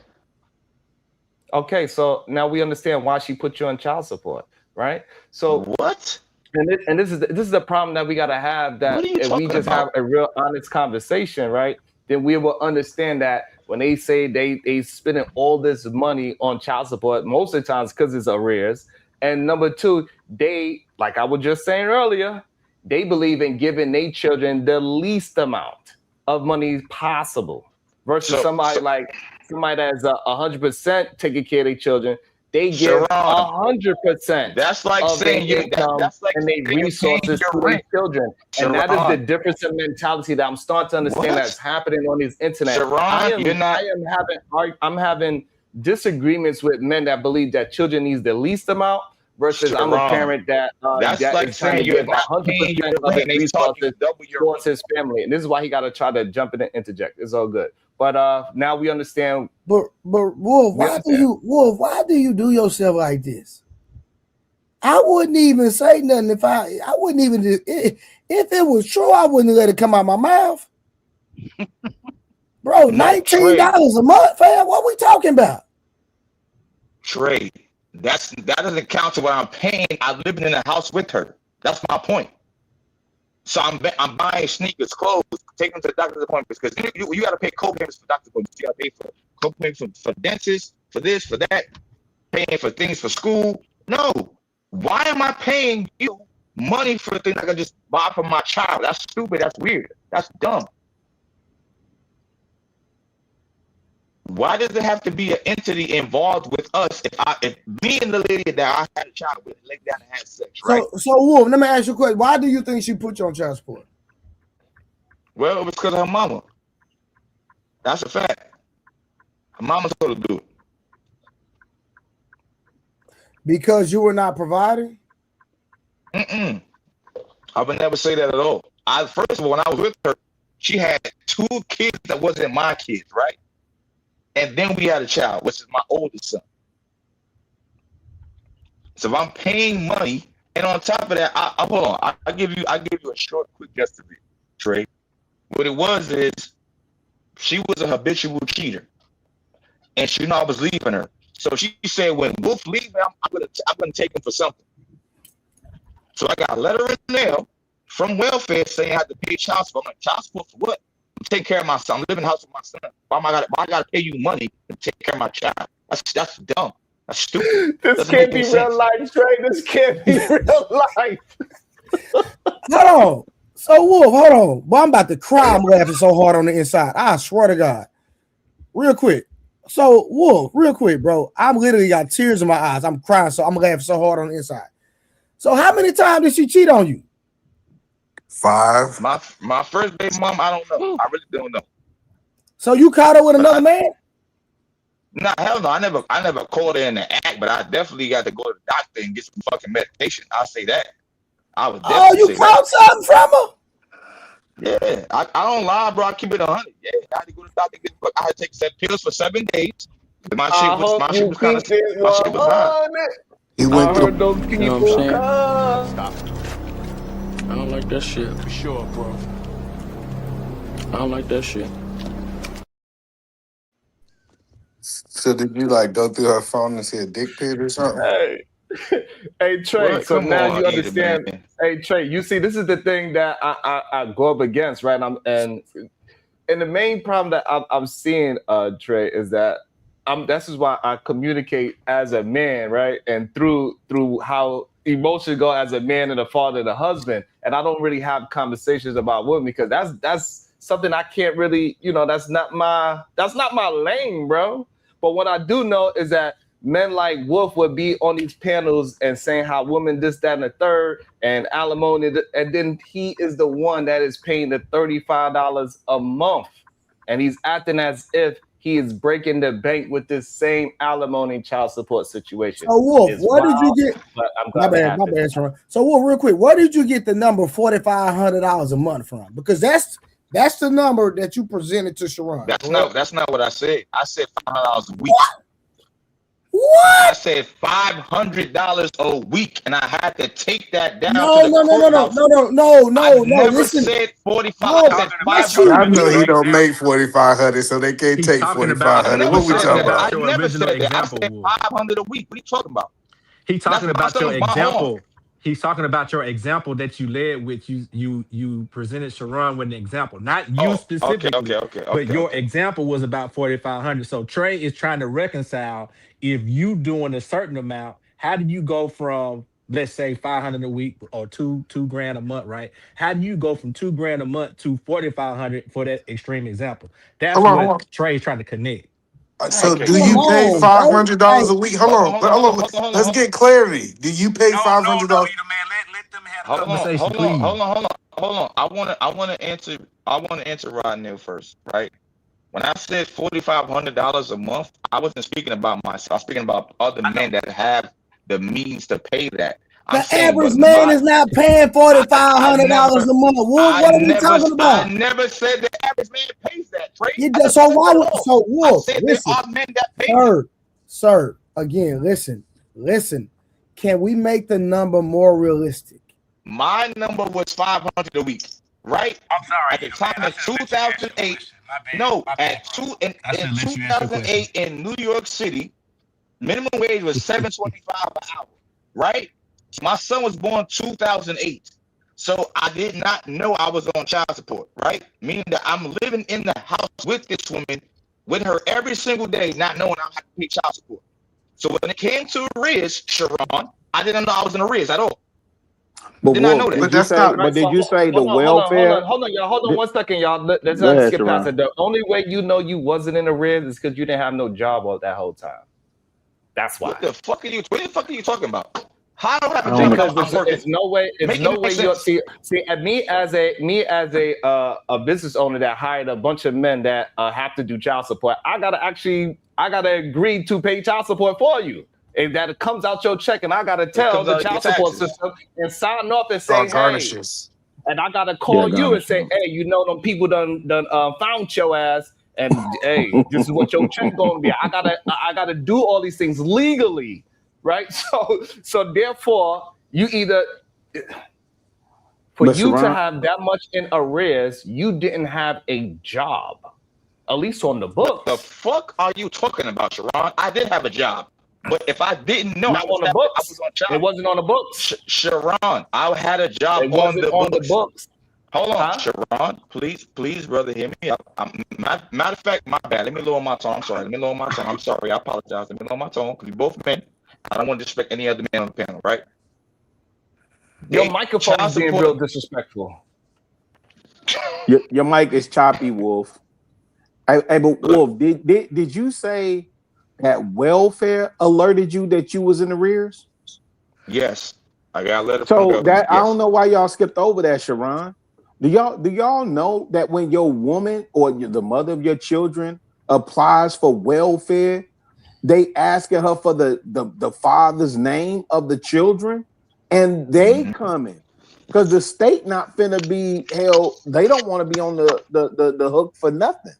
Okay, so now we understand why she put you on child support, right? So what? And this is the problem that we gotta have. That if we just have a real honest conversation, right? Then we will understand that when they say they spending all this money on child support, most of the times because it's arrears. And number two, they, like I was just saying earlier, they believe in giving their children the least amount of money possible versus somebody that's 100% taking care of their children. They give 100%. That's like of saying their income and their resources to their children, and that is the difference in mentality that I'm starting to understand that's happening on this internet. I'm having disagreements with men that believe that children needs the least amount versus I'm a parent that that's that like is trying to saying give 100% of his resources towards his family, and this is why he got to try to jump in and interject. It's all good. But now we understand. But Wolf, why do you do yourself like this? I wouldn't even say nothing if I wouldn't even if it was true. I wouldn't let it come out my mouth, Bro, $19 a month, fam. What we talking about? Trey, that doesn't count to what I'm paying. I'm living in a house with her. That's my point. So I'm buying sneakers, clothes, taking them to the doctor's appointments because you got to pay co-payments for doctor's appointments. You got to pay for co-payments for dentists, for this, for that, paying for things for school. No, why am I paying you money for things I can just buy for my child? That's stupid. That's weird. That's dumb. Why does it have to be an entity involved with us? If me and the lady that I had a child with laid down and had sex, right? So Wolf, let me ask you a question. Why do you think she put you on child support? Well, it was because of her mama. That's a fact. Her mama told her to do it. Because you were not providing? I would never say that at all. First of all, when I was with her, she had 2 kids that wasn't my kids, right? And then we had a child, which is my oldest son. So if I'm paying money, and on top of that, hold on, I give you a short, quick estimate, Trey. What it was is she was a habitual cheater, and she knew I was leaving her. So she said, when Wolf leaves, I'm gonna take him for something. So I got a letter in the mail from welfare saying I had to pay child support. I'm like, child support for what? I'm taking care of my son. I'm living in the house with my son. Why I gotta pay you money to take care of my child? That's dumb. That's stupid. This can't be real life, Trey. This can't be real life. Hold on. So Wolf, hold on. Boy, I'm about to cry. I'm laughing so hard on the inside. I swear to God. Real quick. So Wolf, real quick, bro. I'm literally got tears in my eyes. I'm crying, so I'm laughing so hard on the inside. So how many times did she cheat on you? 5. My first baby mom, I don't know. I really don't know. So you caught her with another man? Nah, hell no. I never called her in the act, but I definitely got to go to the doctor and get some fucking medication. I'll say that. I would definitely you caught something from her? Yeah. I don't lie, bro. I keep it 100. Yeah, I had to go to the doctor. I had to take pills for 7 days. My shit was kind of high. He went through. Those people. You know what I'm saying? I don't like that shit. For sure, bro. I don't like that shit. So did you like go through her phone and see a dick pic or something? Hey Trey, Well, so come now on, you understand. man. Hey Trey, you see, this is the thing that I go up against, right? And the main problem that I'm seeing, Trey, is that this is why I communicate as a man, right? And through how emotions go as a man and a father and a husband, and I don't really have conversations about women because that's something I can't really, that's not my lane, bro. But what I do know is that men like Wolf would be on these panels and saying how women this, that, and the third, and alimony, and then he is the one that is paying the $35 a month, and he's acting as if he is breaking the bank with this same alimony child support situation. So Wolf, It's where did you wild, get? but I'm My glad bad, Sharon. So Wolf, real quick, where did you get the number $4,500 a month from? Because that's the number that you presented to Sharon. That's not what I said. I said $500 a week. What? I said $500 a week, and I had to take that down No. to the No. I never Listen. said 45. No, I said 500. I know he don't make 4,500, so they can't take 4,500. What we talking about? I never said that. I said 500 a week. What are you talking about? He talking about your example. He's talking about your example that you led with. You presented Sharon with an example, not you specifically. But your example was about 4,500. So Trey is trying to reconcile if you doing a certain amount. How do you go from, let's say, 500 a week or two grand a month, right? How do you go from $2,000 a month to 4,500 for that extreme example? That's what Trey's trying to connect. So do you pay $500 a week? Hold on. Let's get clarity. Do you pay $500? Hold on. I want to answer Rodney first, right? When I said $4,500 a month, I wasn't speaking about myself. I was speaking about other men that have the means to pay that. The average man is not paying $4,500 a month. What are we talking about? I never said the average man pays that, Trey. So Wolf, listen, there are men that pay sir, again, listen. Can we make the number more realistic? My number was 500 a week, right? I'm sorry. At the time of 2008, No, in 2008 in New York City, minimum wage was $7.25 an hour, right? My son was born 2008. So I did not know I was on child support, right? Meaning that I'm living in the house with this woman, with her every single day, not knowing I have to pay child support. So when it came to arrears, Sharon, I didn't know I was in arrears at all. But Did not know that. did you say? But did you say the welfare? Hold on, y'all. Hold on 1 second, y'all. Let's Go not ahead, skip past Sharon. it. The only way you know you wasn't in arrears is because you didn't have no job all that whole time. That's why. What the fuck are you talking about? How do I have a job? Because it's no way. It's no way you see. And me as a business owner that hired a bunch of men that have to do child support. I gotta agree to pay child support for you. If that comes out your check, and I gotta tell the child support system and sign off and say, hey. And I gotta call you and say, hey, you know them people done found your ass, and hey, this is what your check gonna be. I gotta do all these things legally, right? So therefore, you either for you to have that much in arrears, you didn't have a job, at least on the books. What the fuck are you talking about, Sharon? I did have a job. But if I didn't know, not on the books. It wasn't on the books. Sharon, I had a job on the books. Hold on, Sharon. Please, brother, hear me out. Matter of fact, my bad. Let me lower my tone. I'm sorry. I'm sorry. I apologize. Let me lower my tone because we both men. I don't want to disrespect any other man on the panel, right? Your microphone is being real disrespectful. Your mic is choppy, Wolf. Hey, but Wolf, did you say that welfare alerted you that you was in arrears? Yes, I got a letter. So that I don't know why y'all skipped over that, Sharon. Do y'all know that when your woman or the mother of your children applies for welfare, they asking her for the father's name of the children, and they coming because the state not finna be held. They don't want to be on the hook for nothing.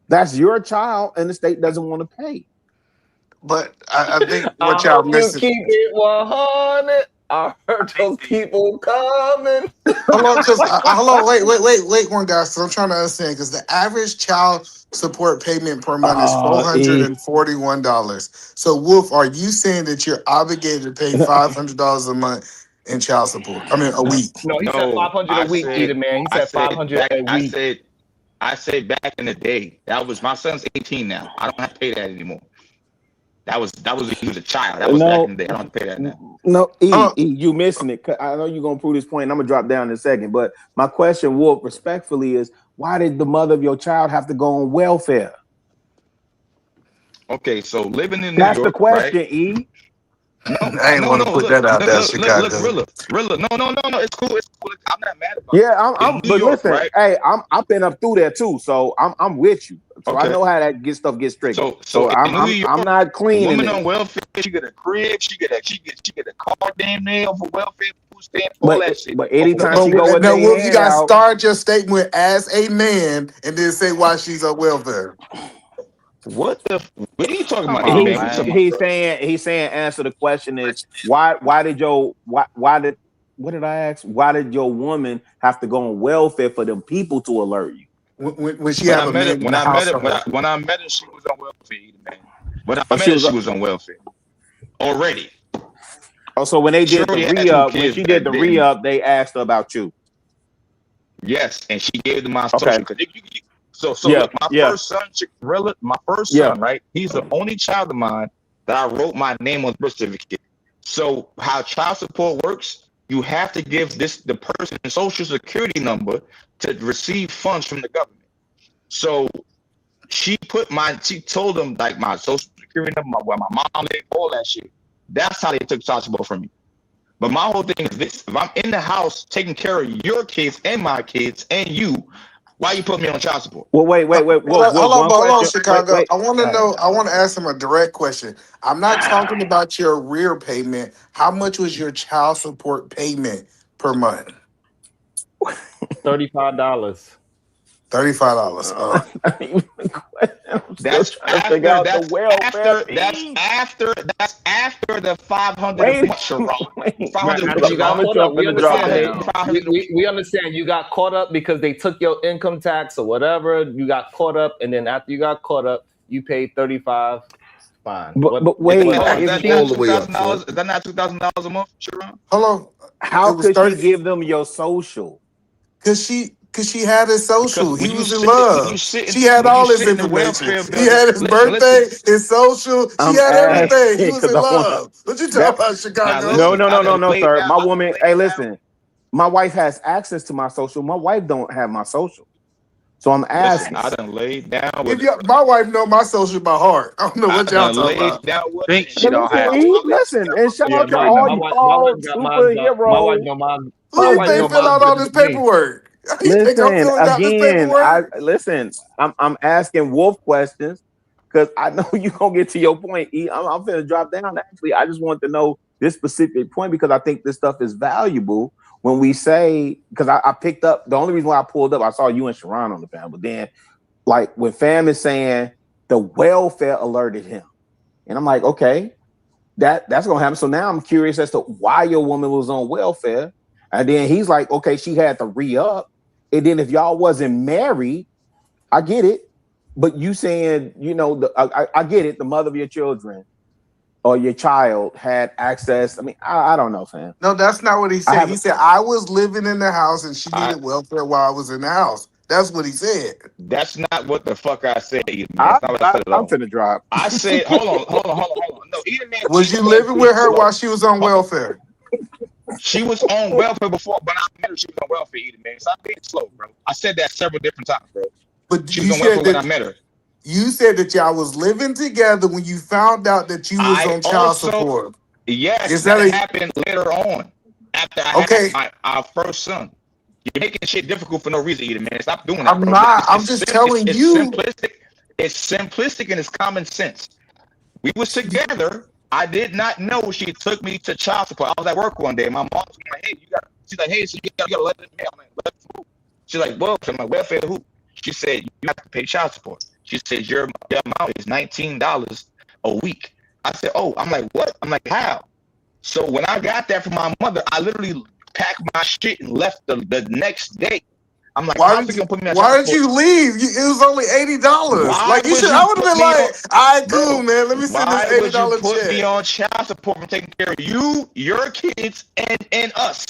That's your child, and the state doesn't want to pay. But I think what I y'all hope missing. You keep it 100. I heard those people coming. Hold on, wait, one guy. So I'm trying to understand because the average child support payment per month is $441. So Wolf, are you saying that you're obligated to pay $500 a month in child support? I mean, a week. No, he said 500 a week, either man. He said 500 a week. I said back in the day. That was my son's 18 now. I don't have to pay that anymore. That was he was a child. That was back in the day. I don't have to pay that now. No, you missing it. I know you're gonna prove this point. I'm gonna drop down in a second. But my question, Wolf, respectfully, is why did the mother of your child have to go on welfare? Okay, so living in New That's York, the question, right? E. No, I ain't want to put that out there, Chicago. Look, Rilla. No, it's cool. I'm not mad about it. Yeah, I'm New but York, listen, right? hey, I've been up through there too, so I'm with you. So I know how that gets tricky. So I'm not clean. Woman on welfare, she get a crib, she get a car damn nail for welfare, food stamp, all that shit. But anytime she go with no, their Wolf, you hand gotta out, start your statement as a man and then say why she's on welfare. What are you talking about? He's saying answer the question is why did what did I ask? Why did your woman have to go on welfare for them people to alert you? When she have a man in the household. When I met her, she was on welfare, man. When I met her, she was on welfare already. Oh, so when they did the re-up, when she did the re-up, they asked her about you. Yes, and she gave them my social. So yeah, look, my first son, right? He's the only child of mine that I wrote my name on the birth certificate. So how child support works, you have to give the person a social security number to receive funds from the government. So she told them like my social security number, where my mom lived, all that shit. That's how they took child support from me. But my whole thing is this: if I'm in the house taking care of your kids and my kids and you, why you put me on child support? Well, wait. Hold on, Chicago. I want to know. I want to ask him a direct question. I'm not talking about your rear payment. How much was your child support payment per month? $35. $35. That's after that's after the 500 a month, Sharon. 500 But you got caught up. We understand. We $500 understand you got caught up because they took your income tax or whatever. You got caught up, and then after you got caught up, you paid $35. Fine. But wait, is that $2,000? Is that not $2,000 a month, Sharon? Hold on. How could she give them your social? Cause she had his social. He was in when love. you sit She had when you all his sit in the information. welfare He had his birthday, his social. She I'm had everything. He asking was in love. What you talking about, Chicago? No, sir. My woman. Hey, listen. My wife has access to my social. My wife don't have my social. So I'm asking. I done laid down If with my wife know my social by heart. I don't know what y'all talking about. Think she don't have it. Listen, and shout out to my all wife got mine. My wife superheroes. know mine. Who My you wife think know fill mine out all this better than me. paperwork? You think I'm Listen, filling out this paperwork? I'm asking Wolf questions because I know you're gonna get to your point. I'm finna drop down. Actually, I just want to know this specific point because I think this stuff is valuable when we say, because I picked up the only reason why I pulled up, I saw you and Sharon on the panel, but then like when Fam is saying the welfare alerted him, and I'm like, okay, that's gonna happen. So now I'm curious as to why your woman was on welfare. And then he's like, okay, she had to re-up. And then if y'all wasn't married, I get it. But you saying, I get it. The mother of your children or your child had access. I mean, I don't know, fam. No, that's not what he said. He said I was living in the house and she needed welfare while I was in the house. That's what he said. That's not what the fuck I said, man. That's not what I said at all. I'm finna drop. I said, hold on. No, Eden Man. Was you living with her while she was on welfare? She was on welfare before, but I met her. She was on welfare, Eden Man. So I'm being slow, bro. I said that several different times, bro. But she was on welfare when I met her. You said that y'all was living together when you found out that you was on child support. Yes, that happened later on after I had our first son. You're making shit difficult for no reason, Eden Man. Stop doing that. I'm not. I'm just telling you. It's simplistic and it's common sense. We was together. I did not know she took me to child support. I was at work one day. My mom was like, "Hey, she's like, hey, so you gotta let it pay." I'm like, "Let who?" She's like, "Well, I'm like, welfare who?" She said, "You have to pay child support." She said, your amount is $19 a week. I said, "Oh," I'm like, "What?" I'm like, "How?" So when I got that from my mother, I literally packed my shit and left the next day. I'm like, why did you leave? It was only $80. Like you should. I would have been like, "All right, cool, man. Let me send this $80 check." Why would you put me on child support for taking care of you, your kids, and us?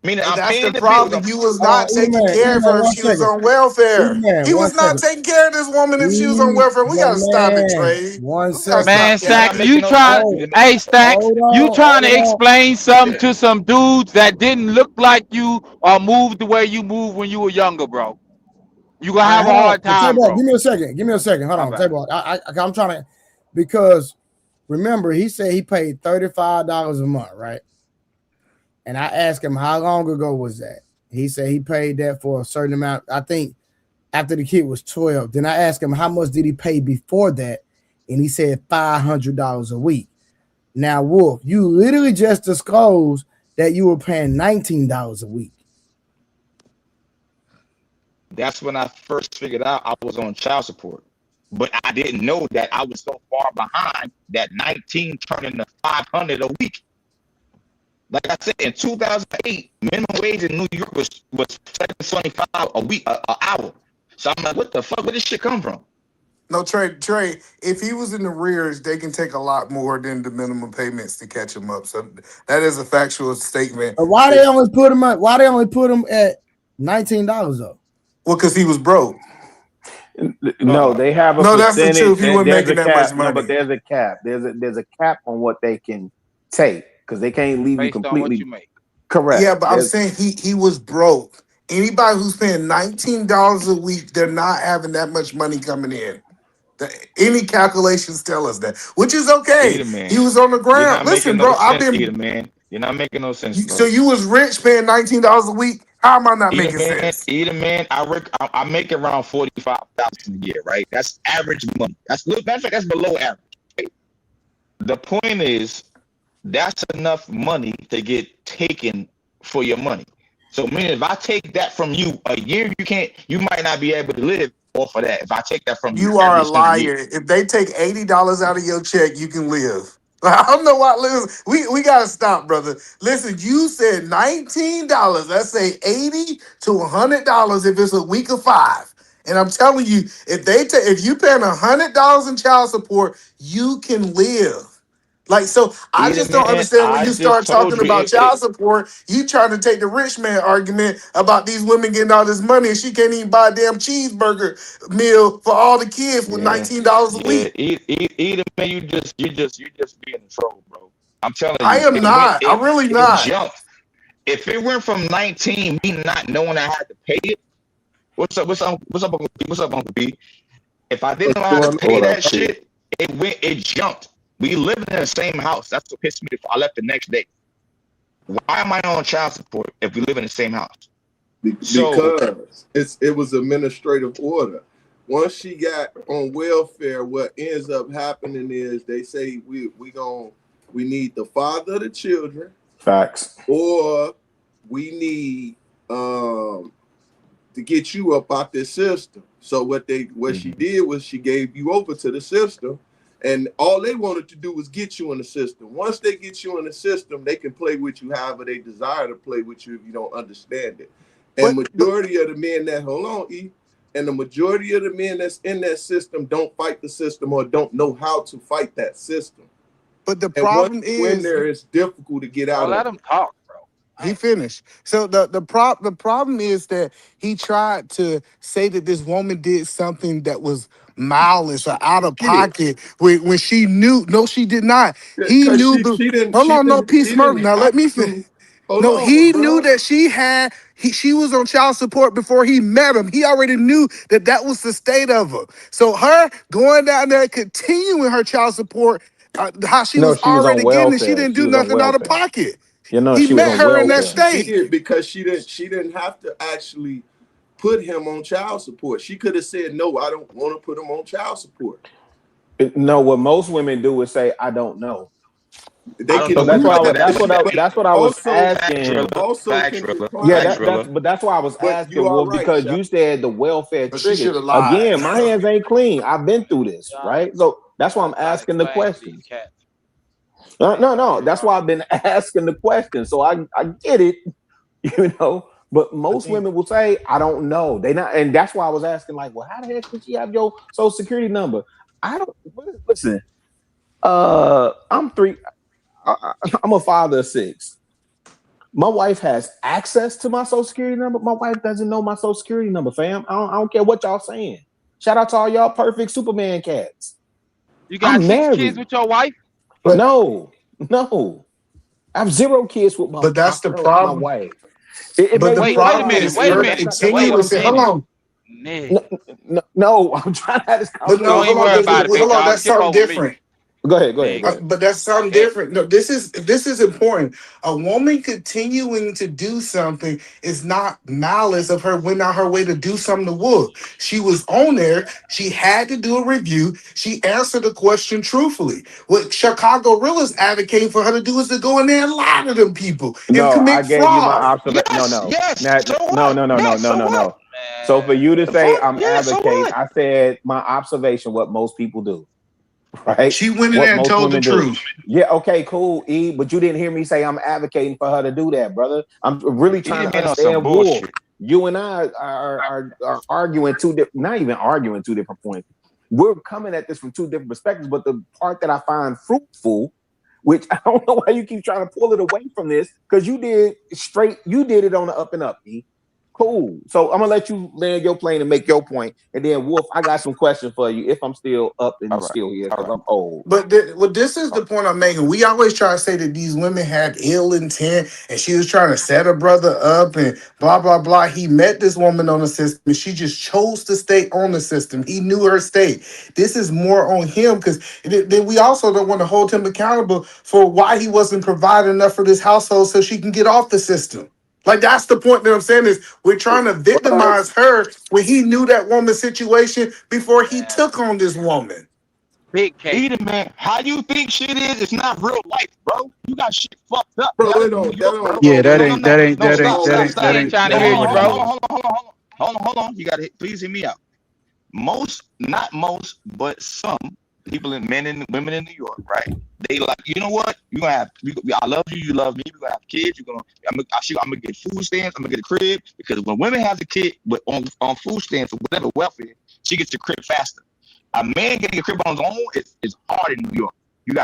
Meaning, I'm that's paying the problem. You was not taking care of her if she was on welfare. He was not taking care of this woman if she was on welfare. We gotta stop it, Trey. Man, Stack, you trying? Hey, Stacks, you trying to explain something to some dudes that didn't look like you or move the way you moved when you were younger, bro? You gonna have a hard time, bro. Give me a second. Hold on. Table. I'm trying to, because remember he said he paid $35 a month, right? And I asked him how long ago was that. He said he paid that for a certain amount. I think after the kid was 12. Then I asked him how much did he pay before that, and he said $500 a week. Now, Wolf, you literally just disclosed that you were paying $19 a week. That's when I first figured out I was on child support. But I didn't know that I was so far behind that 19 turned into 500 a week. Like I said, in 2008, minimum wage in New York was $7.25 a week, an hour. So I'm like, what the fuck? Where did this shit come from? No, Trey, if he was in the rears, they can take a lot more than the minimum payments to catch him up. So that is a factual statement. But why they only put him at $19 though? Well, because he was broke. No, they have a that's the truth. He wasn't making that much money. No, but there's a cap. There's a cap on what they can take because they can't leave you completely. On what you make. Correct. Yeah, but I'm saying he was broke. Anybody who's paying $19 a week, they're not having that much money coming in. Any calculations tell us that, which is okay. He was on the ground. Listen, bro, You're not making no sense, bro. So you was rich paying $19 a week. How am I not making sense? I make around $45,000 a year, right? That's average money. That's below average. Right? The point is, that's enough money to get taken for your money. So meaning if I take that from you a year, you might not be able to live off of that. If I take that from you You are every a single year. liar. If they take $80 out of your check, you can live. I don't know why. Listen, we gotta stop, brother. Listen, you said $19. Let's say $80 to $100 if it's a week of 5. And I'm telling you, if you paying $100 in child support, you can live. Like, so I Either just don't man, understand when I you just start told talking you about child support, you trying to take the rich man argument about these women getting all this money and she can't even buy a damn cheeseburger meal for all the kids with yeah, $19 a yeah. week. Either man, you just being a troll, bro. I'm telling I you, am not. I'm really it not. jumped. If it went from 19, me not knowing I had to pay it. What's up, Uncle B? What's up, Uncle B? If I didn't know how to pay What up, that P? shit, it jumped. We lived in the same house. That's what pissed me off. I left the next day. Why am I on child support if we live in the same house? So Because it was administrative order. Once she got on welfare, what ends up happening is they say we need the father of the children, Facts. or we need to get you up out this system. So what she did was she gave you over to the system, and all they wanted to do was get you in the system. Once they get you in the system, they can play with you however they desire to play with you if you don't understand it. And majority of the men that and the majority of the men that's in that system don't fight the system or don't know how to fight that system. But the And problem when is, there, it's difficult to get out Let of him it. talk, bro. he finished. So the problem is that he tried to say that this woman did something that was malice or out of pocket when she knew. No, she did not. He Because knew. she didn't Hold on, no, Peace she Smirk. didn't Now let have me to. finish. Hold No, on, he knew bro. that she was on child support before he met him. He already knew that was the state of her. So her going down there continuing her child support, how she No, was she was on already getting it, she welfare. didn't She do was on nothing out of welfare. pocket. You know, He she was met on her in that welfare. She state. did because she didn't have to actually put him on child support. She could have said, no, I don't want to put him on child support. No, what most women do is say, "I don't know." They can So that's do why I was. that, That's what I was asking. can Yeah, decline it. that's why I was But you asking, are Wolf, right, because Shaq. you said the welfare But she triggered. should have lied. Again, my hands ain't clean. I've been through this, right? So that's why I'm asking the Explain to these questions. cats. No. That's why I've been asking the questions. So I get it, you know. But most women will say, "I don't know." They not, and that's why I was asking, like, well, how the heck did she have your social security number? I don't listen. I'm three. I'm a father of 6. My wife has access to my social security number. My wife doesn't know my social security number, fam. I don't care what y'all saying. Shout out to all y'all perfect Superman cats. You got I'm 6 kids married. with your wife? No. I have 0 kids with But that's the my problem. wife. It But may the be Wait a problem minute. is Wait a her minute. that's not Wait what a I'm continuous. Hold minute. saying. on. Nigga. No, I'm trying to have this But no, Don't hold even conversation. on. worry about it, big Hold on. dog. That's Skip something over me. different. Go ahead. Nigga. But that's something Hey, different. No, this is important. A woman continuing to do something is not malice of her went out her way to do something to Wolf. She was on there. She had to do a review. She answered the question truthfully. What Chicago Real is advocating for her to do is to go in there and lie to them people and No, I commit gave you my fraud. observation. No. Yes. So what? Yes. So what? No. So for you to The say fuck? I'm Yeah. So advocating, what? I said my observation, what most people do, right? She went in What there and most told the women do. truth. Yeah, okay, cool, E. But you didn't hear me say I'm advocating for her to do that, brother. I'm really He trying to didn't mean on some understand Wolf. bullshit. You and I are arguing two different, not even arguing 2 different points. We're coming at this from 2 different perspectives, but the part that I find fruitful, which I don't know why you keep trying to pull it away from this, because you did it on the up and up, E. Cool. So I'm gonna let you land your plane and make your point, and then Wolf, I got some questions for you if I'm still up All and right. still here All because right. I'm old. But this is the point I'm making. We always try to say that these women had ill intent and she was trying to set her brother up and blah, blah, blah. He met this woman on the system and she just chose to stay on the system. He knew her state. This is more on him because then we also don't want to hold him accountable for why he wasn't providing enough for this household so she can get off the system. Like, that's the point that I'm saying is we're trying to victimize her when he knew that woman's situation before he took on this woman. Big cake. Either man, how you think shit is? It's not real life, bro. You got shit fucked up. Bro, That it is New don't York, bro. that No, ain't stop. He ain't trying to No, hear hold you, on, bro. hold on. You gotta please hear me out. Not most, but some people and men and women in New York, right? They like, you know what? You gonna have. I love you. You love me. We gonna have kids. I'm gonna get food stamps. I'm gonna get a crib because when women have a kid, but on food stamps or whatever welfare, she gets your crib faster. A man getting a crib on his own is hard in New York.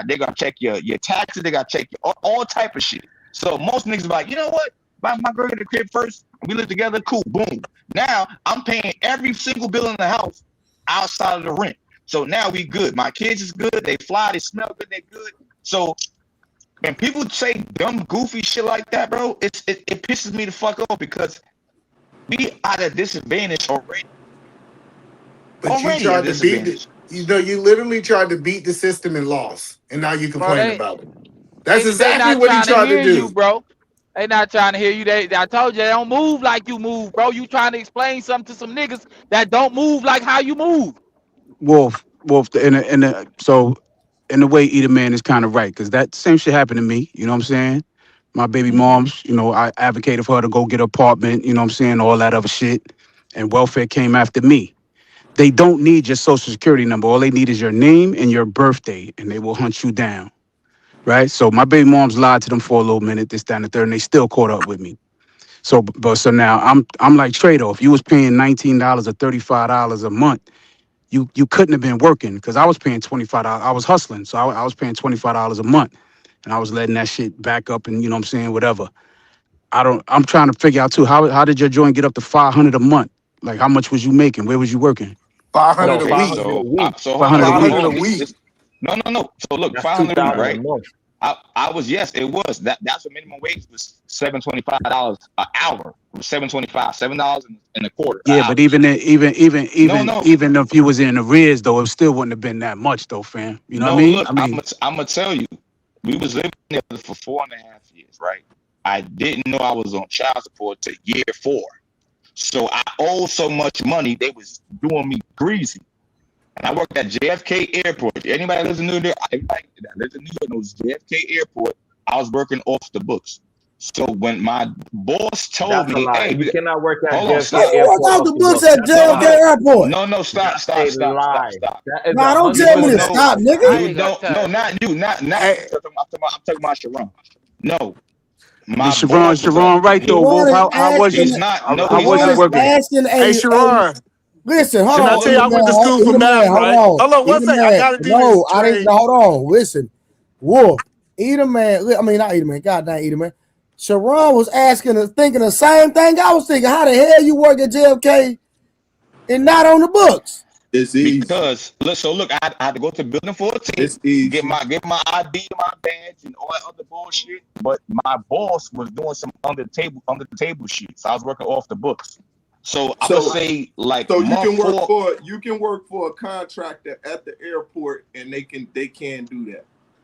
They gotta check your taxes. They gotta check all type of shit. So most niggas are like, you know what? My girl get a crib first. We live together. Cool. Boom. Now I'm paying every single bill in the house outside of the rent. So now we good. My kids is good. They fly. They smell good. They good. So when people say dumb, goofy shit like that, bro, it pisses me the fuck off because we at a disadvantage already. But you tried to beat it. You literally tried to beat the system and lost, and now you Bro, complain about it. That's they exactly not what he trying to tried to hear you, do. bro. They not trying to hear you. I told you they don't move like you move, bro. You trying to explain something to some niggas that don't move like how you move. Wolf, so in a way, Eater Man is kind of right because that same shit happened to me. You know what I'm saying? My baby mom's, I advocated for her to go get an apartment. You know what I'm saying? All that other shit, and welfare came after me. They don't need your social security number. All they need is your name and your birthday, and they will hunt you down. Right? So my baby mom's lied to them for a little minute, this, that, and the third, and they still caught up with me. So now I'm like trade-off. You was paying $19 or $35 a month. You couldn't have been working because I was paying $25. I was hustling, so I was paying $25 a month, and I was letting that shit back up, and you know what I'm saying, whatever. I'm trying to figure out too how did your joint get up to $500 a month? Like how much was you making? Where was you working? 500 a Okay, week. so hold 500 a on, week. 500 a week. No. So look, That's 500 a week, 2,000 a right? month. I was, yes, it was. That's what minimum wage was, $7.25 an hour. It was $7.25, $7 and a quarter an Yeah, hour. but even No. if you was in arrears though, it still wouldn't have been that much though, fam. You know what I No, mean? look, I'm gonna tell you, we was living together for 4.5 years, right? I didn't know I was on child support till year 4. So I owed so much money, they was doing me greasy. And I worked at JFK Airport. Anybody that lives in New York, everybody that lives in New York knows JFK Airport. I was working off the books. So when my boss told That's a me, lie. hey, You cannot work at hold on, JFK stop. You work Airport off off the the books books. at That's a JFK lie. Airport. No, stop. That's a lie. That is Nah, don't tell me to 100%. stop, You nigga. don't. No, not you. Not. Hey, I'm talking about Sharon. No, Yeah, my boss was Sharon right though, Wolf. Sharon is How was you asking. He's not. No, how he's was Sharon you is not. working? asking hey, a. Sharon. Listen, hold Can I on, tell you Eater I went to man, school for Eater man, math, hold right? on, Hold on, one Eater second. I man. got a No, I didn't. trade. Hold on, listen, Wolf, Eater man. I mean, not Eater man. Goddamn, Eater man. Sharon was thinking the same thing I was thinking. How the hell you work at JFK and not on the books? It's easy. Because look, I had to go to building 14, It's easy. get my ID, my badge, and all that other bullshit. But my boss was doing some under the table shit. So I was working off the books. So I would say like so you month can work 4. for a contractor at the airport and they can do that.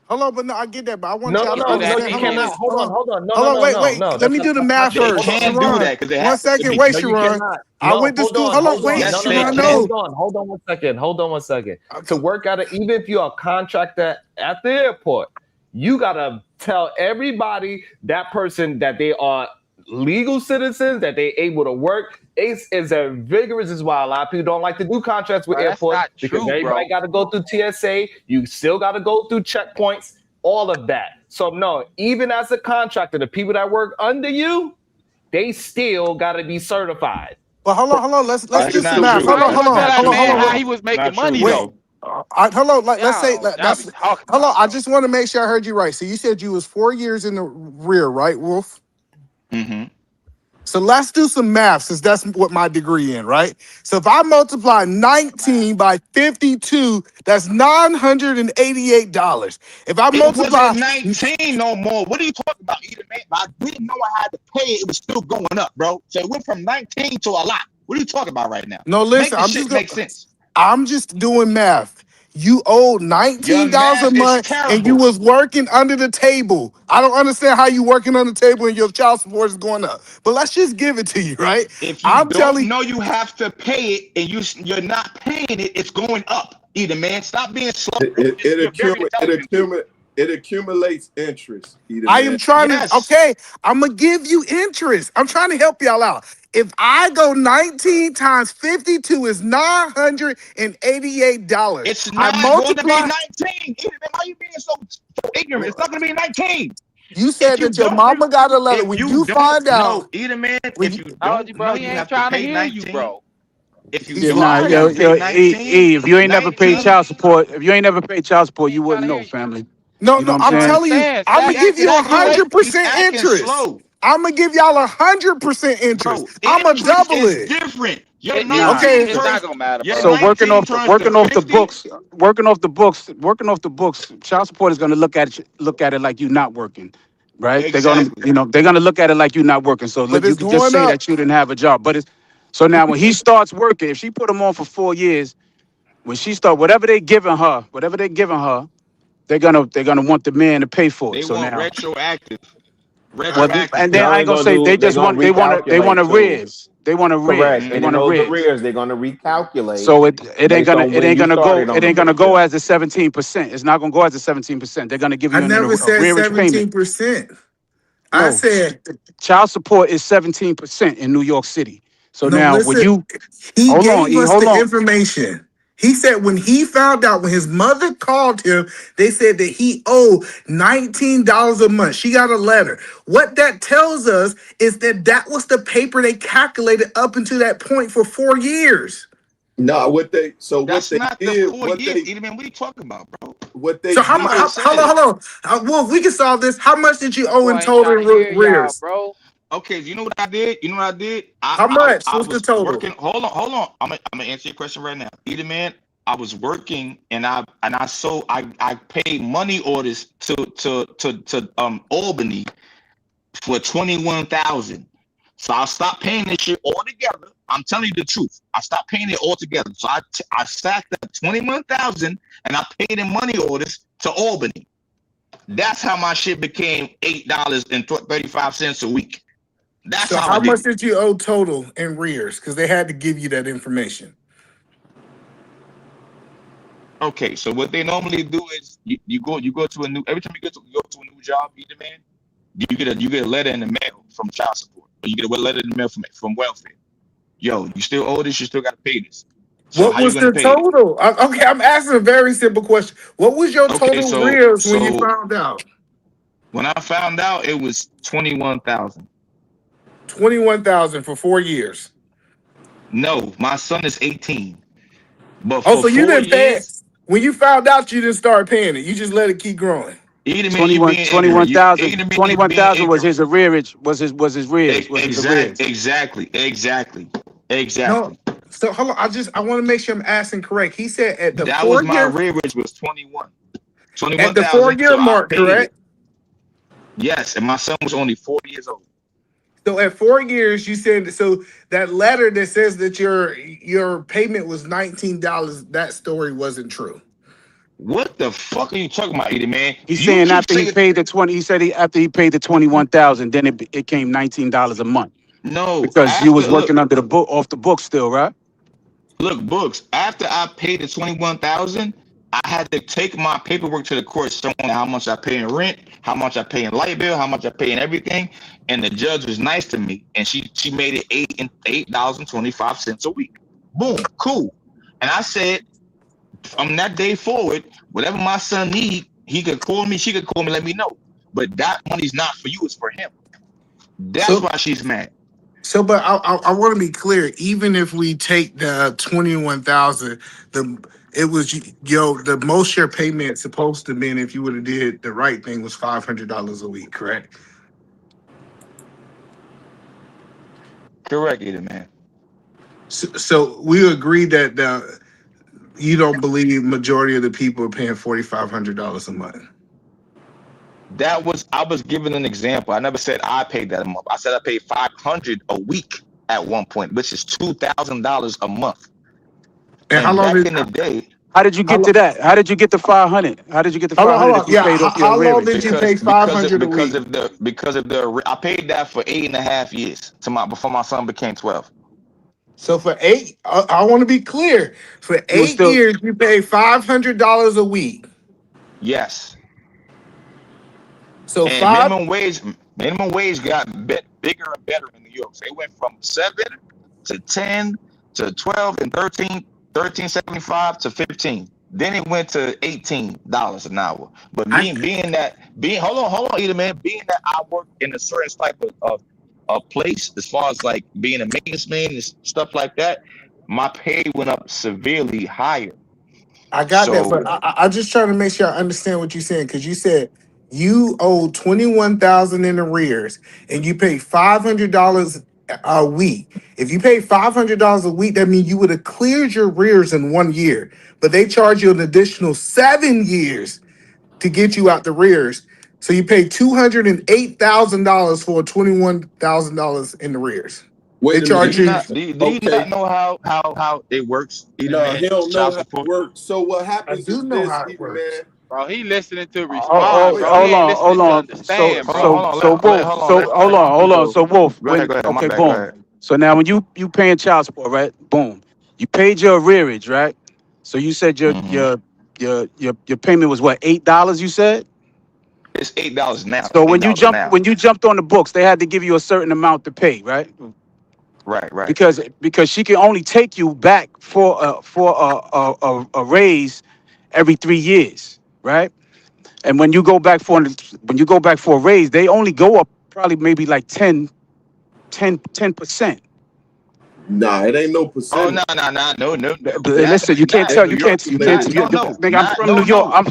Hold on, but no, I get that, but I want No, y'all to no, understand. you Hold on, cannot. listen. Hold on. Hold on, wait. No. Let me do the math They first. can do that because it One happens to second. me. Wait, No, you Sharon. cannot. I No, went to school. hold on. Yes, Sharon, they no. Hold on one second. To work at even if you're a contractor at the airport, you gotta tell everybody that person that they are legal citizens, that they're able to work. Ace is a vigorous. This is why a lot of people don't like to do contracts with Bro, that's airports not because true, everybody bro. got to go through TSA. You still got to go through checkpoints, all of that. So no, even as a contractor, the people that work under you, they still got to be certified. But hold on. Let's That's do some not math. true. Hold How you on. gonna tell that man how Bro. he was making Not true, money Wait. though? bro. Hold on. Let's say Y'all be that's. talking Hold on. about, I bro. just want to make sure I heard you right. So you said you was 4 years in the rear, right, Wolf? Mm-hmm. So let's do some math since that's what my degree in, right? So if I multiply 19 by 52, that's $988. If I It multiply, wasn't 19 no more. What are you talking about, Either man? I didn't know I had to pay it. It was still going up, bro. So it went from 19 to a lot. What are you talking about right now? no, Make listen, the shit make sense. I'm just doing math. You owed Your $19 a math is month and you terrible. was working under the table. I don't understand how you working under the table and your child support is going up. But let's just give it to you, right? If you I'm don't telling know you have to pay it and you're not paying it, it's going up. Either man, stop being slow. It accumulates interest. Either I man. am trying to, Yes. okay, I'm going to give you interest. I'm trying to help y'all out. If I go 19 times 52 is $988. It's I not going to be multiply. 19. Either man, why are you being so ignorant? It's not going to be 19. You If said you that your don't, mama got a letter. if When you you don't find know, out, either man, when if you, you Told don't you, bro. know, He you ain't have to trying to pay hear you, 19. bro. If you yeah, don't nah, know, you have to pay 19. If you ain't never paid 19. child support, if you ain't never paid child support, He you ain't trying wouldn't to know, hear you. family. no, You know no, what I'm I'm That's what saying? I'm telling you, saying. I'm He going to Stacks. give acting you slow. He's 100% acting interest. slow. I'm going to give y'all 100% interest. Bro, I'm going to interest double is it. different. Your Nah. Okay. 19 It's not turns gonna matter, your So bro. working 19 off turns to the 50. books, working off the books, child support is gonna look at it like you not working, right? They're gonna, Exactly. they're gonna look at it like you not working. So But look, you it's could just going say up. that you didn't have a job. But it's so now when he starts working, if she put him on for 4 years, when she start whatever they're giving her, they're gonna want the man to pay for it. They So want now, retroactive. well, Retroactive and then Now pay. I they're ain't gonna gonna say do. they They're just gonna want they want recalculate a too. raise. They want a raise. Correct. They And want in a those raise. arrears, they're gonna recalculate So it ain't based gonna on when you started on the go benefit. as a 17%. It's not gonna go as a 17%. They're gonna give I you an never said arrearage payment. 17%. I No, said, child support is 17% in New York City. So no, now when listen, you he hold on, gave us hold the on. information. He said when he found out, when his mother called him, they said that he owed $19 a month. She got a letter. What that tells us is that that was the paper they calculated up until that point for 4 years. No, what they That's not the 4 years. Either man, what are you talking about, bro? what they So how I much? did. just said Hold on, it. hold on. Wolf, we can solve this. How much did you owe in Boy ain't total trying to hear y'all, arrears? bro. Okay, you know what I did? You know what I did? How much? I What's the was total? working. Hold on. I'm gonna answer your question right now. Either man, I was working and I paid money orders to Albany for 21,000. So I stopped paying this shit altogether. I'm telling you the truth. I stopped paying it altogether. So I stacked up 21,000 and I paid in money orders to Albany. That's how my shit became $8.35 a week. That's So how I how did much it. did you owe total in arrears? Because they had to give you that information. Okay, so what they normally do is you go to a new every time you go to a new job, either man, you get a letter in the mail from child support, or you get a letter in the mail from welfare. Yo, you still owe this, you still gotta pay this. So What how you was gonna the pay it? total? Okay, I'm asking a very simple question. What was your Okay, total so arrears when you so found out? when I found out it was 21,000. 21,000 for 4 years. No, my son is 18. But Oh, for so you four didn't pay it. years, When you found out, you didn't start paying it. You just let it keep growing. either man, you 21 being ignorant. You 21,000 either man, you being 21,000 was ignorant. his arrearage, was his arrears. No. Exactly. So hold on. I want to make sure I'm asking correct. He said at the That was four my year average was 21. at the 4 21,000. year So I mark, paid it. correct? Yes, and my son was only 4 years old. So at 4 years, you said so that letter that says that your payment was $19. That story wasn't true. What the fuck are you talking about, Eddie man? He's You saying keep after he saying paid the 20, he said after he paid the 21,000, then it came $19 a month no. because you After was working under the book off the book still, right? look, books. After I paid the 21,000, I had to take my paperwork to the court showing how much I pay in rent, how much I pay in light bill, how much I pay in everything. And the judge was nice to me, and she made it $8.25 a week. Boom, cool. And I said, from that day forward, whatever my son need, he could call me, she could call me, let me know. But that money's not for you, it's for him. That's So why she's mad. but I want to be clear. Even if we take the 21,000, the most your payment supposed to be, if you would have did the right thing, was $500 a week, correct? Correct, either man. So we agree that you don't believe majority of the people are paying $4,500 a month. I was giving an example. I never said I paid that a month. I said I paid $500 a week at one point, which is $2,000 a month. And how And long back did in the day, How did you get to that? How did you get the 500? How did you get the hold 500 on. if you Yeah, paid off your how long arrearage? did you pay $500 a week? because of the I paid that for 8.5 years to my before my son became 12. So for 8, I want to be clear. For You were 8 still years, you pay $500 a week. Yes. So And five. minimum wage got bigger and better in New York. So it went from 7 to 10 to 12 and 13.75 to 15. Then it went to $18 an hour. But hold on, either man, being that I work in a certain type of place, as far as like being a maintenance man and stuff like that, my pay went up severely higher. I got that, but So I just trying to make sure I understand what you're saying, because you said you owe 21,000 in arrears and you pay $500 a week. If you pay $500 a week, that means you would have cleared your arrears in 1 year, but they charge you an additional 7 years to get you out the rears. So you pay $208,000 for $21,000 in the rears. They Wait a do minute. charge you you. not do you not Okay. know how it works, either No, man, he don't know child how it support? works. So what I happens do is know this, how it either works. man. Bro, he listening to Oh, respond, oh, Wait, bro. He hold ain't on, listening hold to on. So, understand, Hold on, bro. so, hold on. so, Wolf. Let So, hold let on, him hold on. go. So, Wolf. Go ahead, When go ahead. My okay, bad. Go boom. ahead. So now, when you paying child support, right? Boom. You paid your arrearage, right? So you said Hmm. your payment was what, $8? You said. It's $8 now. So Eight dollars now. when you jumped on the books, they had to give you a certain amount to pay, right? Right, right. Because she can only take you back for a raise every 3 years, right? And when you go back for a raise, they only go up probably maybe like 10%. Nah, it ain't no Oh percentage. no, no, no, no, no, no. Not Listen, you can't not tell, New York is not labor. you, no no nigga, I'm not from New no York. no. I'm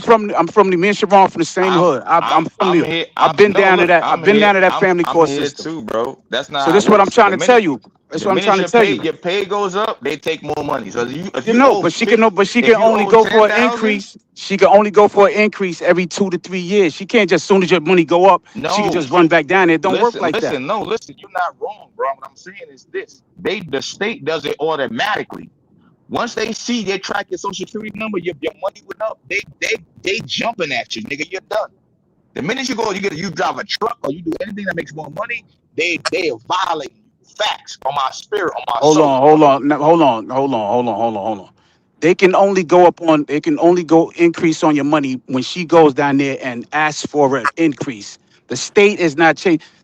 from the me and Sharon from the same I'm hood. I'm here. I've been No, down to look, that. I've been down to that family I'm court here system. too, bro. That's not So how this it is what I'm works. trying to tell you. That's The what I'm trying minute to tell you. your pay goes up, they take more money. So if You you know, owe but she can no, but she if can you only owe go for an 10,000, increase. She can only go for an increase every 2 to 3 years. She can't just, soon as your money go up, she can no. just run back down. It don't work Listen, like that. listen, no, listen. You're not wrong, bro. What I'm saying is this: the state does it automatically. Once they see they track your social security number, your money went up. They jumping at you, nigga. You're done. The minute you drive a truck or you do anything that makes more money, they are violating you. Facts on my spirit, on my Hold soul. on, hold on, no, hold on. They can only go increase on your money when she goes down there and asks for an increase. The state is not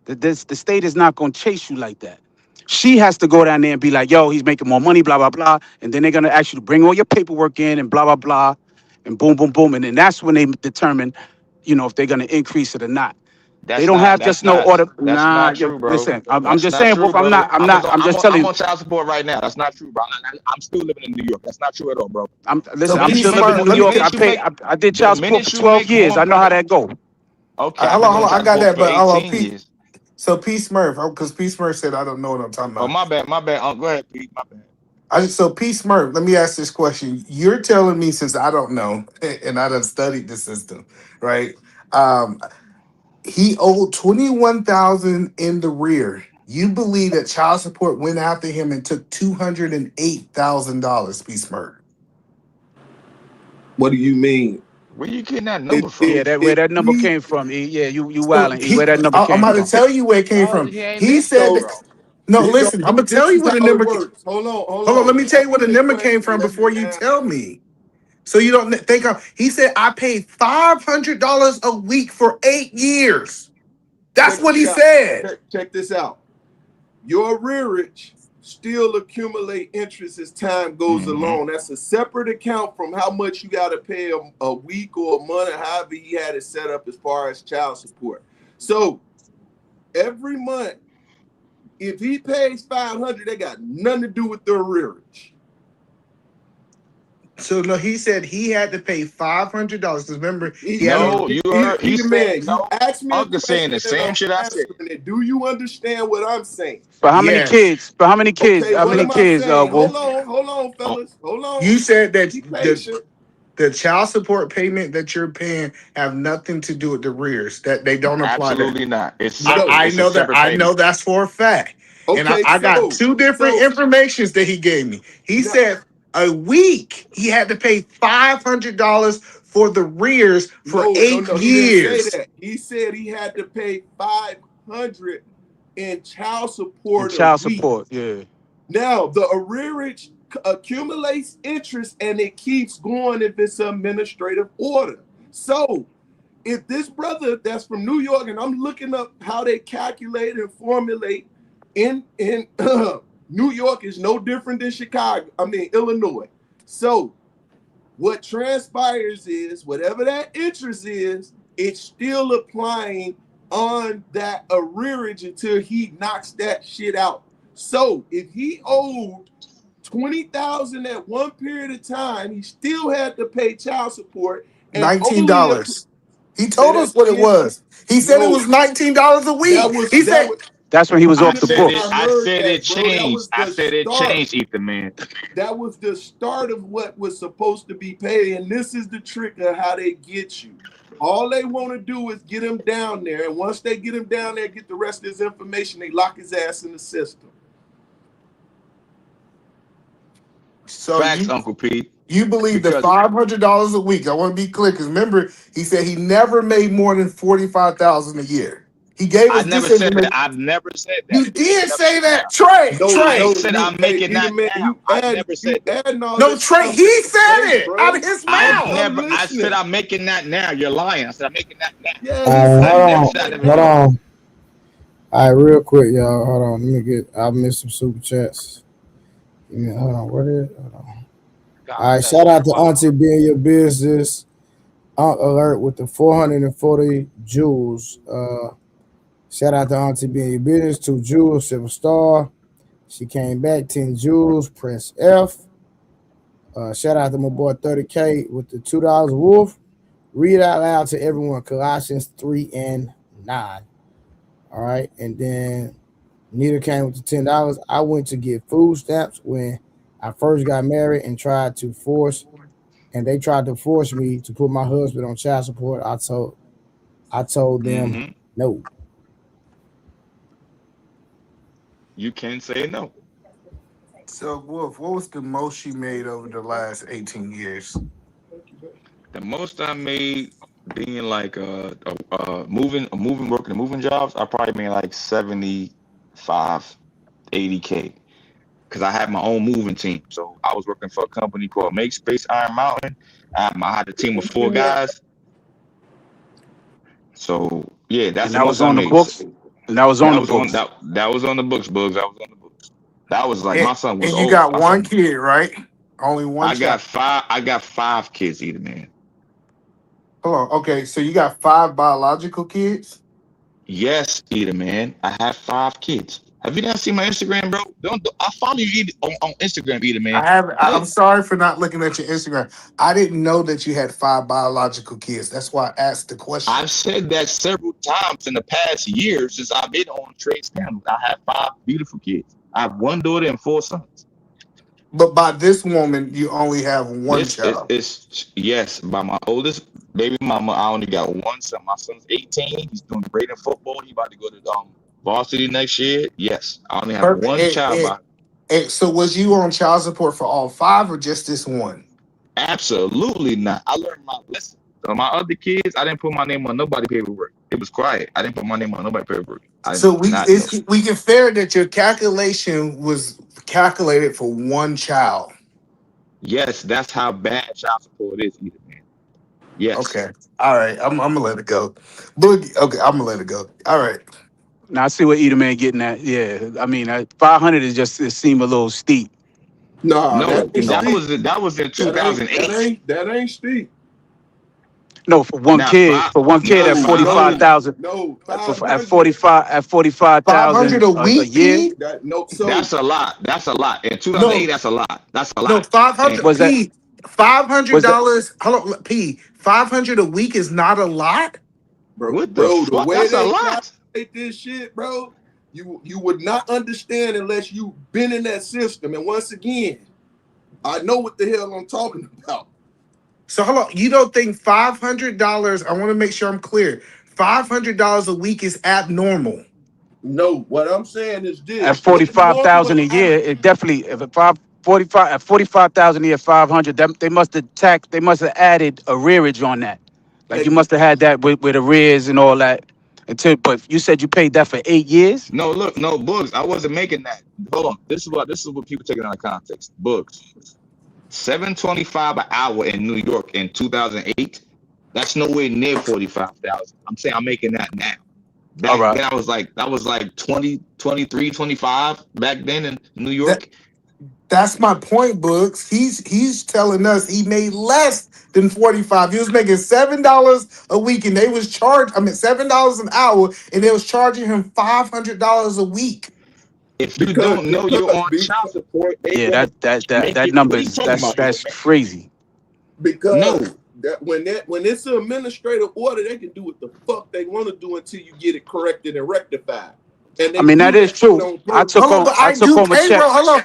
the state is not gonna chase you like that. She has to go down there and be like, yo, he's making more money, blah, blah, blah. And then they're gonna ask you to bring all your paperwork in and blah, blah, blah. And boom, boom, boom. And then that's when they determine, if they're gonna increase it or not. They That's don't not have that's just no not order. that's Nah, not true, bro. listen, I'm That's just not saying, true, Wolf, bro. I'm just telling I'm you. on child support right now. That's not true, bro. I'm still living in New York. That's not true at all, bro. The So I'm minute P you still make living Smart, in more, New the let me York. get. I did the child support for minute you 12 make years. more I know how money. that go. Okay, I've been Hold doing on, I child got support that, for but 18 P. years. So P Smurf, because P Smurf said I don't know what I'm talking Oh, about. my bad, my bad. Go ahead, Pete. My bad. So P Smurf, let me ask this question. You're telling me, since I don't know, and I done studied the system, right? Um, he owed 21,000 in the rear. You believe that child support went after him and took $208,000, P Smurf. What do you mean? Where you getting that If number from? Yeah, if that where if that number he came from. Yeah, you so wildin'. Where that number I'm came about to from. tell you where it came Bro, from. he ain't He listening, said so that. bro. No, here go listen, I'm gonna tell this you is where the how it number. works. Hold Hold on, let on. me tell you where the Answer the number came question. from Let before me you tell answer. me. So you don't think he said I paid $500 a week for 8 years. That's Check what this he out. said. Check this out. Your rearage still accumulate interest as time goes Mm-hmm. along. That's a separate account from how much you got to pay a week or a month, or however he had it set up as far as child support. So every month, if he pays 500, they got nothing to do with the rearage. So no, he said he had to pay $500 because remember he had a. No, you heard. He Either said man, you no. asked me a Uncle saying the question and same I'm shit I said. answering it. Do you understand what I'm saying? For how many Yes. kids? For how many kids? Okay, How what many am I kids? saying? Wolf. Hold on, Oh, fellas. Hold on. You said that Be patient. the child support payment that you're paying have nothing to do with the rears. That they don't apply to. absolutely not. It's No. separate. I It's a know that. separate I know payment. that's for a fact. And Okay, I got two different so informations that he gave me. He no, said a week he had to pay $500 for the rears for eight no. He didn't say years. that. He said he had to pay 500 in child And support a child week. support. Yeah. Now, the arrearage accumulates interest and it keeps going if it's an administrative order. So, if this brother that's from New York, and I'm looking up how they calculate and formulate in New York is no different than Illinois. So, what transpires is whatever that interest is, it's still applying on that arrearage until he knocks that shit out. So if he owed $20,000 at one period of time, he still had to pay child support and $19. He told us what it was. He said it was $19 a week. He said that's when he was off the I books. heard said it that, bro. That changed. was I the said it start. changed, Ethan, man. That was the start of what was supposed to be paid, and this is the trick of how they get you. All they want to do is get him down there, and once they get him down there, get the rest of his information, they lock his ass in the system. So Facts, Uncle Pete. You believe that $500 a week? I want to be clear because remember, he said he never made more than $45,000 a year. He gave us I never this said information. that. I've never said that. You did say that, Trey. I said I'm making that now. I never said that. No, Trey, he said it out of his mouth. I said I'm making that now. You're lying. I said I'm making that now. Hold on. All right, real quick, y'all. Hold on. I missed some super chats. Hold on. What is it? Hold on. All right, shout out to Auntie being your business. Alert with the 440 jewels. Shout out to Auntie being your business. 2 jewels, silver star. She came back 10 jewels. Press F. Shout out to my boy 30K with the $2 wolf. Read out loud to everyone. Colossians 3:9. All right, and then Nita came with the $10. I went to get food stamps when I first got married and they tried to force me to put my husband on child support. I told them no. You can say no. So, Wolf, what was the most she made over the last 18 years? The most I made being like moving jobs, I probably made like 75, 80K. Because I had my own moving team. So I was working for a company called Make Space Iron Mountain. I had a team of 4 guys. So yeah, that's the most I made. And that was on the books. That was on the books, Bugs. That was on the books. That was like my son was old. And you got one kid, right? Only one. I got 5 kids, either man. Hold on. Okay, so you got 5 biological kids? Yes, either man. I have 5 kids. Have you not seen my Instagram, bro? I follow you on Instagram, either man. I'm sorry for not looking at your Instagram. I didn't know that you had 5 biological kids. That's why I asked the question. I've said that several times in the past year since I've been on Trey's channel. I have 5 beautiful kids. I have 1 daughter and 4 sons. But by this woman, you only have 1 child. Yes, by my oldest baby mama, I only got 1 son. My son's 18. He's doing great in football. He's about to go to varsity next year. Yes, I only have 1 child. So was you on child support for all 5 or just this one? Absolutely not. I learned my lesson. So my other kids, I didn't put my name on nobody's paperwork. It was quiet. I didn't put my name on nobody's paperwork. So we can fair that your calculation was calculated for 1 child. Yes, that's how bad child support is, either man. Yes. Okay. All right. I'm gonna let it go. Boogie. Okay, I'm gonna let it go. All right. Now I see what Edom man getting at. Yeah, I mean, 500 is just it seemed a little steep. No, that was in 2008. That ain't steep. No, for one kid at 45,000. No, at 45,000 500 a week a year. That's a lot. That's a lot. In 2008, that's a lot. That's a lot. No, 500. $500. Hold on, P. 500 a week is not a lot, bro. The way they calculate this shit, bro, you would not understand unless you've been in that system. And once again, I know what the hell I'm talking about. So hold on, you don't think $500? I want to make sure I'm clear. $500 a week is abnormal. No, what I'm saying is this: at 45,000 a year, it definitely at 45,000 a year, 500. They must have added arrearage on that. Like you must have had that with arrears and all that. But you said you paid that for 8 years. No, look, no, Books. I wasn't making that. Hold on. This is what people take it out of context. Books. $7.25 an hour in New York in 2008. That's nowhere near 45,000. I'm saying I'm making that now. Back then I was like, that was like 20, 23, 25 back then in New York. That's my point, Books. He's telling us he made less than 45. He was making $7 a week, and they was $7 an hour, and they was charging him $500 a week. If you don't know you're on child support, that number is that's crazy. Because when it's an administrative order, they can do what the fuck they want to do until you get it corrected and rectified. And I mean, that is true. I took home a check. Hold on.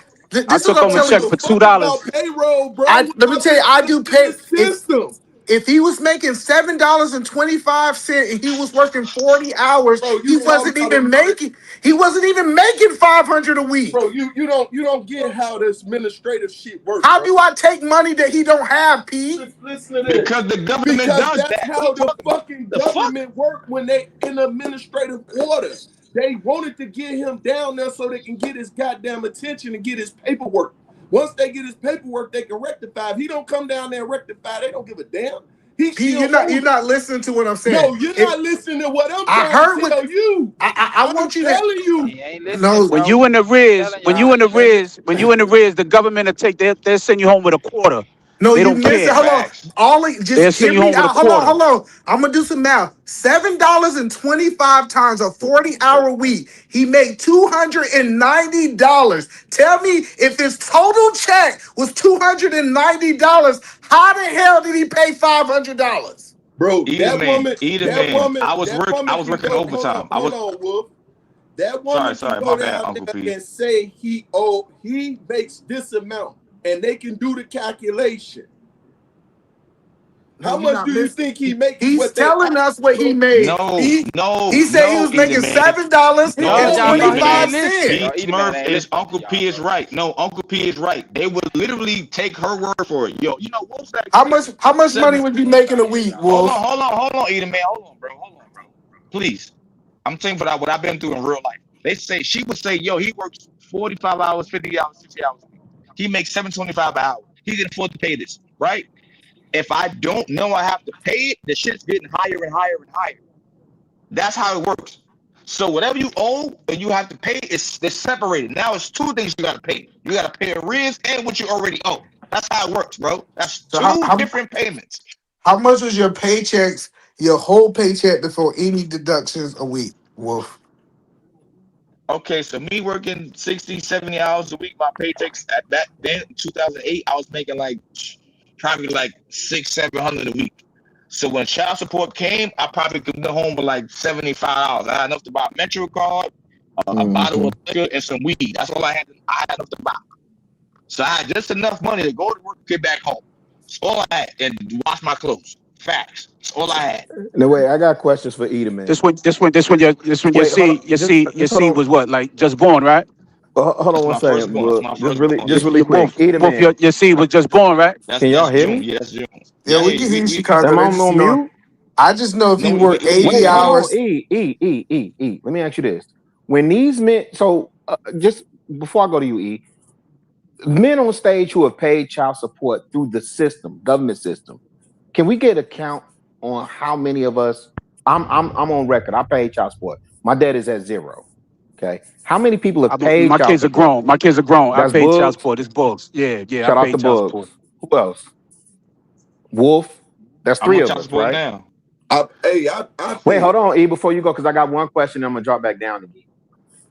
I took home a check for $2. Payroll, bro. Let me tell you, I do pay system. If he was making $7.25 and he was working 40 hours, he wasn't even making $500 a week. Bro, you don't get how this administrative shit works. How do I take money that he don't have, P? Listen to this. Because the government does that's that. How the fucking government work when they in administrative order. They wanted to get him down there so they can get his goddamn attention and get his paperwork. Once they get his paperwork, they can rectify. If he don't come down there and rectify, they don't give a damn. You're not listening to what I'm saying. No, you're not listening to what I'm trying to tell you. I want you to telling you. No, when you in the Riz, the government will they'll send you home with a quarter. No, they don't care. Hold on. Just hear me out. Hold on. I'm gonna do some math. $7.25 times a 40-hour week. He made $290. Tell me if his total check was $290. How the hell did he pay $500? Bro, that woman. I was working overtime. Hold on, Wolf. That woman can go down there and say he makes this amount. And they can do the calculation. How much do you think he makes? He's telling us what he made. He said he was making $7.25. Uncle P is right. No, Uncle P is right. They would literally take her word for it. Yo, you know Wolf's like, how much money would you making a week, Wolf? Hold on, Eden man. Hold on, bro. Please. I'm saying for what I've been through in real life. She would say, yo, he works 45 hours, 50 hours, 60 hours. He makes $7.25 an hour. He can afford to pay this, right? If I don't know I have to pay it, the shit's getting higher and higher and higher. That's how it works. So whatever you owe and you have to pay, they're separated. Now it's two things you got to pay. You got to pay arrears and what you already owe. That's how it works, bro. That's two different payments. How much was your paychecks, your whole paycheck before any deductions a week, Wolf? Okay, so me working 60, 70 hours a week, my paychecks at that then, 2008, I was making probably like $600-700 a week. So when child support came, I probably could go home with like $75. I had enough to buy a Metro card, a bottle of liquor, and some weed. That's all I had. I had enough to buy. So I had just enough money to go to work and get back home. That's all I had, and wash my clothes. Facts. That's all I had. No way, I got questions for Eden, man. This one, your seed was what, like just born, right? Hold on one second, bro. Just really quick. Eden, man. Your seed was just born, right? Can y'all hear me? Yeah, that's June. Yeah, we can hear you, Chicago. Am I on mute? I just know if you work 80 hours. E. Let me ask you this: when these men, just before I go to you, E, men on stage who have paid child support through the system, government system, can we get a count on how many of us? I'm on record. I paid child support. My debt is at 0. Okay, how many people have paid? My kids are grown. I paid Bugs? child support. It's Bugs. Yeah. Shout out to Bugs. Who else? Wolf. That's 3 of us, right? Now. Wait, hold on, E, before you go, because I got one question. I'm gonna drop back down again.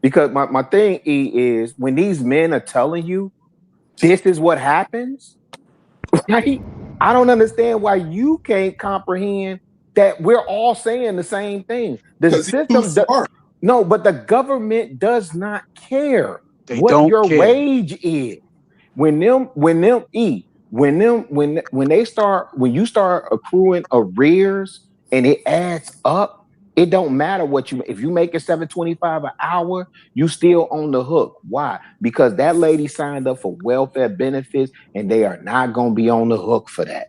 Because my thing, E, is when these men are telling you this is what happens, right? I don't understand why you can't comprehend that we're all saying the same thing. The system, no, but the government does not care what your wage is. When you start accruing arrears and it adds up, it don't matter if you make it $7.25 an hour, you still on the hook. Why? Because that lady signed up for welfare benefits and they are not gonna be on the hook for that.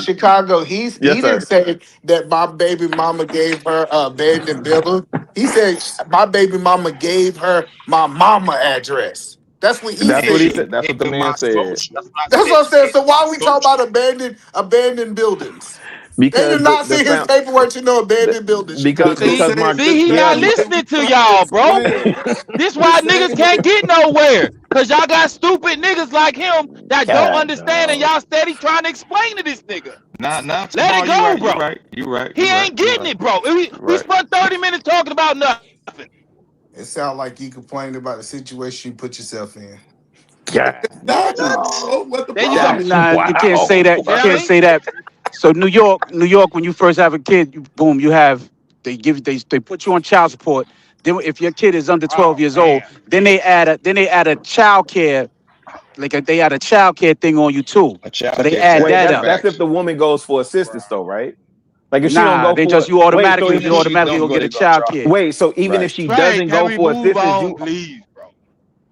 Chicago, he didn't say that my baby mama gave her abandoned builder. He said my baby mama gave her my mama address. That's what he That's what he said. said. That's what the man said. That's what I'm saying. So why are we talking about abandoned buildings? They Because did not the see his found paperwork to know abandoned buildings. because Chicago. because my See, he yeah not listening to y'all, bro. This The why niggas same. can't get nowhere. Cause y'all got stupid niggas like him that don't cat understand and dog. y'all steady trying to explain to this nigga. Nah, Let it tomorrow, go, you bro. right. You right. He ain't getting it, bro. We spent 30 minutes talking about nothing. It sounds like you complaining about the situation you put yourself in. Cat No, dog. what the There you go. problem? Nah, you can't say that. You Tell can't me. say that. So New York, when you first have a kid, you have they put you on child support. Then if your kid is under 12 Oh years old, man. then they add a child care, they add a child care thing on you too. A So child they care add check. Wait, that that's up. that's if the woman goes for assistance though, right? Like if she don't Nah, go they for just it, wait, so you even if automatically gonna get a child care. wait, so even if she Trey, doesn't can go we for move assistance, on, you please, bro?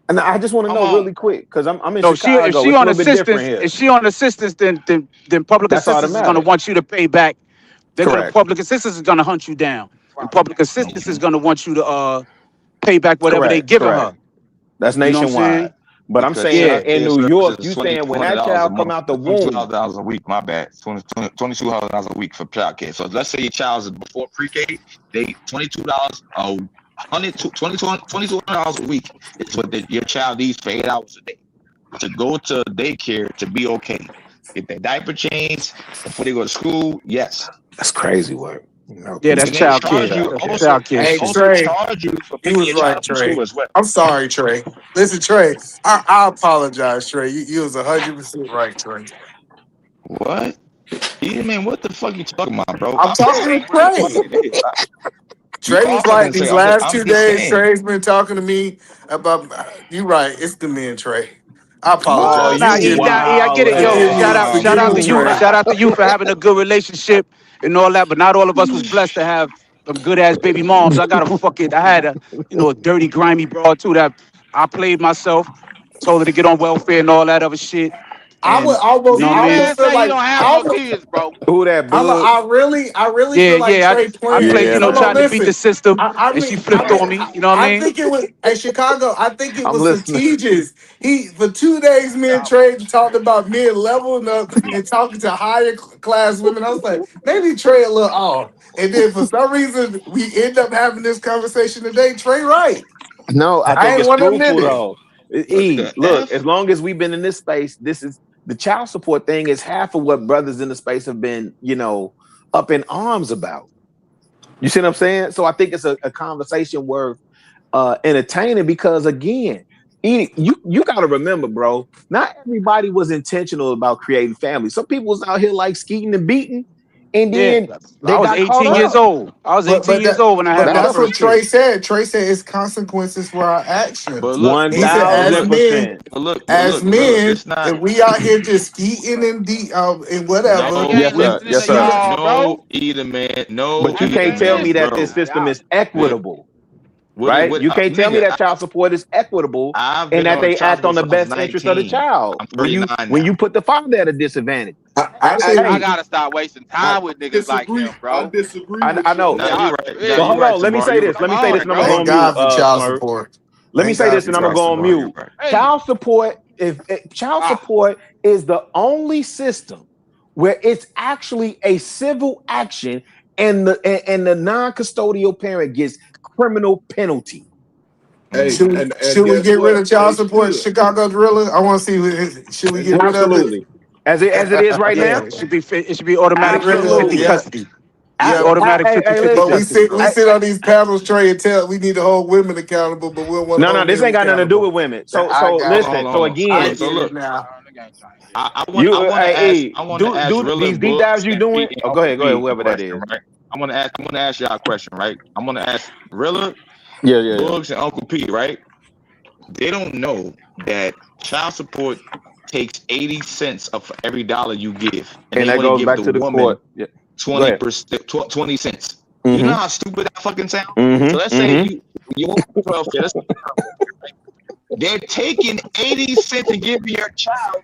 and I just want to Come know on, really bro. quick because I'm in So if Chicago. she It's a on little bit different assistance, here. then public That's assistance is gonna automatic. want you to pay back. Correct. Public assistance is gonna hunt you down, and public assistance is gonna want you to pay back whatever they Correct. giving her. Correct. That's You know what I'm nationwide. saying? But I'm Because saying Yeah. child in care New services York, is you saying when that $2,200 a child come month, out the womb, $2,200 a week. My bad, $2,200 a week for child care. So let's say your child is before pre-K, they $22 $2,200 a week is what your child needs for 8 hours a day to go to daycare to be okay. Get their diaper changed before they go to school. Yes. that's crazy work. Yeah, that's And they child charge care. you That's also. child care They Hey shit. also Trey, charge you for he picking was your right, child from Trey. school as well. I'm sorry, Trey. Listen, Trey, I apologize, Trey. You was 100% right, Trey. What? Yeah, man, what the fuck you talking about, bro? I'm I'm just talking to saying what Trey. it is. You Trey was are talking right to these say. last I'm 2 just days. saying. Trey's been talking to me about you right. It's the men, Trey. I Oh, apologize. you I get it. Yo, Forgive me. shout Forgive out me, to you. Trey. Shout out to you for having a good relationship and all that. But not all of us was blessed to have some good ass baby moms. I had a dirty, grimy broad too that I played myself, told her to get on welfare and all that other shit. I would And you know almost, what This I I mean? man almost feel say he like don't have I no almost, kids, bro. who that bug? I really Yeah, feel like yeah. Trey I playing. played, Yeah, No, man. tried to beat the listen. system I and she mean, flipped on me. You know what I I mean? think it was at Chicago. I think it I'm was listening. strategious. He for 2 days, me and Trey talked about men leveling up and talking to higher class women. I was like, maybe Trey a little off. And then for some reason, we end up having this conversation today. Trey, right? No, I I think ain't it's want to admit fruitful it. though. What E, the look, f? as long as we've been in this space, this is the child support thing is half of what brothers in the space have been, up in arms about. You see what I'm saying? So I think it's a conversation worth entertaining because again, E, you got to remember, bro. Not everybody was intentional about creating families. Some people was out here like skeeting and beating, and Yeah. then I they was got caught 18 years up. old. I was 18 years old when I had my That's That's what first kid. Trey said. Trey said it's consequences for our But actions. look, He but said, look, but look, but as look, but look. men, It's not. if we out here just eating and whatever, He No, ain't we listening Yes, to see sir. the y'all, no, bro. either man, no, But you Women either can't ain't tell me man, that listening. this bro. system Y'all, is equitable, right? What, You can't tell me nigga? that child support is equitable I've and been that on they child act on support the since I was best interest of the 19. child I'm when 39 you now. put the father at a disadvantage. I Hey, gotta stop wasting time with niggas like him, I bro. disagree I with you know. on Nah, that. you Y'all right. for Nah, But real. you hold right, on, let me Tamar. say You this. right. Let Come me say this, on, and I'm gonna go bro. on thank mute, God for child Smurf. support. Let me Thank say God this, for and I'm gonna child go on support. mute. Hey, Child support, if child ah, support is the only system where it's actually a civil action, and the non-custodial parent gets criminal penalty. Hey, Mm-hmm. and Should we guess get rid what? of child They support, should. Chicago Driller? I want to see. Should we And get they rid of it? Absolutely, as it is right Yeah, now. it should be automatic Get rid of it. 50-50 Absolutely. Yeah, custody. yeah. Automatic Hey, 50-50 But we listen. custody, sit we bro. sit on these panels, Trey, and tell we need to hold women accountable, but we don't want to No, hold this men ain't got nothing to do accountable. with women. Now, So I so got Hold it. on, listen. hold So on. All I right, again, so get it look, now. you I want to do ask Rilla these deep dives Books you and P doing. and Oh, go Uncle ahead, P a whoever that question, is. right? I'm gonna ask y'all a question, right? I'm gonna ask Rilla, Yeah. Books, and Uncle P, right? They don't know that child support takes 80 cents of every dollar you give, and And they that only goes give back the to the woman court. Yeah. Go ahead. 20%, 20 cents. You know Mm-hmm. how stupid that fucking sounds? So let's Mm-hmm. say Mm-hmm. you want welfare. Let's say welfare, right? They're taking 80 cents to give your child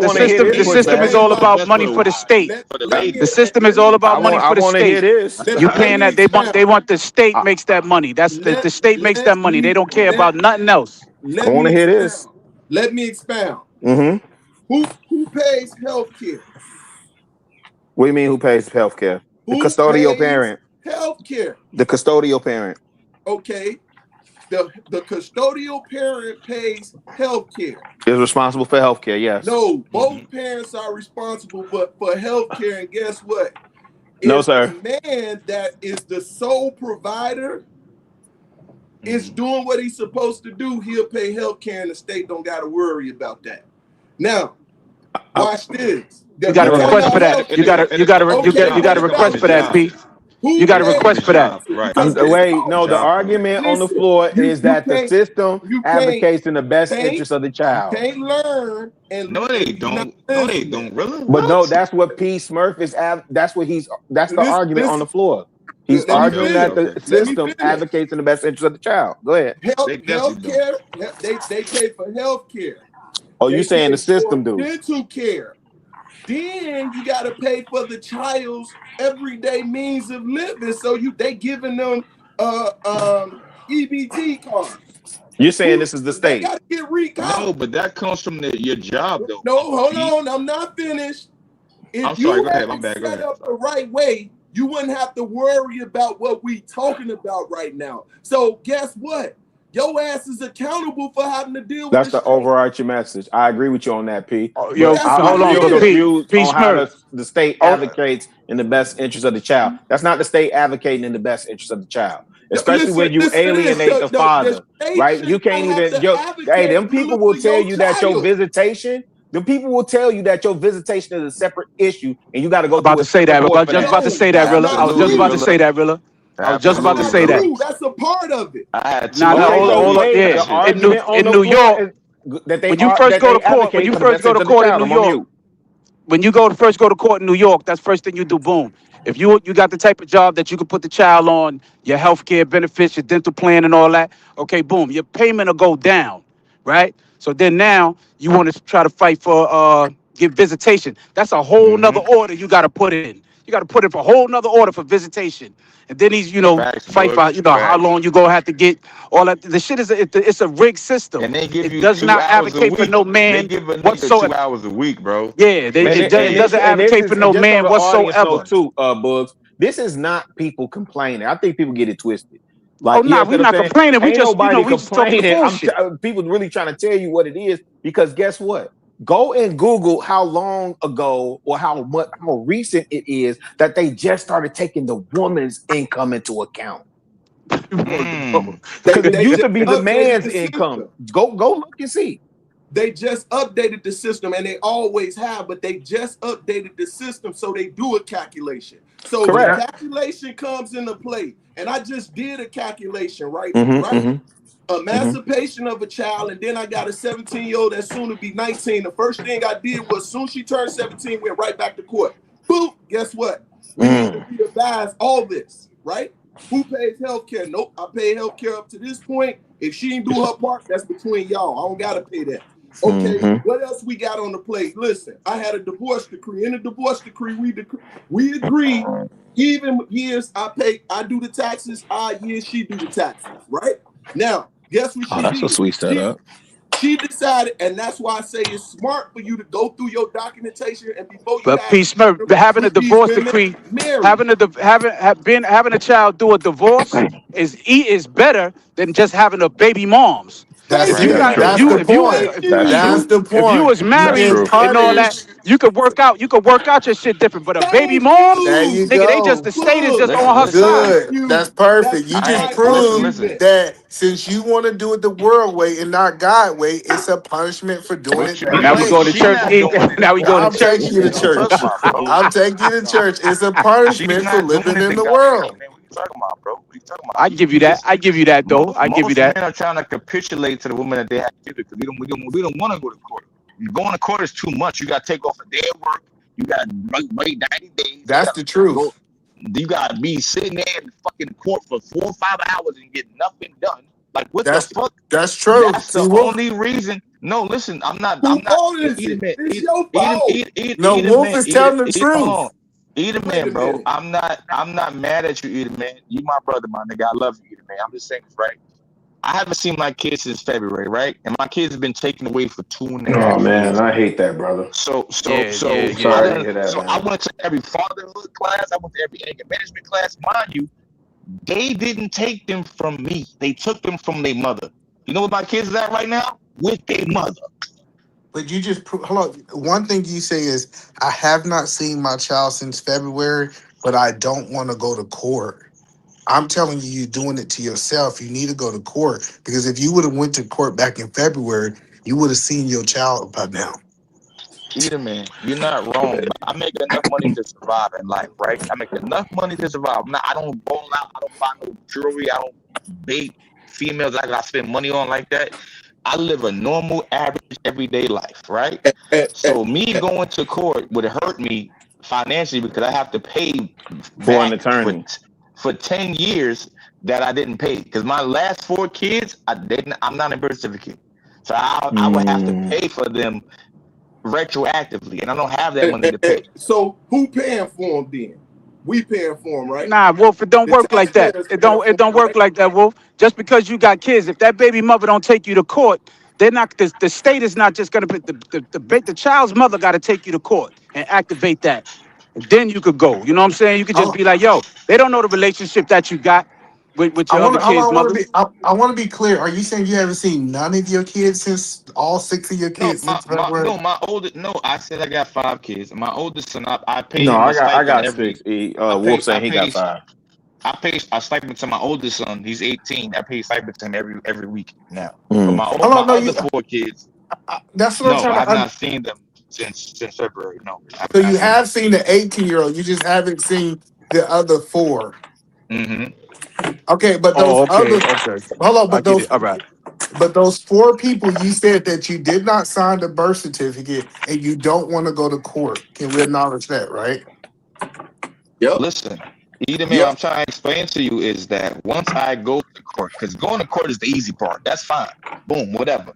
the system is all about money for the state. The system is all about money for the state. You paying that they want the state makes that money. That's the state makes that money. They don't care about nothing else. I want to hear this. Let me expound. Mm-hmm. Who pays health care? What do you mean who pays health care? The custodial parent. Health care. The custodial parent. Okay. The custodial parent pays health care. Is responsible for health care, yes. No, both parents are responsible for health care, and guess what? No, sir. The man that is the sole provider, is doing what he's supposed to do, he'll pay health care and the state don't got to worry about that. Now, watch this. You got a request for that. You got a request for that, P. You got a request for that. The argument on the floor is that the system advocates in the best interest of the child. You can't learn and no, they don't. Really? But no, that's what P. Smurf is. That's the argument on the floor. He's arguing that the system advocates in the best interest of the child. Go ahead. Health care. They pay for health care. Oh, you saying the system do? Dental care. Then you got to pay for the child's everyday means of living. So they giving them EBT cards. You're saying this is the state? They got to get recalled. No, but that comes from your job, though. No, hold on. I'm not finished. If you had it set up the right way, you wouldn't have to worry about what we talking about right now. So guess what? Your ass is accountable for having to deal with That's the overarching message. I agree with you on that, P. Yo, hold on, P. On how the state advocates in the best interest of the child. That's not the state advocating in the best interest of the child. Especially when you alienate the father, right? You can't even. Them people will tell you that your visitation. The people will tell you that your visitation is a separate issue, and you got to go. About to say that. I was just about to say that, Rilla. I was just about to say that, Rilla. I was just about to say that. That's a part of it. Hold on. Yeah. In New York, when you first go to court, in New York, when you first go to court in New York, that's first thing you do. Boom. If you got the type of job that you can put the child on your health care benefits, your dental plan, and all that, okay, boom, your payment will go down, right? So then now you want to try to fight for get visitation. That's a whole nother order you got to put in. You got to put in for a whole nother order for visitation. And then he's, fight for, how long you gonna have to get all that. The shit is, it's a rigged system. And they give it does not advocate for no man whatsoever. 2 hours a week, bro. Yeah, it doesn't advocate for no man whatsoever. Bugs. This is not people complaining. I think people get it twisted. Like, we're not complaining. We just, we just talking bullshit. People really trying to tell you what it is, because guess what? Go and Google how long ago or how recent it is that they just started taking the woman's income into account. It used to be the man's income. Go look and see. They just updated the system, and they always have, but they just updated the system so they do a calculation. So the calculation comes into play, and I just did a calculation, right? Emancipation of a child, and then I got a 17-year-old that's soon to be 19. The first thing I did was, soon she turned 17, went right back to court. Boom, guess what? We need to revise all this, right? Who pays health care? Nope, I pay health care up to this point. If she didn't do her part, that's between y'all. I don't gotta pay that. Okay, what else we got on the plate? Listen, I had a divorce decree. In the divorce decree, we agreed, even years I do the taxes, odd years she do the taxes, right? Now, guess what she did? That's a sweet setup. She decided, and that's why I say it's smart for you to go through your documentation, and before you. But P. Smurf, having a divorce decree, having a child do a divorce is better than just having a baby moms. That's the point. If you was married and all that, you could work out your shit different. But a baby mom, nigga, the state is just on her side. That's perfect. You just proved that since you want to do it the world way and not God way, it's a punishment for doing it. Now we go to church. Now we go to church. I'm taking you to church. I'm taking you to church. It's a punishment for living in the world. Talking about, bro? What you talking about? I give you that. I give you that, though. I give you that. Men are trying to capitulate to the women that they have to, because we don't want to go to court. Going to court is too much. You got to take off a day of work. You got to wait 90 days. That's the truth. You got to be sitting there in fucking court for 4 or 5 hours and get nothing done. Like, what the fuck? That's true. That's the only reason. No, listen, I'm not. It's your fault. No, Wolf is telling the truth. Eat man, bro. I'm not mad at you, Eat man. You my brother, my nigga. I love you, Eat man. I'm just saying this, right? I haven't seen my kids since February, right? And my kids have been taken away for 2.5 years. Oh man, I hate that, brother. So sorry to hear that, I went to every fatherhood class. I went to every anger management class. Mind you, they didn't take them from me. They took them from their mother. You know what my kids is at right now? With their mother. But you just hold on. One thing you say is, I have not seen my child since February, but I don't want to go to court. I'm telling you, you're doing it to yourself. You need to go to court because if you would have went to court back in February, you would have seen your child by now. Either man, you're not wrong. But I make enough money to survive in life, right? I make enough money to survive. I don't ball out. I don't buy no jewelry. I don't date females I gotta spend money on like that. I live a normal, average, everyday life, right? So me going to court would hurt me financially because I have to pay for an back attorney for 10 years that I didn't pay. Because my last 4 kids, I'm not a birth certificate. So I would have to pay for them retroactively, and I don't have that money to pay. So who paying for them then? We paying for them, right? Nah, Wolf, it don't The work like that. taxpayers It paying don't for them, work right? like that, Wolf. Just because you got kids, if that baby mother don't take you to court, they're not the state is not just gonna be the child's mother gotta take you to court and activate that. And then you could go. You know what I'm saying? You could just be like, yo, they don't know the relationship that you got with I your want other to. kids' mothers. I want to be clear. Are you saying you haven't seen none of your kids since all 6 of your kids since February? I said I got 5 kids. My oldest son, I pay No, him a I stipend got every. 6. Wolf I saying he got pay 5. I pay a stipend to my oldest son. He's 18. I pay stipend to him every week now. But Mm. Hold my on, no, other 4 kids, that's what I'm no, trying I have to. not seen them since February. No, I have So not you seen them. have seen the 18-year-old. You just haven't seen the other 4. Mm-hmm. Okay, but Oh, those okay, other okay. hold on, I get it. All right. but those 4 people you said that you did not sign the birth certificate and you don't want to go to court. Can we acknowledge that, right? Yep. Listen, either man, what Yep. I'm trying to explain to you is that once I go to court, because going to court is the easy part. That's fine. Boom, whatever.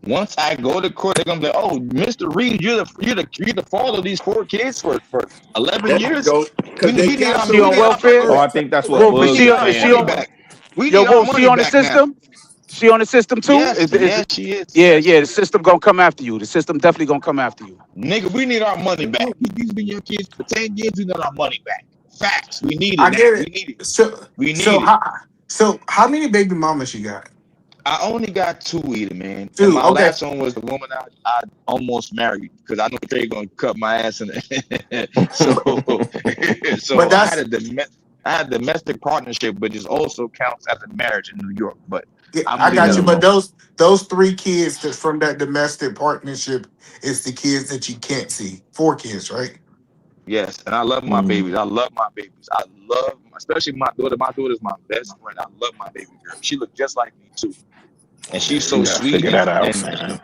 Once I go to court, they're gonna be like, "Oh, Mr. Reed, you're the father of these 4 kids for 11 There you years. go. Because they We need got our She your on paperwork. Oh, welfare? I think that's what Wolf, is Bug we she need is on our is she saying. money on back. We yo need our Wolf, she money on the back now." system? She on the system too? Yes, Is yes, she is. yeah, yeah, the system gonna come after you. The system definitely gonna come after you. Nigga, we need our money back. These been your kids for 10 years. We need our money back. Facts. We need it I now. get We it. need it. So We so need it. how so how many baby mamas you got? I only got 2 either, man. And 2. my Okay. last one was the woman I almost married because I know Trey gonna cut my ass in it. So But that's I had domestic partnership, but it also counts as a marriage in New York. But I'm I gonna leave got that you. But alone. those 3 kids that from that domestic partnership is the kids that you can't see. 4 kids, right? Yes, and I love my babies. I love my babies. I love, especially my daughter. My daughter's my best friend. I love my baby girl. She looks just like me too, and she's so You gotta sweet. figure that out, And fam.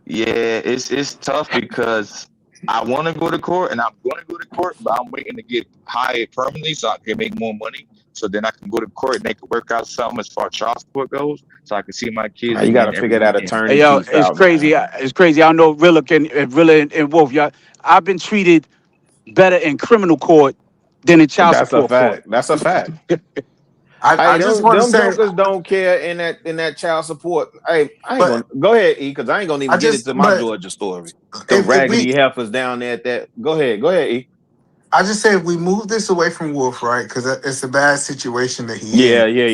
yeah, it's tough because I want to go to court, and I'm going to go to court, but I'm waiting to get hired permanently so I can make more money. So then I can go to court and they can work out something as far as child support goes, so I can see my kids You gotta again every figure that weekend. attorney Hey yo, piece it's out, man. crazy. It's crazy. I know Rilla and Wolf. Y'all, I've been treated better in criminal court than in child That's a support court. fact. That's a fact. I Hey, just want to them say, jokers don't care in that child support. Hey, I ain't but gonna go ahead, E, because I ain't gonna I even get just into my but Georgia story. Them if we raggedy heifers down there at that. Go ahead, E. I just say if we move this away from Wolf, right? Because it's a bad situation that he Yeah, in. yeah.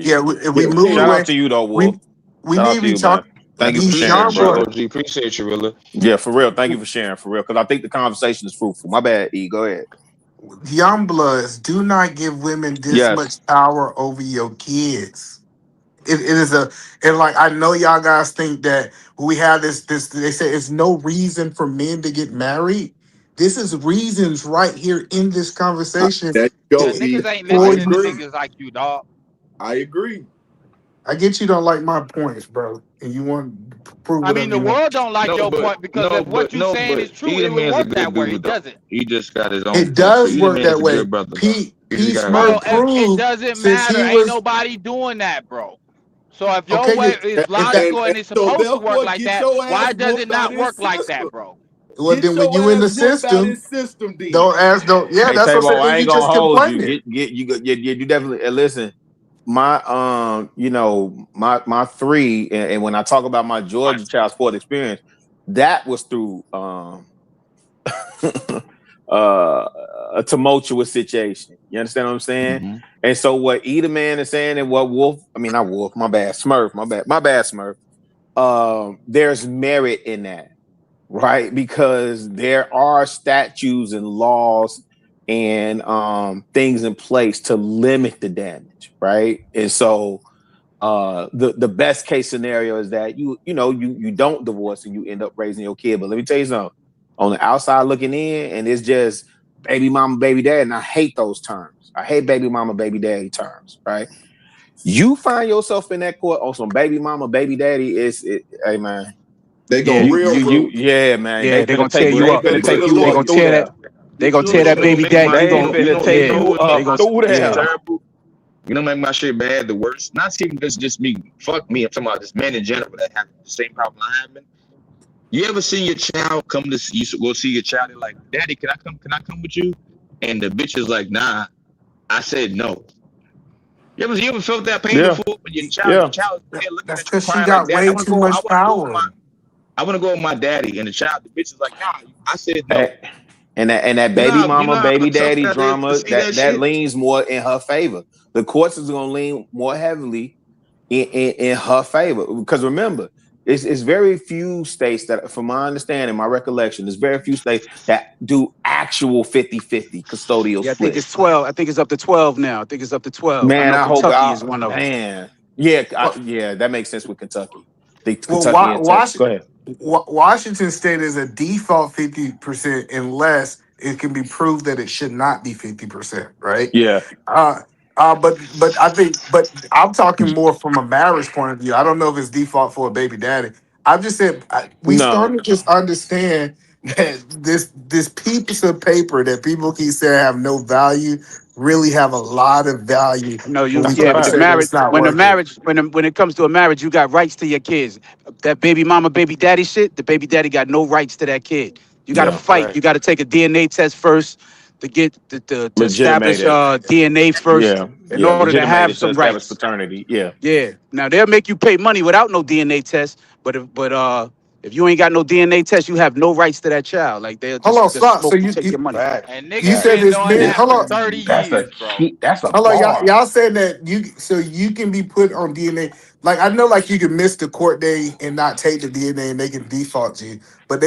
Yeah, if we move Shout away, out to you though, we Wolf. we Shout need out to to be you, man. talking Thank you for these sharing, young Appreciate you, brother. boys. OG. Appreciate you, Rilla. Yeah, for real. Thank you for sharing, for real. Because I think the conversation is fruitful. My bad, E. Go ahead. Young bloods, do not give women this Yes. much power over your kids. It is and like I know y'all guys think that we have this they say it's no reason for men to get married. This is reasons right here in this conversation. There you go, Cause It- E. niggas ain't I for listening to you, agree. niggas like you, dog. I agree. I get you don't like my points, bro, and you want to prove I mean, whatever the you want. world don't like your point because if what you saying is true, Either it would man's a work that good way. dude though. Does it? He just got his own It point. So does either work man's that a way. good brother though. P He just got his Bro, own Smurf point. it proved doesn't since matter. he Ain't was nobody doing that, bro. So if your okay. way is logical And and it's so supposed to work therefore, like get that, your ass why does it whooped by not this work like system. that, bro? Well, Get then when your you in ass the whooped by system, this system then. don't ask. Don't. Yeah, Hey, that's what I'm Tabo, saying. Then I you ain't gonna just hold you. complaining. You definitely listen. My my 3 and when I talk about my Georgia child support experience, that was through a tumultuous situation. You understand what I'm saying? Mm-hmm. And so what Eda Man is saying and what Wolf, I mean not Wolf, my bad, Smurf, my bad, Smurf. There's merit in that, right? Because there are statutes and laws and things in place to limit the damage, right? And so the best case scenario is that you don't divorce and you end up raising your kid. But let me tell you something, on the outside looking in, and it's just baby mama, baby dad, and I hate those terms. I hate baby mama, baby daddy terms, right? You find yourself in that court on some baby mama, baby daddy, hey man. They gonna yeah, man. Yeah, they're gonna tear you up. They They're finna gonna tear that. They're gonna tear that baby daddy. They finna take you up through there. Terrible. You know, make my shit bad. The worst. Not even just me. Fuck me. I'm talking about just men in general that have the same problem I have. You ever seen your child come to you go see your child? They're like, "Daddy, can I come? Can I come with you?" And the bitch is like, "Nah." I said no. You ever felt that pain before when your child is looking at you because she crying got like, "Dad, way too much power. I want to go with my daddy," and the child, the bitch is like, "Nah." I said no. And that baby mama, baby daddy drama that leans more in her favor. The courts is gonna lean more heavily in her favor. Because remember, it's very few states that, from my understanding, my recollection, there's very few states that do actual 50-50 custodial Yeah, I split. think it's 12. I think it's up to 12 now. I think it's up to 12. I Man, know I hope Kentucky is one of them. man. Yeah, yeah, that makes sense with Kentucky. Well, Kentucky and Texas. Go ahead. Washington State is a default 50% unless it can be proved that it should not be 50%, right? Yeah. But I'm talking more from a marriage point of view. I don't know if it's default for a baby daddy. I've just said we starting to just understand that this piece of paper that people keep saying have no value really have a lot of value. No, When we but start the saying that marriage, it's not when working. when it comes to a marriage, you got rights to your kids. That baby mama, baby daddy shit, the baby daddy got no rights to that kid. You got to fight. Right. You got to take a DNA test first to get to establish Legitimated. DNA first in order to have Legitimated to some establish rights. paternity. Yeah. Yeah. Now they'll make you pay money without no DNA test, but if you ain't got no DNA test, you have no rights to that child. Like they'll Hold on, just stop. So smoke you, take your money. And you niggas said been this doing man. that Hold for on. 30 years, bro. Hold on, y'all said that you can be put on DNA. Like I know, like you can miss the court day and not take the DNA, and they can default you. But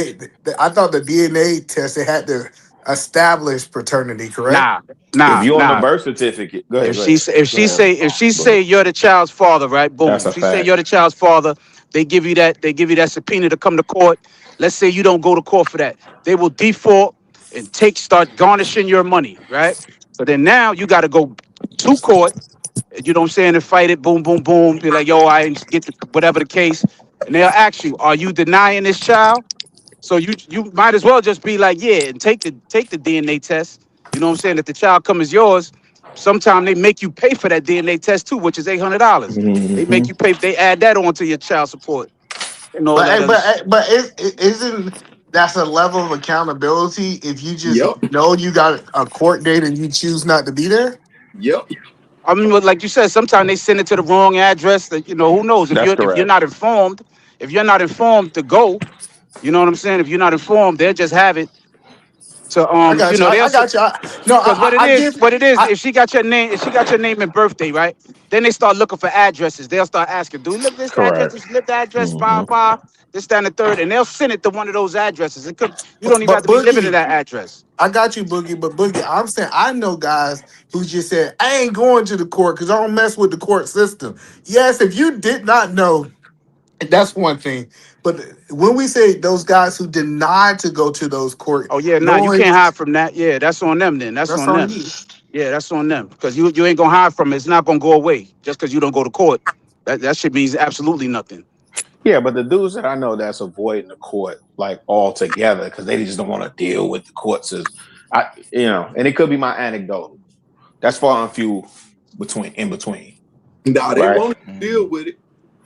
I thought the DNA test they had to establish paternity, correct? If you on the Nah. birth certificate, go ahead. If she say you're the child's father, right? Boom. That's a If she say fact. you're the child's father, they give you that subpoena to come to court. Let's say you don't go to court for that. They will default and start garnishing your money, right? So then now you got to go to court, you know what I'm saying, and fight it, boom, boom, boom. Be like, yo, I ain't get whatever the case. And they'll ask you, are you denying this child? So you might as well just be like, yeah, and take the DNA test. You know what I'm saying? If the child come as yours, sometimes they make you pay for that DNA test too, which is $800. They make you pay. They add that on to your child support and all that other shit. But isn't that's a level of accountability if you just Yep. know you got a court date and you choose not to be there? Yep. I mean, but like you said, sometimes they send it to the wrong address. That who knows if That's you're correct. not informed, to go, you know what I'm saying? If you're not informed, they'll just have it to I got you. I they'll got you. No, because I get. what it is, if she got your name and birthday, right? Then they start looking for addresses. They'll start asking, do you live this address? Correct. Does you live the address? Blah, this, that, and the third. And they'll send it to one of those addresses. You don't even have But to be living in Boogie, that address. I got you, Boogie. But Boogie, I'm saying I know guys who just said I ain't going to the court because I don't mess with the court system. Yes, if you did not know, that's one thing. But when we say those guys who denied to go to those court, Oh yeah, nah, you knowing can't hide from that. Yeah, that's on them then. That's that's on on them. you. Yeah, that's on them. Because you ain't gonna hide from it. It's not gonna go away just because you don't go to court. That shit means absolutely nothing. Yeah, but the dudes that I know that's avoiding the court like altogether because they just don't want to deal with the courts is, and it could be my anecdotal. That's far and few in between. Nah, they Right? want to deal with it.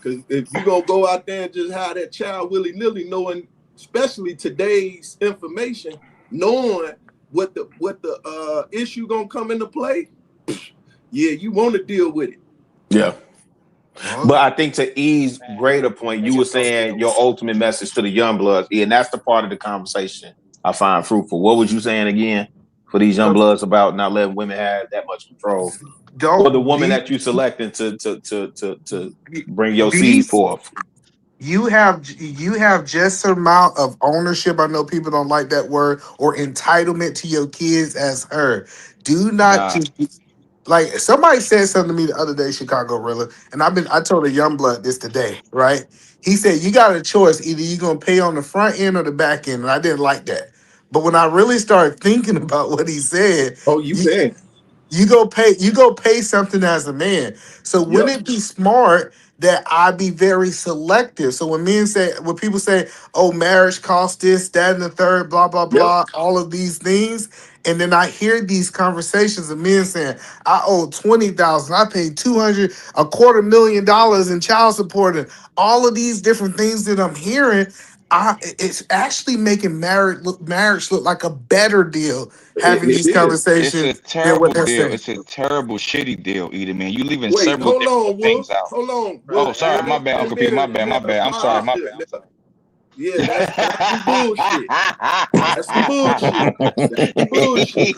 Because if you gonna go out there and just have that child willy-nilly, knowing, especially today's information, knowing what the issue gonna come into play, yeah, you want to deal with it. Yeah. But I think to ease greater point, you were saying your ultimate message to the young bloods, and that's the part of the conversation I find fruitful. What was you saying again for these young bloods about not letting women have that much control? Or the woman that you selected to bring your seed forth? you have just amount of ownership. I know people don't like that word, or entitlement to your kids as her. Do not Nah. just like somebody said something to me the other day, Chicago Rilla, and I told a young blood this today, right? He said you got a choice, either you're gonna pay on the front end or the back end, and I didn't like that. But when I really started thinking about what he said, Oh, you you, can. you go pay something as a man. So Yep. wouldn't it be smart that I be very selective? So when people say, oh, marriage costs this, that, and the third, blah, blah, Yep. blah, all of these things. And then I hear these conversations of men saying, I owe 20,000, I paid 200, $250,000 in child support, and all of these different things that I'm hearing. It's actually making marriage look like a better deal having It these is. It's a conversations than what terrible they're deal. saying. It's a terrible, shitty deal, either man. You leaving Wait, several hold different on, Wolf. things out. Hold on, Oh, Wolf. sorry, my bad, Them Uncle P. men My are bad, my men are bad. I'm sorry, my bad. positive. I'm sorry. Yeah, that's some bullshit. That's some bullshit. That's some bullshit.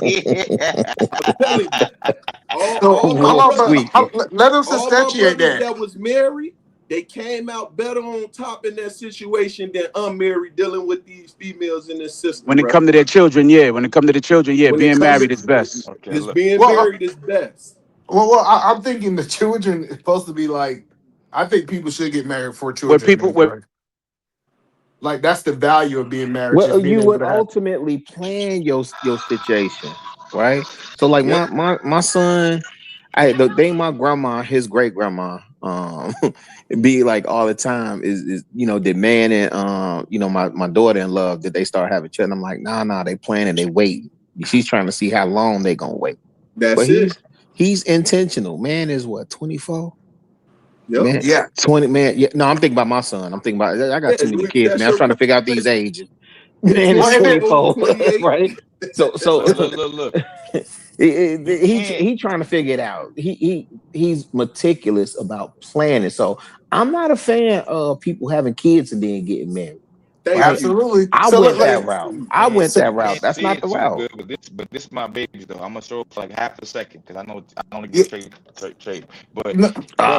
I'm telling you. So All my hold on, brothers, let them all my substantiate brothers that. that was married, they came out better on top in that situation than unmarried dealing with these females in this system, When it bro. come to their children, yeah. When it come to the children, yeah. When it Being come married to is best. Okay, this look. being Well, married is best. I'm thinking the children is supposed to be like. I think people should get married for When children. people, when Like that's the value of being married, Well, just being you able would to have. ultimately plan your situation, right? So, like Yep. my son, the thing my grandma, his great grandma, be like all the time is demanding my daughter in love that they start having children. I'm like, nah, they planning, they waiting. She's trying to see how long they gonna wait. But That's it. he's intentional. Man is what, 24? Yep. Man, Yeah. 20, man. Yeah, no, I'm thinking about my son. I'm thinking about, I got Yeah, too many kids, that's man. I'm your trying to figure out these conversation. ages. Yeah, Man is Well, and then 24, 24, 28. right? So Look, so look, look, look. You can't. he trying to figure it out. He's meticulous about planning. So I'm not a fan of people having kids and then getting married. Thank Right? you. absolutely. I So went let, that Thank route. you. I Can't went so, that route. can't That's see not it the too route. good, but this my babies though. I'm gonna show up for like half a second because I know I only yeah, get straight. But no, bro, Ah.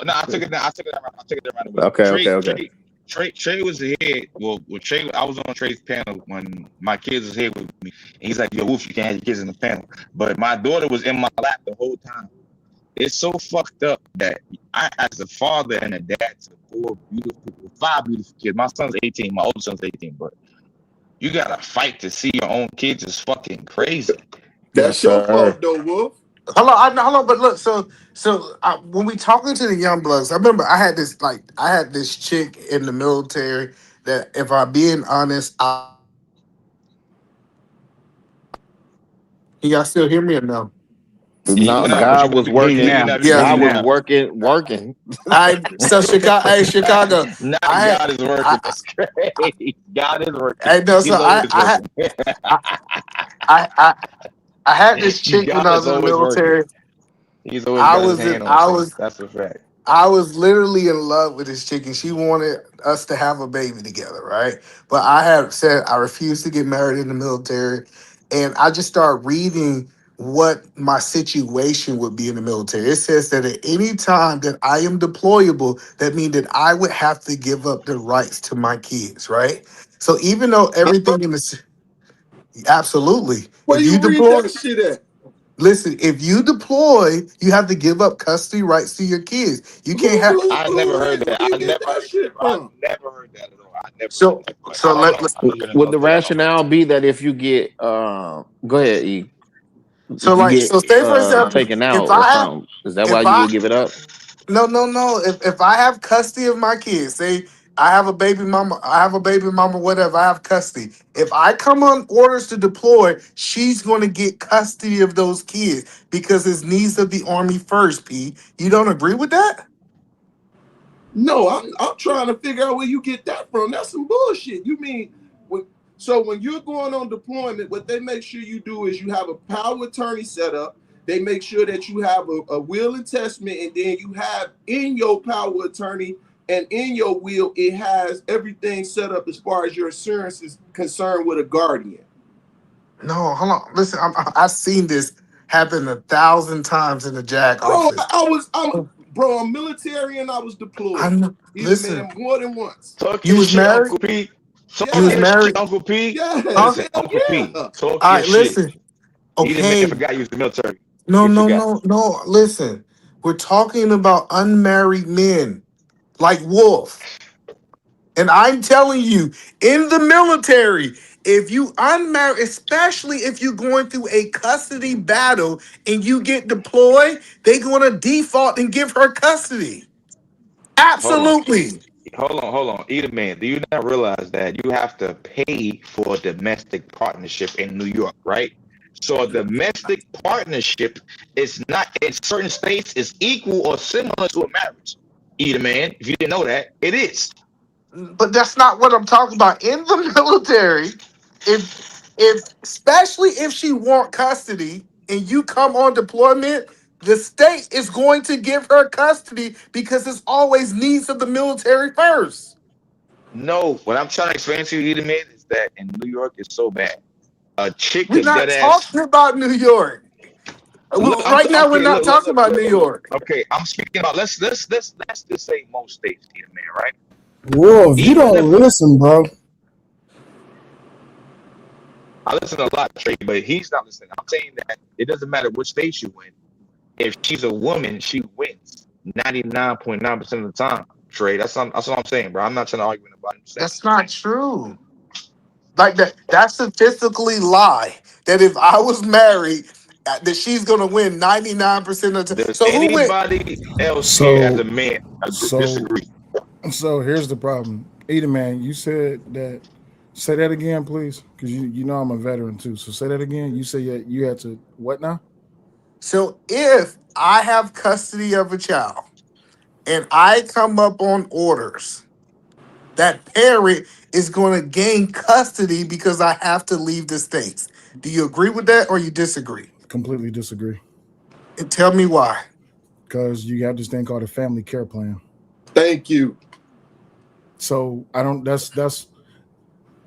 no, I took it down. I took it down right away. Okay. Trey was ahead. Well, Trey, I was on Trey's panel when my kids was here with me. And he's like, "Yo, Wolf, you can't have your kids in the panel." But my daughter was in my lap the whole time. It's so fucked up that I, as a father and a dad to five beautiful kids. My son's 18. My older son's 18. But you gotta fight to see your own kids is fucking crazy. Yes, That's your sir. fault, though, Wolf. hold on, but look, when we talking to the young bloods, I remember I had this chick in the military that, if I'm being honest, y'all still hear me or no? Yeah, you No, went out, but God was you hear you yeah, working. you now, not you hear Yeah. you God good was now. now. working. So Chicago, Now I had, God is working. That's great. God is working. I know. So He's always I had, working. I, I, I had this chick when God I is was in the always working. military. He's always I got his was in, hand on I shit. was That's a fact. I was literally in love with this chick, and she wanted us to have a baby together, right? But I had said I refused to get married in the military, and I just started reading what my situation would be in the military. It says that at any time that I am deployable, that means that I would have to give up the rights to my kids, right? So even though everything in this, absolutely, Where if you you read deploy, that shit at? listen, if you deploy, you have to give up custody rights to your kids. You can't have. I never heard Where that. you get that shit I from? never heard that at all. I never heard So that. But so I don't let, know. I learned Would the today. I don't know. rationale be that if you get go ahead, E, so if you like get so say for example, taken out if or I have something, is that why if you I would give it up? no, if I have custody of my kids, say I have a baby mama, whatever, I have custody. If I come on orders to deploy, she's going to get custody of those kids because it's needs of the army first. P, you don't agree with that? No, I'm trying to figure out where you get that from. That's some bullshit. You mean so when you're going on deployment, what they make sure you do is you have a power attorney set up. They make sure that you have a will and testament, and then you have in your power attorney and in your will, it has everything set up as far as your assurance is concerned with a guardian. No, hold on. Listen, I've seen this happen 1,000 times in the JAG Bro, office. Bro, I'm military and I was deployed. Listen, Man, more than once. Talk you your was shit, married. Uncle P. Talk You was your shit, married. Uncle P. Yes. Huh? Listen, Uncle P. Yeah. Talk All your right, shit. listen. He the man Okay. forgot he was in the military. No, He no, forgot. no, no. Listen, we're talking about unmarried men like Wolf. And I'm telling you, in the military, if you unmarried, especially if you're going through a custody battle and you get deployed, they're going to default and give her custody. Absolutely. Hold on. Either man, do you not realize that you have to pay for a domestic partnership in New York, right? So a domestic partnership is not in certain states is equal or similar to a marriage. Either man, if you didn't know that, it is. But that's not what I'm talking about. In the military, if especially if she want custody and you come on deployment, the state is going to give her custody because it's always needs of the military first. No, what I'm trying to explain to you, either man, is that in New York it's so bad. A chick We're could not dead ass. talking about New York. Look, Right now, we're okay. not talking about New York. Okay, I'm speaking about let's just say most states, either man, right? Wolf, you Even don't if listen, bro. I listen a lot, Trey, but he's not listening. I'm saying that it doesn't matter which state you in. If she's a woman, she wins 99.9% of the time. Trey, that's what I'm saying, bro. I'm not trying to argue about it. That's not true. Like that statistically lie. That if I was married, that she's gonna win 99% of the time. Does So who win? anybody else here as So, a man so, disagree? so here's the problem. Either man, you said that. Say that again, please, because you know I'm a veteran too. So say that again. You say you had to what now? So if I have custody of a child and I come up on orders, that parent is going to gain custody because I have to leave the states. Do you agree with that or you disagree? Completely disagree. And tell me why. Because you have this thing called a family care plan. Thank you. So I don't. That's.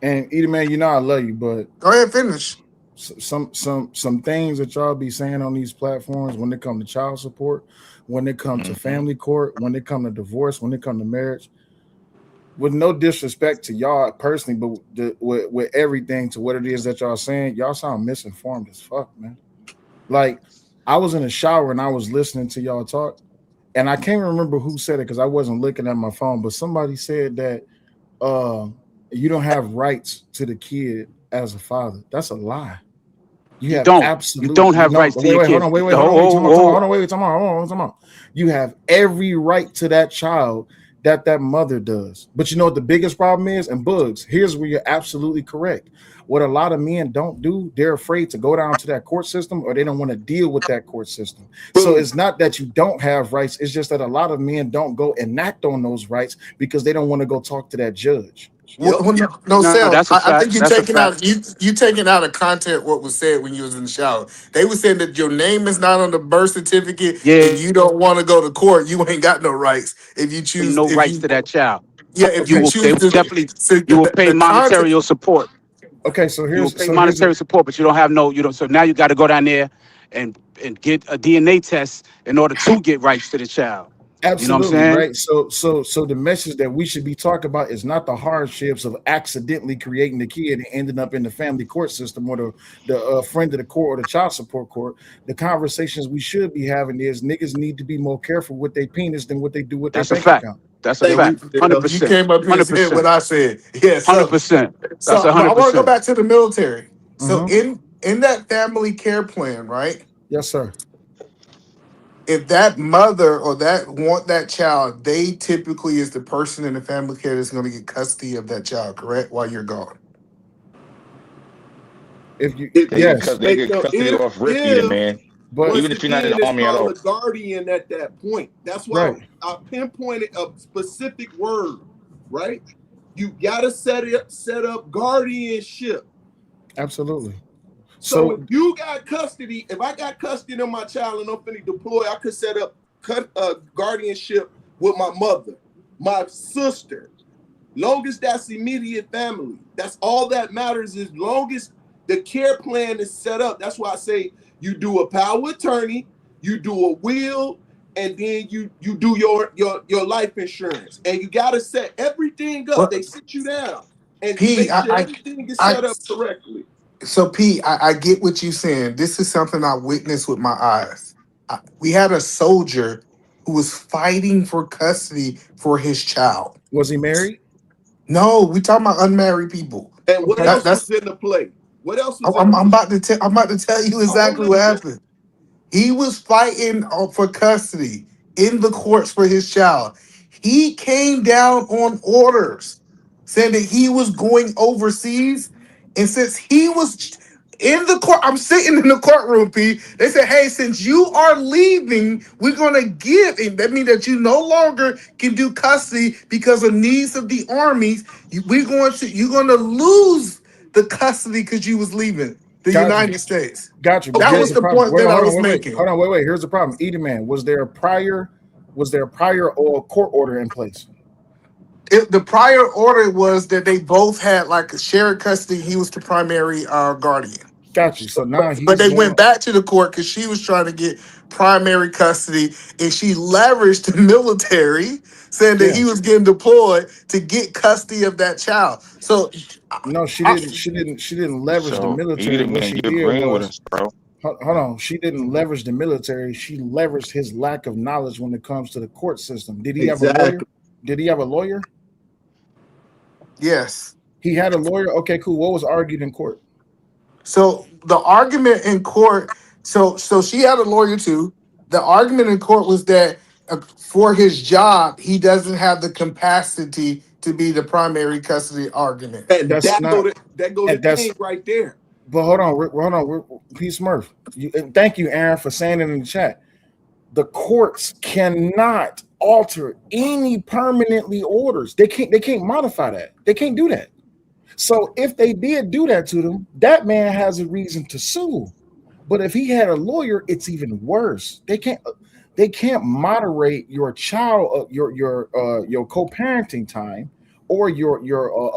And either man, you know I love you, but go ahead, finish. Some things that y'all be saying on these platforms when it come to child support, when it come to family court, when it come to divorce, when it come to marriage. With no disrespect to y'all personally, but with everything to what it is that y'all saying, y'all sound misinformed as fuck, man. Like I was in the shower and I was listening to y'all talk, and I can't remember who said it because I wasn't looking at my phone, but somebody said that you don't have rights to the kid as a father. That's a lie. You have You don't absolutely have no. rights to your Wait, hold kids. on. Wait, hold on. Wait, hold on. Wait, time on. You have every right to that child that mother does. But you know what the biggest problem is? And Bugs, here's where you're absolutely correct. What a lot of men don't do, they're afraid to go down to that court system or they don't want to deal with that court system. So it's not that you don't have rights. It's just that a lot of men don't go enact on those rights because they don't want to go talk to that judge. Well, no, Sal, that's a I fact. think you're That's a taking fact. out you taking out of content what was said when you was in the shower. They were saying that your name is not on the birth certificate Yeah, and you don't want to go to court. You ain't got no rights if you choose. no If rights you to that child. if You you will choose to. So you will pay the content. monetary support. Okay, so You will here's pay monetary support, but you don't have so now you got to go down there and get a DNA test in order to get rights to the child. You know what I'm absolutely saying? right. So the message that we should be talking about is not the hardships of accidentally creating the kid and ending up in the family court system or the friend of the court or the child support court. The conversations we should be having is niggas need to be more careful with their penis than what they do with their That's a bank fact. account. That's a fact. You 100%. came up here and said what 100%. I said. Yeah. 100%. That's So but I want to go 100%. back to the military. So Mm-hmm. in that family care plan, right? Yes, sir. If that mother or that child, they typically is the person in the family care that's going to get custody of that child, correct? While you're gone. If you yes, They get custody off rip, either If man. but once Even if you're not in again, the it's army at called all. a guardian at that point. That's why right, I pinpointed a specific word, right? You gotta set up guardianship. absolutely. So if So you got custody, if I got custody of my child and I'm finna deploy, I could set up guardianship with my mother, my sister. Long as that's immediate family, that's all that matters. As long as the care plan is set up, that's why I say you do a power of attorney, you do a will, and then you do your life insurance, and you got to set everything up. Well, They sit you down and P, make sure everything is I set up correctly. so P, I get what you're saying. This is something I witnessed with my eyes. We had a soldier who was fighting for custody for his child. Was he married? No, we talking about unmarried people. And what Okay. else was in the play? What else was in the I'm play? about to tell. I'm about to tell you Oh, I'm exactly what listening. happened. He was fighting for custody in the courts for his child. He came down on orders saying that he was going overseas. And since he was in the court, I'm sitting in the courtroom, P. They said, hey, since you are leaving, we're going to give, and that means that you no longer can do custody because of needs of the armies. You're going to lose the custody because you was leaving the Got you. United States. Got you. But That here's was the the problem. point Wait, that I hold on, was wait. making. Hold on, wait. Here's the problem. Either man, was there a prior or court order in place? The prior order was that they both had like a shared custody. He was the primary guardian. Got you. So now But he's they going. went back to the court because she was trying to get primary custody, and she leveraged the military, saying that Yeah. he was getting deployed to get custody of that child. So, No, she I, didn't. She didn't leverage the So military. either What man, she you did agreeing with was, us, bro? hold on. She didn't leverage the military. She leveraged his lack of knowledge when it comes to the court system. Did he have a lawyer? Exactly. Did he have a lawyer? yes. He had a lawyer. Okay, cool. What was argued in court? So the argument in court, so she had a lawyer too. The argument in court was that for his job, he doesn't have the capacity to be the primary custody argument. And That's not. that go to And that's. thing right there. But hold on. Hold on. Peace, Murph. And thank you, Aaron, for saying it in the chat. The courts cannot alter any permanently orders. They can't. They can't modify that. They can't do that. So if they did do that to them, that man has a reason to sue. But if he had a lawyer, it's even worse. They can't moderate your child, your co-parenting time or your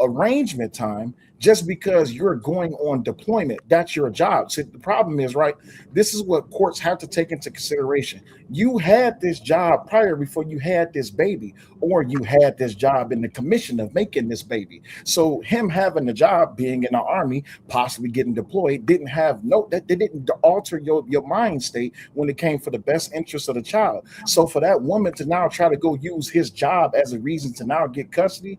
arrangement time just because you're going on deployment. That's your job. So the problem is, right, this is what courts have to take into consideration. You had this job prior before you had this baby, or you had this job in the commission of making this baby. So him having a job, being in the army, possibly getting deployed, didn't have no that they didn't alter your mind state when it came for the best interest of the child. So for that woman to now try to go use his job as a reason to now get custody,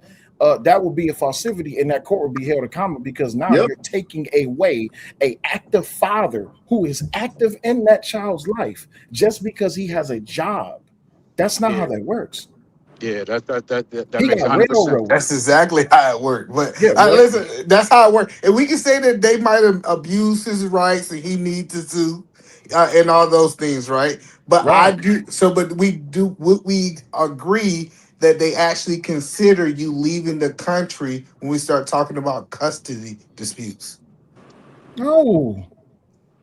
that will be a falsity, and that court will be held accountable because now Yep. you're taking away a active father who is active in that child's life just because he has a job. That's not how Yeah, that works. yeah, that He makes got 100%. railroaded. That's exactly how it worked. But Yeah, what? listen, that's how it worked. And we can say that they might have abused his rights and he needs to sue and all those things, right? But I Right. do so. But we agree that they actually consider you leaving the country when we start talking about custody disputes. No.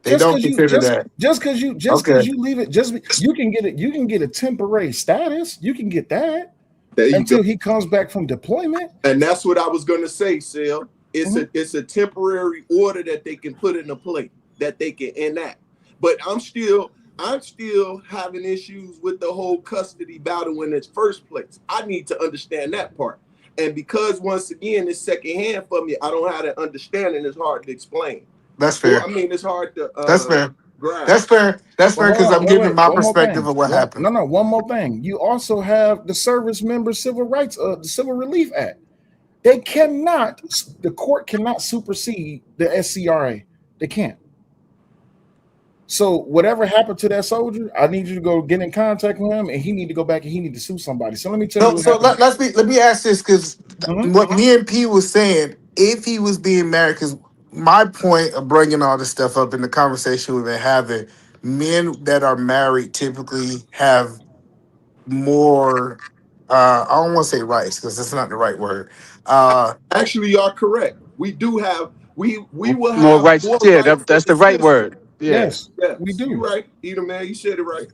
They Just don't because you consider just that. just because you just Okay. because you leave it, you can get a temporary status. You can get that There you go. until he comes back from deployment. And that's what I was gonna say, Sil. It's Mhm. a temporary order that they can put into play, that they can enact. But I'm still having issues with the whole custody battle in its first place. I need to understand that part. And because once again it's secondhand for me, I don't have that understanding. It's hard to explain. That's Or fair. I mean, it's hard to That's fair. That's grasp. fair. That's But fair hold because on, I'm wait, giving wait, my one more perspective thing. of what One, happened. no, no, one more thing. You also have the Service Member Civil Rights, the Civil Relief Act. They cannot, the court cannot supersede the SCRA. They can't. So whatever happened to that soldier, I need you to go get in contact with him, and he need to go back and he need to sue somebody. So let me tell you So, what so happened. let me ask this because Mhm. what me and P was saying, if he was being married, because my point of bringing all this stuff up in the conversation we've been having, men that are married typically have more. I don't want to say rights because that's not the right word. Actually, you are correct. We do have we will More have rights. more Yeah, rights than that's the the right system. word. Yeah. Yes, we Yes, you're do. right. Either man, you said it right.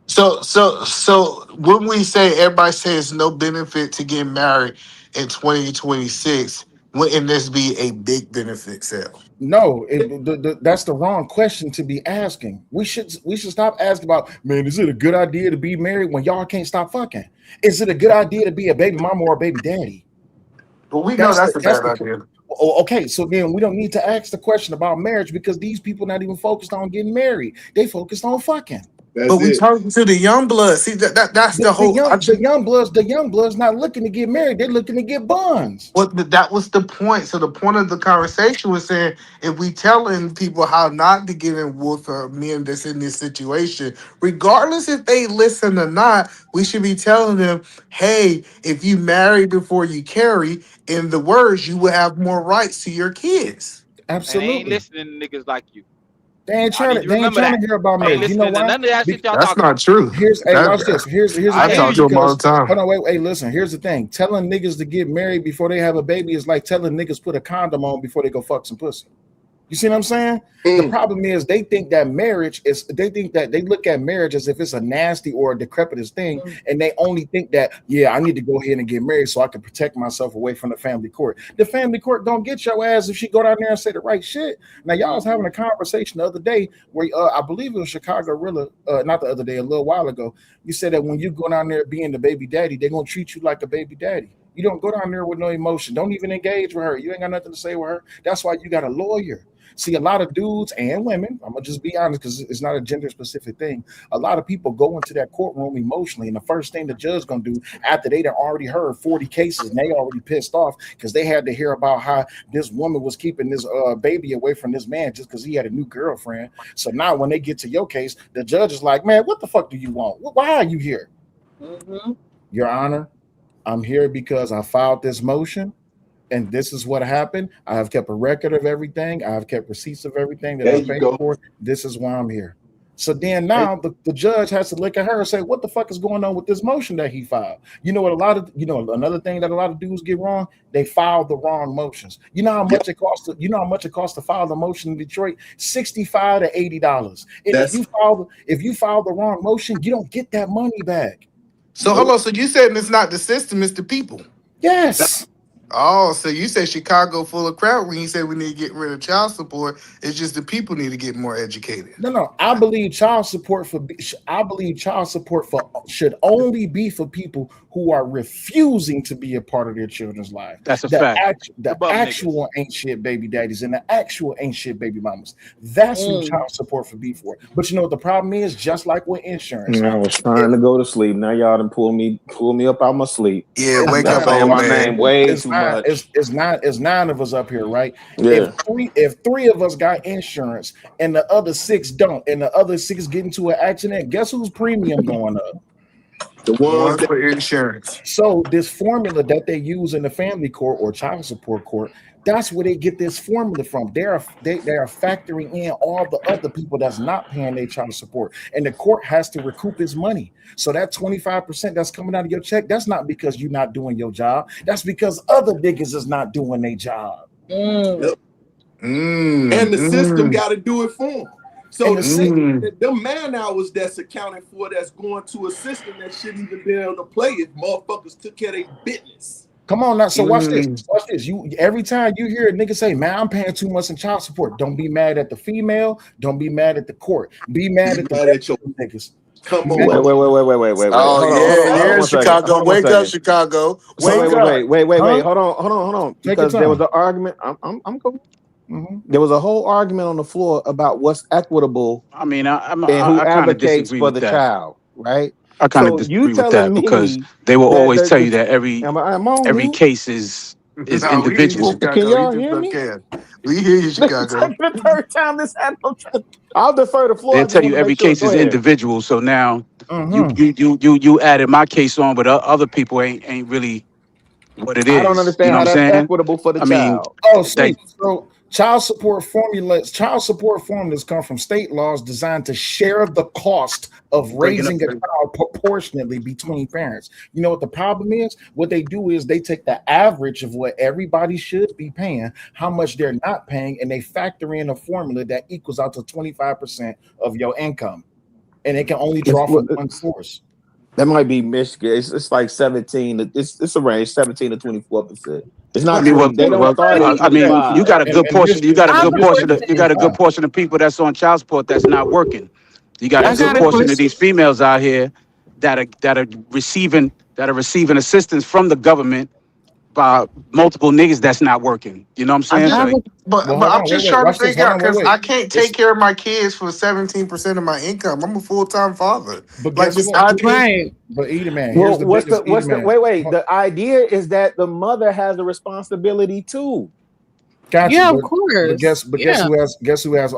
So when we say everybody says no benefit to getting married in 2026, wouldn't this be a big benefit sale? No, that's the wrong question to be asking. We should stop asking about, man, is it a good idea to be married when y'all can't stop fucking? Is it a good idea to be a baby mama or a baby daddy? But we know that's a bad the idea. okay, so then we don't need to ask the question about marriage because these people not even focused on getting married. They focused on fucking. But we talking to the young blood. See that's the whole. The young bloods not looking to get married. They're looking to get buns. That was the point. So the point of the conversation was saying if we telling people how not to get involved for men that's in this situation, regardless if they listen or not, we should be telling them, hey, if you marry before you carry, in the words, you will have more rights to your kids. Absolutely. And they ain't listening to niggas like you. They ain't trying to hear about marriage. You know why? None of that shit y'all That's talking not true. Watch this. Here's the I thing. talk to them all the time. Hold on, wait. Hey, listen. Here's the thing. Telling niggas to get married before they have a baby is like telling niggas put a condom on before they go fuck some pussy. You see what I'm saying? The problem is they think that they look at marriage as if it's a nasty or a decrepitous thing, and they only think that, yeah, I need to go ahead and get married so I can protect myself away from the family court. The family court don't get your ass if she go down there and say the right shit. Now, y'all was having a conversation the other day where I believe it was Chicago Rilla, not the other day, a little while ago. You said that when you go down there being the baby daddy, they're gonna treat you like a baby daddy. You don't go down there with no emotion. Don't even engage with her. You ain't got nothing to say with her. That's why you got a lawyer. See, a lot of dudes and women, I'm gonna just be honest because it's not a gender specific thing. A lot of people go into that courtroom emotionally, and the first thing the judge gonna do after they done already heard 40 cases and they already pissed off because they had to hear about how this woman was keeping this baby away from this man just because he had a new girlfriend. So now when they get to your case, the judge is like, man, what the fuck do you want? Why are you here? Your Honor, I'm here because I filed this motion. And this is what happened. I have kept a record of everything. I have kept receipts of everything that I paid for. This is why I'm here. So then now the judge has to look at her and say, what the fuck is going on with this motion that he filed? You know what another thing that a lot of dudes get wrong? They file the wrong motions. You know how much it costs to file the motion in Detroit? $65 to $80. If you file the wrong motion, you don't get that money back. So hold on. So you said it's not the system, it's the people. Yes. Oh, so you say Chicago full of crap when you say we need to get rid of child support. It's just the people need to get more educated. No. I believe child support should only be for people who are refusing to be a part of their children's life. That's a fact. The actual ain't shit baby daddies and the actual ain't shit baby mamas. That's who child support be for. But you know what the problem is? Just like with insurance. I was trying to go to sleep. Now y'all done pull me up out my sleep. Yeah, wake up, saying my name way it's too much. It's nine of us up here, right? Yeah. If three of us got insurance and the other six don't, and the other six get into an accident, guess whose premium going up? The ones for insurance. So this formula that they use in the family court or child support court, that's where they get this formula from. They are factoring in all the other people that's not paying their child support, and the court has to recoup its money. So that 25% that's coming out of your check, that's not because you're not doing your job. That's because other niggas is not doing their job. And the system got to do it for them. So the man hours that's accounted for that's going to a system that shouldn't even be able to play if motherfuckers took care of their business. Come on now. So watch this. Watch this. You every time you hear a nigga say, man, I'm paying too much in child support. Don't be mad at the female. Don't be mad at the court. Be mad at your niggas. Come on. Wait. Oh, Chicago. Wake up, Chicago. Wait. Hold on. Because there was an argument. I'm cool. There was a whole argument on the floor about what's equitable. I mean, and who advocates for the child, right? I kind of disagree with that because they will always tell you that every case is individual. Can y'all hear me? We hear you, Chicago. The third time this happened. I'll defer the floor. They'll tell you every case is individual. So now you added my case on, but other people ain't really what it is. I don't understand how that's equitable for the child. So child support formulas come from state laws designed to share the cost of raising a child proportionately between parents. You know what the problem is? What they do is they take the average of what everybody should be paying, how much they're not paying, and they factor in a formula that equals out to 25% of your income. And it can only draw from one source. That might be Michigan. It's like 17. It's a range, 17 to 24%. It's not I mean, 20. They don't start at I mean, 25. you got a good portion. You got a good portion. You got a good portion of people that's on child support that's not working. You got a good portion of these females out here that are receiving assistance from the government by multiple niggas that's not working. You know what I'm saying? So but I'm just trying to figure out because I can't take care of my kids for 17% of my income. I'm a full-time father. But Like guess this what? idea. But Edie man, Well, here's the biggest Edie man. wait. The idea is that the mother has the responsibility too. Gotcha. Yeah, but, of course. Guess who has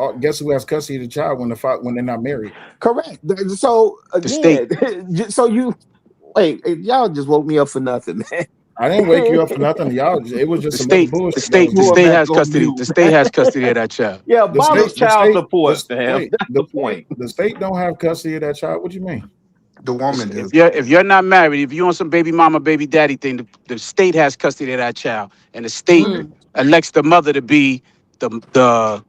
custody of the child when they're not married? Correct. So again, so you wait. Y'all just woke me up for nothing, man. I didn't wake you up for nothing, y'all. It was just the state has custody. The state has custody of that child. Yeah, Bob's child support. That's the point. The state don't have custody of that child. What do you mean? The woman does. If you're not married, if you're on some baby mama, baby daddy thing, the state has custody of that child, and the state elects the mother to be the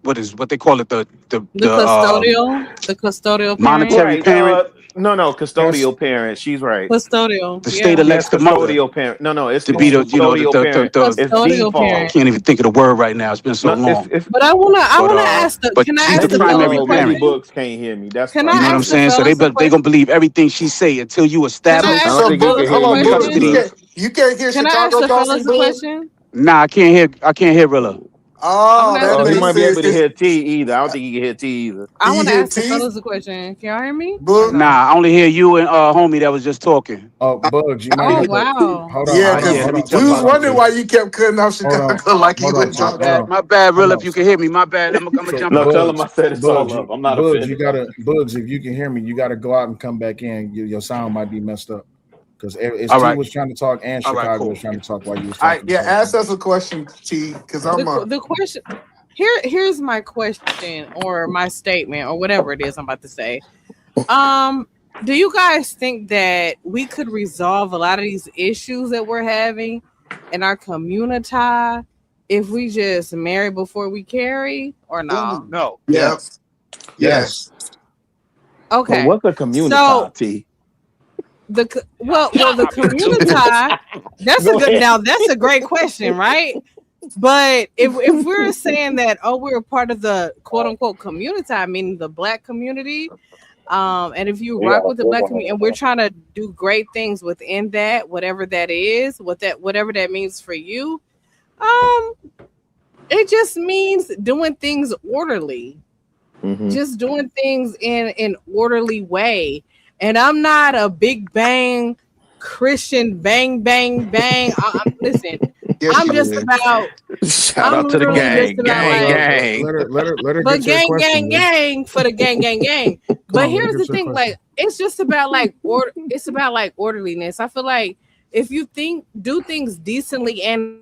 what they call it the custodial monetary parent. No, custodial parent. She's right. Custodial. The state elects the mother. Custodial parent. No, it's to be the parent. It's default. I can't even think of the word right now. It's been so long. But I wanna ask the. Can I ask the primary parent? Books can't hear me. That's can you know what I'm saying. So they gonna believe everything she say until you establish. You can't hear Can I ask Chicago the fellas a Crossing. question? Nah, I can't hear Rilla. Oh, he might be able to hear T either. I don't think he can hear T either. I want to ask the fellas a question. Can y'all hear me? Nah, I only hear you and homie that was just talking. Oh, Bugs, you might. Oh wow. Hold on. Yeah, because we was wondering why you kept cutting off Chicago like he was talking. My bad, Rilla. If you can hear me, my bad. I'm gonna jump. No, tell him I said it's all up. I'm not offended. Bugs, if you can hear me, you gotta go out and come back in. Your sound might be messed up. Because T was trying to talk and Chicago was trying to talk while you was talking. Ask us a question, T, because I'm the question. Here's my question or my statement or whatever it is I'm about to say. Do you guys think that we could resolve a lot of these issues that we're having in our community if we just marry before we carry or no? No. Yes. Okay. Well, what's a community? The community. That's a great question, right? But if we're saying that we're a part of the quote unquote community, meaning the Black community, and if you rock with the Black community, and we're trying to do great things within that, whatever that is, whatever that means for you, it just means doing things orderly, just doing things in an orderly way. And I'm not a big bang Christian bang bang bang. Listen, yes, I'm just about. Shout out to the gang, gang. Let her but gang for the gang. But here's the thing, like it's just about like it's about like orderliness. I feel like if you do things decently and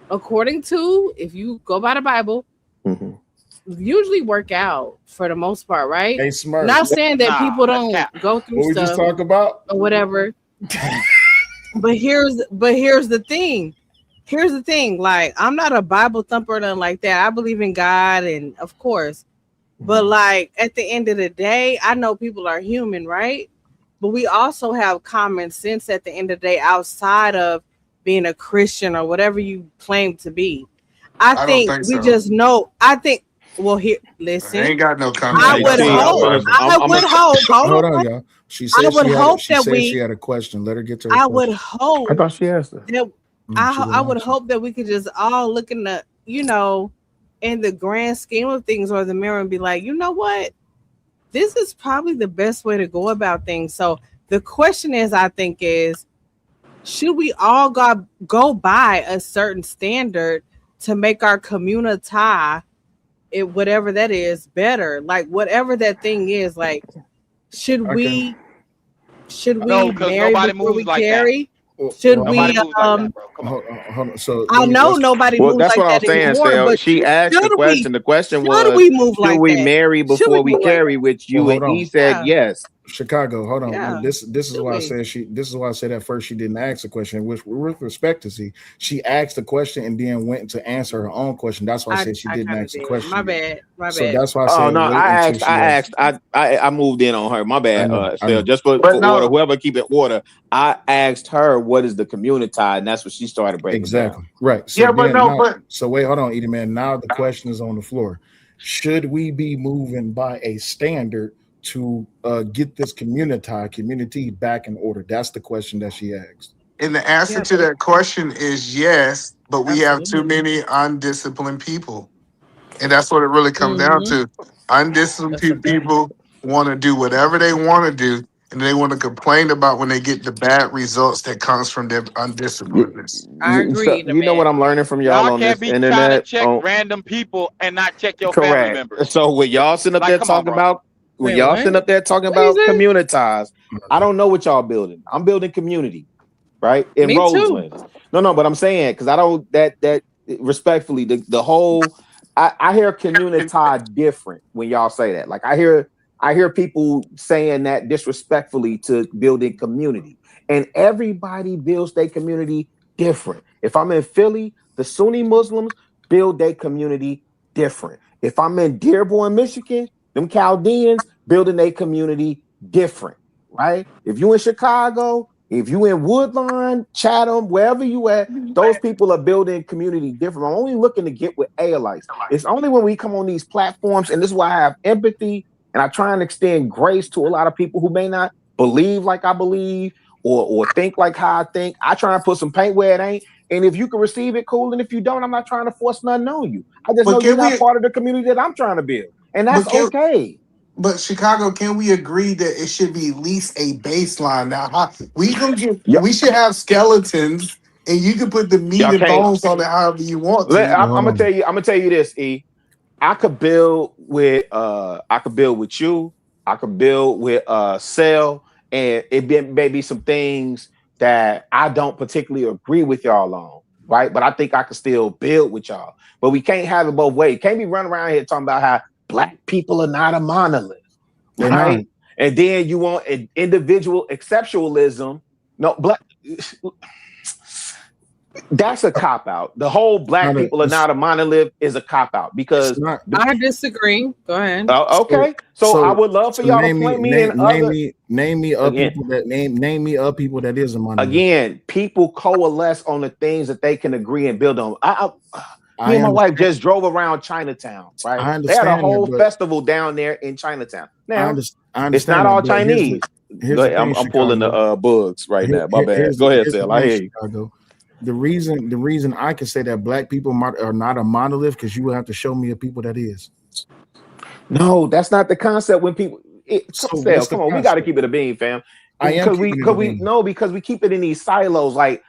according to, if you go by the Bible. Usually work out for the most part, right? Hey, Smurf. Not saying that people don't go through what stuff. We just talk about or whatever. but here's the thing. Here's the thing. Like, I'm not a Bible thumper or nothing like that. I believe in God, and of course. But like at the end of the day, I know people are human, right? But we also have common sense at the end of the day outside of being a Christian or whatever you claim to be. I think we just know. Well, here, listen. I ain't got no comment. I would hope. Hold on, y'all. She said she had a question. Let her get to her I question. would hope. I thought she asked her. I would hope that we could just all look in the, in the grand scheme of things or the mirror and be like, you know what? This is probably the best way to go about things. So the question is, I think is, should we all go by a certain standard to make our community, whatever that is, better? Like whatever that thing is, like should we marry before we carry? Should we hold on. So I know nobody moves that's like what that I'm saying, anymore, Stell. but She asked the question. The question was, we move should like we that? marry before we carry? Which you and he said yes. Chicago, hold on. Yeah. This is why I said this is why I said at first she didn't ask the question. With respect to Z, she asked the question and then went to answer her own question. That's why I said she didn't kind of ask the did. question. My bad. My So bad. that's why I Oh said no, wait until she asks. I moved in on her. My I bad, know, I Phil. know. Just for But order, no, whoever keep it order. I asked her what is the community, and that's what she started breaking down. Exactly. Right. So yeah, but then no, now, but so wait, hold on, Edie man. Now the question is on the floor. Should we be moving by a standard to get this community back in order? That's the question that she asked. And the answer Yes, to that question is yes, but we have too absolutely. many undisciplined people. And that's what it really comes down Mm-hmm. to. Undisciplined That's a fact. people want to do whatever they want to do, and they want to complain about when they get the bad results that comes from their undisciplinedness. I agree, So, the you know what man. I'm learning from y'all Y'all on can't this be trying to internet? check random people and not check your family Correct. members. So when y'all sitting up Like, there come on, talking bro. about Wait, what? What you say? communitize, I don't know what y'all building. I'm building community, right? In Me too. Roseland. No, but I'm saying because I don't that respectfully, the whole I hear community different when y'all say that. Like I hear people saying that disrespectfully to building community. And everybody builds their community different. If I'm in Philly, the Sunni Muslims build their community different. If I'm in Dearborn, Michigan, them Chaldeans building their community different, right? If you in Chicago, if you in Woodlawn, Chatham, wherever you at, those people are building community different. I'm only looking to get with allies. It's only when we come on these platforms, and this is why I have empathy and I try and extend grace to a lot of people who may not believe like I believe or think like how I think. I try and put some paint where it ain't. And if you can receive it, cool. And if you don't, I'm not trying to force nothing on you. I just know But you're can not we? part of the community that I'm trying to build. And But that's can? okay. But Chicago, can we agree that it should be at least a baseline? Now, Yeah, we should have skeletons, and you can put the meat y'all and can't. bones on it however you want to. I'm Hold gonna on. tell you. I'm gonna tell you this, E. I could build with you. I could build with Cell, and maybe some things that I don't particularly agree with y'all on, right? But I think I could still build with y'all. But we can't have it both ways. Can't be running around here talking about how black people are not a monolith, They're not. right? And then you want an individual exceptionalism. No, black. That's a cop out. The whole black people are not a monolith is a cop out It's because not. I disagree. Go ahead. okay. So I would love for y'all to Name me point me in other name me of again. people that name me of people that is a monolith. Again, people coalesce on the things that they can agree and build on. Me and my wife just drove around Chinatown, right? I They had a understand that, whole but festival down there in Chinatown. Now, I it's not understand all that, but Chinese. here's Go the ahead. thing, I'm pulling the Chicago. bugs right now. My bad. Go ahead, Here's the Sal. I thing, hear you. Chicago. The reason I can say that black people are not a monolith because you will have to show me a people that is. No, that's not the concept. When people, So Sal, what's the come on, we got to concept? keep it a bean, fam. I am Because keeping it a bean. we keep it in these silos. Like,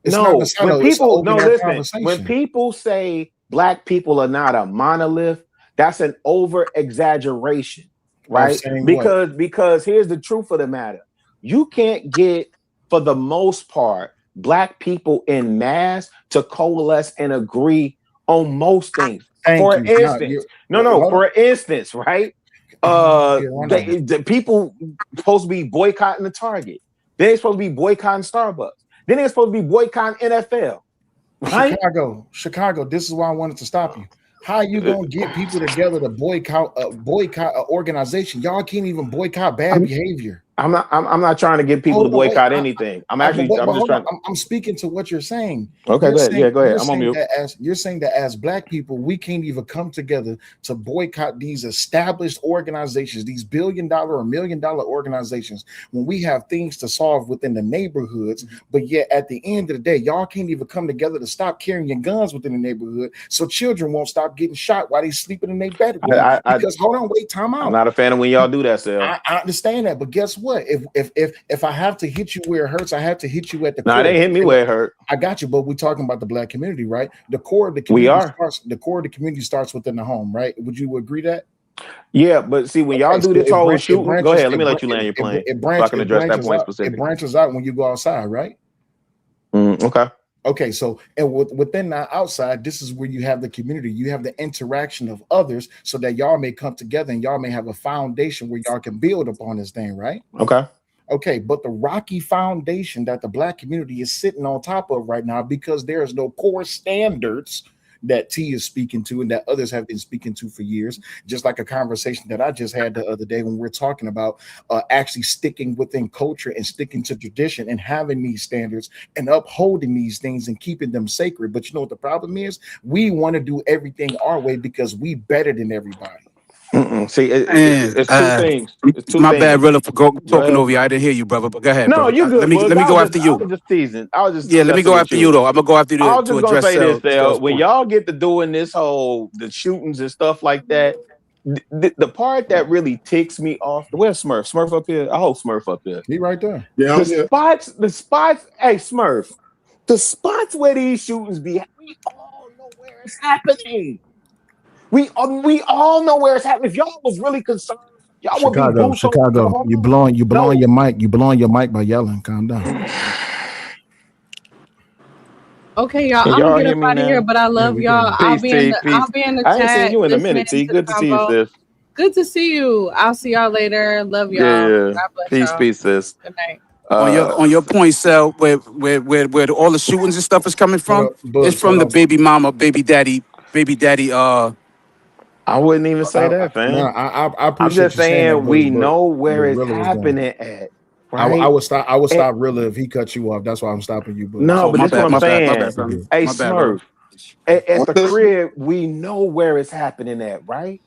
It's not in a no, when silo. It's an people, open no, air listen, when conversation. people say black people are not a monolith, that's an over exaggeration, Of right? saying what? Because here's the truth of the matter: you can't get, for the most part, black people in mass to coalesce and agree on most things. Thank For you. Now instance, hold on. for instance, right? The people supposed to be boycotting the Target. They're supposed to be boycotting Starbucks. Then they're supposed to be boycotting NFL. Right? Chicago. This is why I wanted to stop you. How are you gonna get people together to boycott an organization? Y'all can't even boycott bad behavior. I'm not trying to get people to boycott anything. I'm just hold on. trying. I'm speaking to what you're saying. Okay, You're go ahead. saying, Yeah, go ahead. You're I'm on saying mute. that as black people, we can't even come together to boycott these established organizations, these billion-dollar or million-dollar organizations, when we have things to solve within the neighborhoods. But yet, at the end of the day, y'all can't even come together to stop carrying guns within the neighborhood, so children won't stop getting shot while they sleeping in their bed with them. Because hold on, wait, time out. I'm not a fan of when y'all do that, Sal. I understand that, but guess what? If I have to hit you where it hurts, I have to hit you at the core. Nah, they hit me where it hurt. I got you, but we're talking about the black community, right? The core of the community starts within the home, right? Would you agree that? Yeah, but see, when y'all do this whole shooting, go ahead. Let me let you land your plane. So I can address that point specifically. It branches out when you go outside, right? Okay. Okay, so and within that outside, this is where you have the community, you have the interaction of others, so that y'all may come together and y'all may have a foundation where y'all can build upon this thing, right? Okay. Okay, but the rocky foundation that the black community is sitting on top of right now, because there is no core standards that T is speaking to and that others have been speaking to for years, just like a conversation that I just had the other day when we're talking about actually sticking within culture and sticking to tradition and having these standards and upholding these things and keeping them sacred. But you know what the problem is? We want to do everything our way because we better than everybody. See, And it's two things. It's two my bad, things. Rilla, for Go talking ahead. over you. I didn't hear you, brother. But go ahead, No, bro. you Let good, me Bug. go after I you. was just teasing. I was just Yeah, let me messing go with after you you. though. I'm gonna go after I you was to just gonna address say this, Cell's Dale. When point. y'all get to doing this whole the shootings and stuff like that, the part that really ticks me off. Where's Smurf? Smurf up here. I hope Smurf up here. He right there. Yeah, I'm here. The spots. Hey, Smurf. The spots where these shootings be. We all know where it's happening. We all know where it's happening. If y'all was really concerned, y'all would be Chicago, boots on the Chicago. ground. You blowing No. your mic. You blowing your mic by yelling. Calm down. Okay, y'all. Can I'm gonna y'all get hear up me out of here, now? but I Yeah, love we y'all. can. Peace, T. I'll Peace. be in the I ain't seen chat you in a listening minute, T. to the Good to see you, convo. sis. Good to see you. I'll see y'all later. Love Yeah, y'all. yeah. God bless Peace, y'all. peace, sis. Good night. On your point, Cell, where all the shootings and stuff is coming Hold from, up, it's Bugs. from Hold the on. baby daddy. I wouldn't even say that, No, fam. I I'm appreciate just you saying that, saying Bugs, we but know where it's Rilla was done. happening at, I right? would stop. I would And stop Rilla if he cut you off. That's why I'm stopping you, Bugs. no, Oh, but my this is what bad, I'm my bad, my saying. bad, family. Hey, My bad, brother. Smurf, at I'm the listening. crib, we know where it's happening at, right?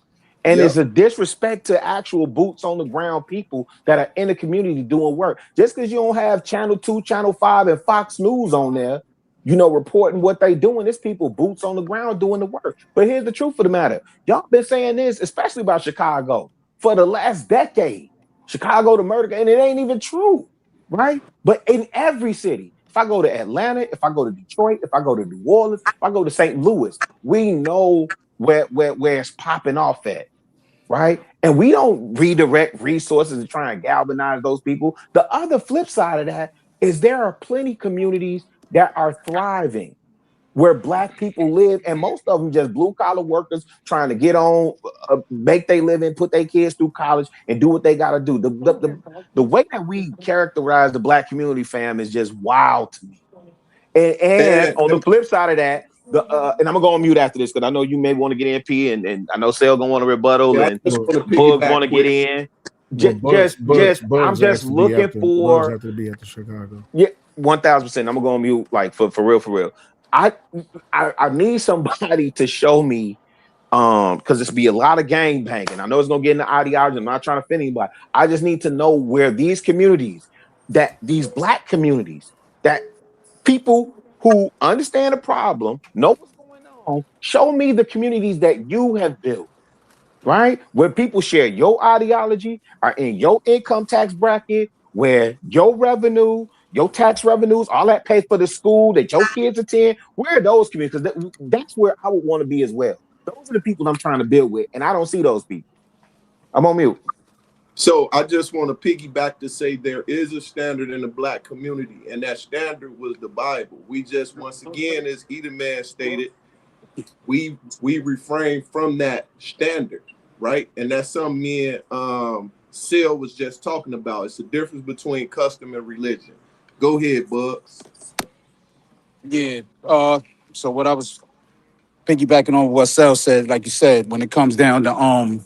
And Yep. it's a disrespect to actual boots on the ground people that are in the community doing work. Just because you don't have Channel 2, Channel 5, and Fox News on there, reporting what they doing. It's people boots on the ground doing the work. But here's the truth of the matter. Y'all been saying this, especially about Chicago, for the last decade. Chicago, the murder, and it ain't even true, right? But in every city, if I go to Atlanta, if I go to Detroit, if I go to New Orleans, if I go to St. Louis, we know where it's popping off at, right? And we don't redirect resources to try and galvanize those people. The other flip side of that is there are plenty communities that are thriving where black people live, and most of them just blue collar workers trying to get on, make their living, put their kids through college, and do what they got to do. The way that we characterize the black community, fam, is just wild to me. And on the And flip side of that, and I'm gonna go on mute after this because I know you may want to get in, P, and I know Sale gonna want to rebuttal, yeah, I and just Well, want to Bug piggyback want to get quick. in. well, I'm Bugs just has to be looking after Bugs for have to be after Chicago. 1,000%. I'm gonna go on mute, like for real, for real. I I need somebody to show me, because it's be a lot of gang banging. I know it's gonna get into ideology. I'm not trying to offend anybody. I just need to know where these communities, that these black communities, that people who understand the problem, know what's going on, show me the communities that you have built, right? Where people share your ideology, are in your income tax bracket, where your revenue, your tax revenues, all that pays for the school that your kids attend. Where are those communities? Because that's where I would want to be as well. Those are the people I'm trying to build with, and I don't see those people. I'm on mute. So I just want to piggyback to say there is a standard in the black community, and that standard was the Bible. We just, once again, as either man stated, we refrain from that standard, right? And that's something me and Sil was just talking about. It's the difference between custom and religion. Go ahead, Bugs. Yeah. So what I was piggybacking on what Cell said, like you said, when it comes down to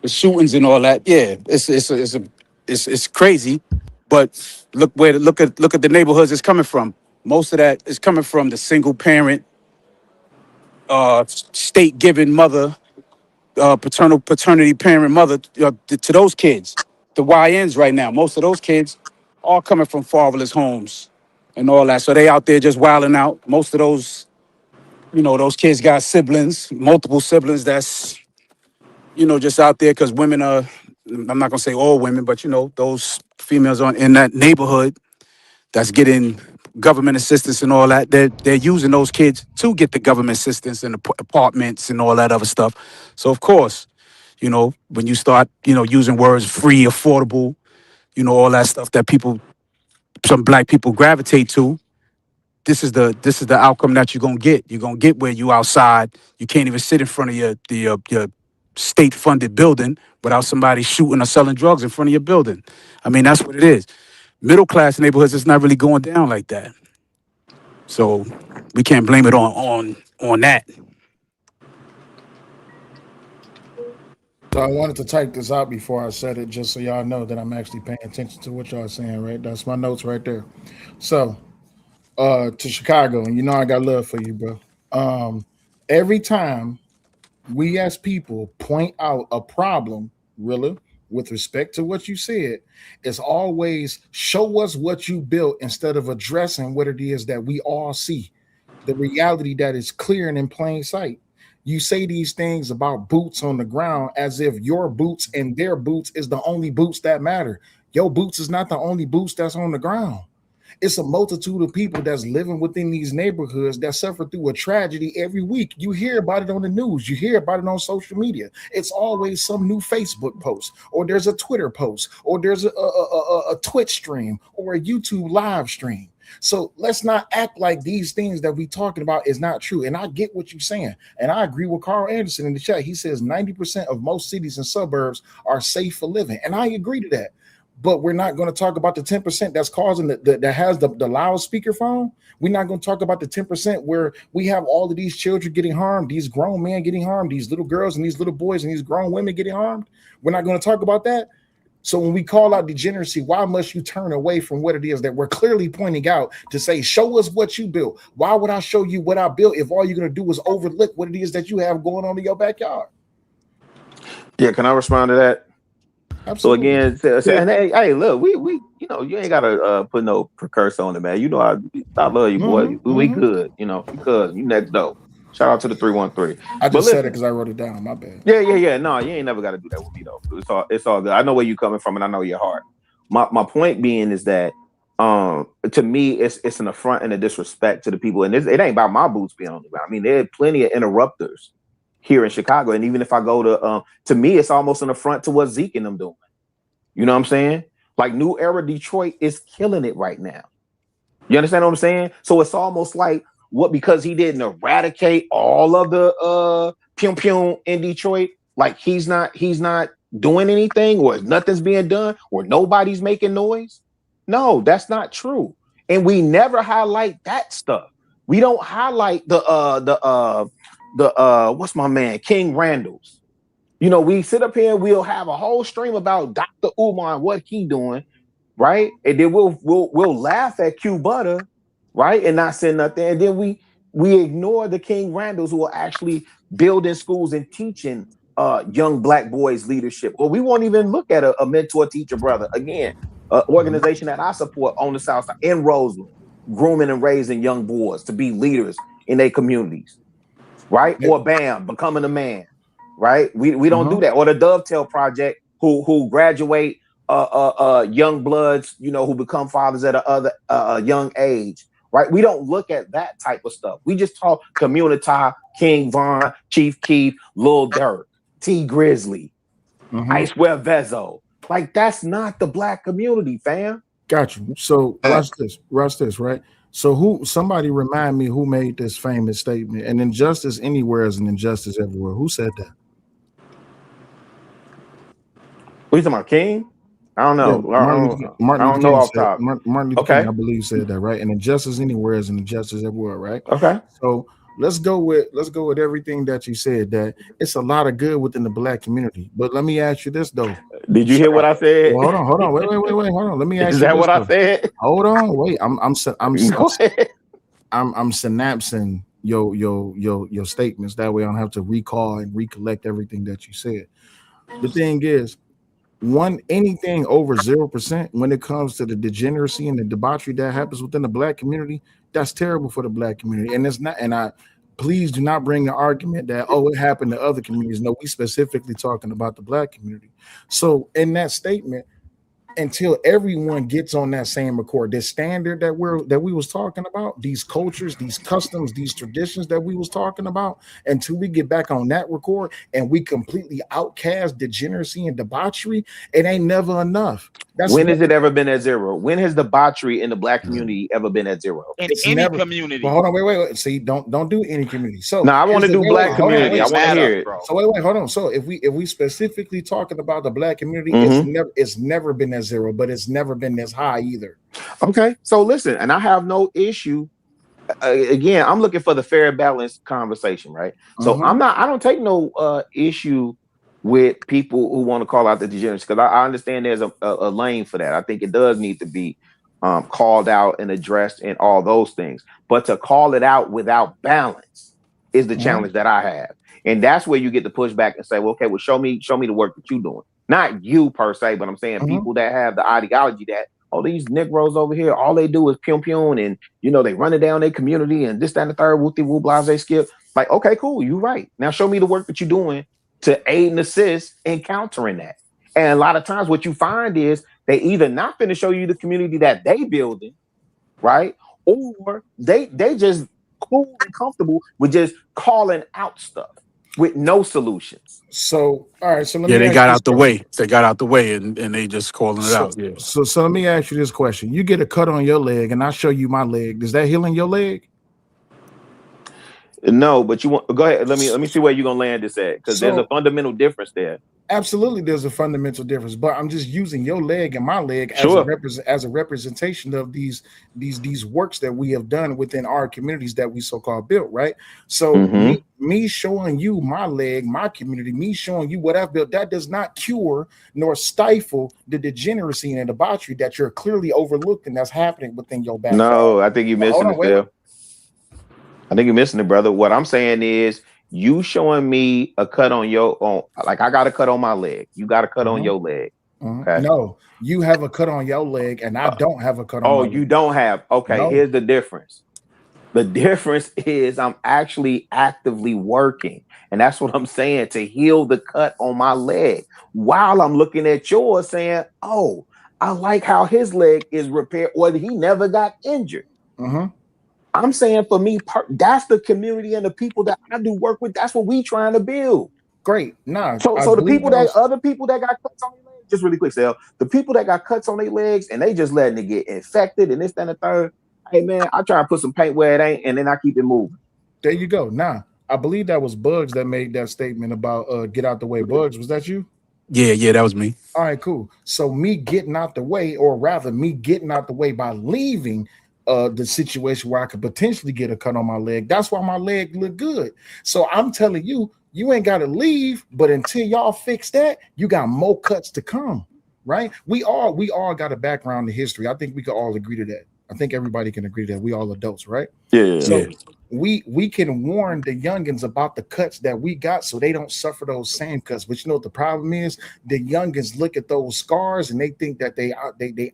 the shootings and all that, yeah, it's crazy. But look at the neighborhoods it's coming from. Most of that is coming from the single parent, state given mother, paternity parent mother, to those kids, the YNs right now. Most of those kids are coming from fatherless homes and all that. So they out there just wilding out. Most of those, those kids got siblings, multiple siblings that's, just out there because women are, I'm not gonna say all women, but those females are in that neighborhood that's getting government assistance and all that. They're using those kids to get the government assistance and apartments and all that other stuff. So of course, when you start, using words free, affordable, all that stuff that some black people gravitate to, this is the outcome that you're gonna get. You're gonna get where you outside. You can't even sit in front of your state funded building without somebody shooting or selling drugs in front of your building. I mean, that's what it is. Middle class neighborhoods, it's not really going down like that. So we can't blame it on that. So I wanted to type this out before I said it, just so y'all know that I'm actually paying attention to what y'all are saying, right? That's my notes right there. So, to Chicago, and you know I got love for you, bro. Every time we as people point out a problem, really, with respect to what you said, it's always show us what you built instead of addressing what it is that we all see, the reality that is clear and in plain sight. You say these things about boots on the ground as if your boots and their boots is the only boots that matter. Your boots is not the only boots that's on the ground. It's a multitude of people that's living within these neighborhoods that suffer through a tragedy every week. You hear about it on the news. You hear about it on social media. It's always some new Facebook post, or there's a Twitter post, or there's a Twitch stream, or a YouTube live stream. So let's not act like these things that we talking about is not true. And I get what you're saying. And I agree with Carl Anderson in the chat. He says 90% of most cities and suburbs are safe for living. And I agree to that. But we're not going to talk about the 10% that's causing that has the loudspeaker phone. We're not going to talk about the 10% where we have all of these children getting harmed, these grown men getting harmed, these little girls and these little boys and these grown women getting harmed. We're not going to talk about that. So when we call out degeneracy, why must you turn away from what it is that we're clearly pointing out to say, show us what you built? Why would I show you what I built if all you're going to do is overlook what it is that you have going on in your backyard? Yeah, can I respond to that? Absolutely. So again, and hey, look, we you know, you ain't gotta put no precursor on it, man. You know, I love you, boy. We good, you know, because you next door. Shout out to the 313. I just said it because I wrote it down. My bad. Yeah. No, you ain't never got to do that with me though. It's all good. I know where you coming from, and I know your heart. My point being is that to me, it's an affront and a disrespect to the people, and it ain't about my boots being on the ground. I mean, there are plenty of interrupters here in Chicago, and even if I go to me, it's almost an affront to what Zeke and them doing. You know what I'm saying? Like New Era Detroit is killing it right now. You understand what I'm saying? So it's almost like because he didn't eradicate all of the pium in Detroit, like he's not doing anything, or nothing's being done, or nobody's making noise. No, that's not true. And we never highlight that stuff. We don't highlight the what's my man, King Randall's. You know, we sit up here, we'll have a whole stream about Dr. Umar and what he doing, right? And then we'll laugh at Q Butter, right? And not say nothing. And then we ignore the King Randalls who are actually building schools and teaching young black boys leadership. Well, we won't even look at a mentor teacher brother. Again, organization that I support on the South Side in Roseland, grooming and raising young boys to be leaders in their communities, right? Or BAM, becoming a man. Right, we don't do that. Or the Dovetail Project, who graduate young bloods, you know, who become fathers at a young age. Right, we don't look at that type of stuff. We just talk Community, King Von, Chief Keef, Lil Durk, T Grizzly, Icewear Vezo. Like that's not the black community, fam. Got you. So watch this, right? So somebody remind me who made this famous statement, an injustice anywhere is an injustice everywhere. Who said that? What you talking about, King? I don't know. Yeah, Martin I don't know off top. Martin Luther King, I believe, said that, right? And injustice anywhere is an injustice everywhere, right? Okay. So let's go with everything that you said. That it's a lot of good within the black community. But let me ask you this though. Did you hear what I said? Well, hold on, wait, hold on. Let me ask you. Is that what I said? Hold on, wait. I'm synapsing your statements. That way I don't have to recall and recollect everything that you said. The thing is, anything over 0% when it comes to the degeneracy and the debauchery that happens within the black community, that's terrible for the black community. And it's not, and I please do not bring the argument that it happened to other communities. No, we specifically talking about the black community. So in that statement, until everyone gets on that same accord, this standard that we was talking about, these cultures, these customs, these traditions that we was talking about, until we get back on that record and we completely outcast degeneracy and debauchery, it ain't never enough. When has it ever been at zero? When has debauchery in the black community ever been at zero? In It's any never. community. Well, hold on, wait. See, don't do any community. So now I want to do black community. I want to hear it. So wait, hold on. So if we specifically talking about the black community, it's never been at zero, but it's never been this high either. Okay, so listen, and I have no issue. Again, I'm looking for the fair, balanced conversation, right? So I don't take no issue with people who want to call out the degeneracy, because I understand there's a lane for that. I think it does need to be called out and addressed and all those things. But to call it out without balance is the challenge that I have. And that's where you get to push back and say, well, okay, well, show me the work that you're doing. Not you per se, but I'm saying people that have the ideology that, oh, these Negroes over here, all they do is pium, and they run it down their community and this, that, and the third, whoopty whoop, blase skip. Like, okay, cool, you're right. Now show me the work that you're doing to aid and assist in countering that. And a lot of times what you find is they either not finna show you the community that they building, right? Or they just cool and comfortable with just calling out stuff with no solutions. So, all right. So let me they got out the way. They got out the way and they just calling it out. Yeah. So let me ask you this question. You get a cut on your leg and I show you my leg. Is that healing your leg? No, but you want go ahead. Let me see where you're gonna land this at, because there's a fundamental difference there. Absolutely, there's a fundamental difference, but I'm just using your leg and my leg as a representation of these works that we have done within our communities that we so-called built, right? So me showing you my leg, my community, me showing you what I've built, that does not cure nor stifle the degeneracy and the debauchery that you're clearly overlooked and that's happening within your backyard. No, I think you're missing it, Phil. I think you're missing it, brother. What I'm saying is, you showing me a cut on like I got a cut on my leg. You got a cut on your leg. Okay. No, you have a cut on your leg and I don't have a cut on my leg. You don't have. Okay, no. Here's the difference. The difference is I'm actually actively working. And that's what I'm saying, to heal the cut on my leg, while I'm looking at yours saying, oh, I like how his leg is repaired, or he never got injured. I'm saying for me, that's the community and the people that I do work with. That's what we trying to build. Great. Nah. So the people other people that got cuts on their legs, just really quick, Sal, the people that got cuts on their legs and they just letting it get infected and this, that, and the third. Hey man, I try to put some paint where it ain't, and then I keep it moving. There you go. Nah, I believe that was Bugs that made that statement about get out the way. Bugs, was that you? Yeah, that was me. All right, cool. So me getting out the way, or rather me getting out the way by leaving the situation where I could potentially get a cut on my leg. That's why my leg look good. So I'm telling you, you ain't got to leave, but until y'all fix that, you got more cuts to come, right? We all got a background in history. I think we could all agree to that. I think everybody can agree that we all adults, right? Yeah. So we can warn the youngins about the cuts that we got so they don't suffer those same cuts. But you know what the problem is? The youngins look at those scars and they think that they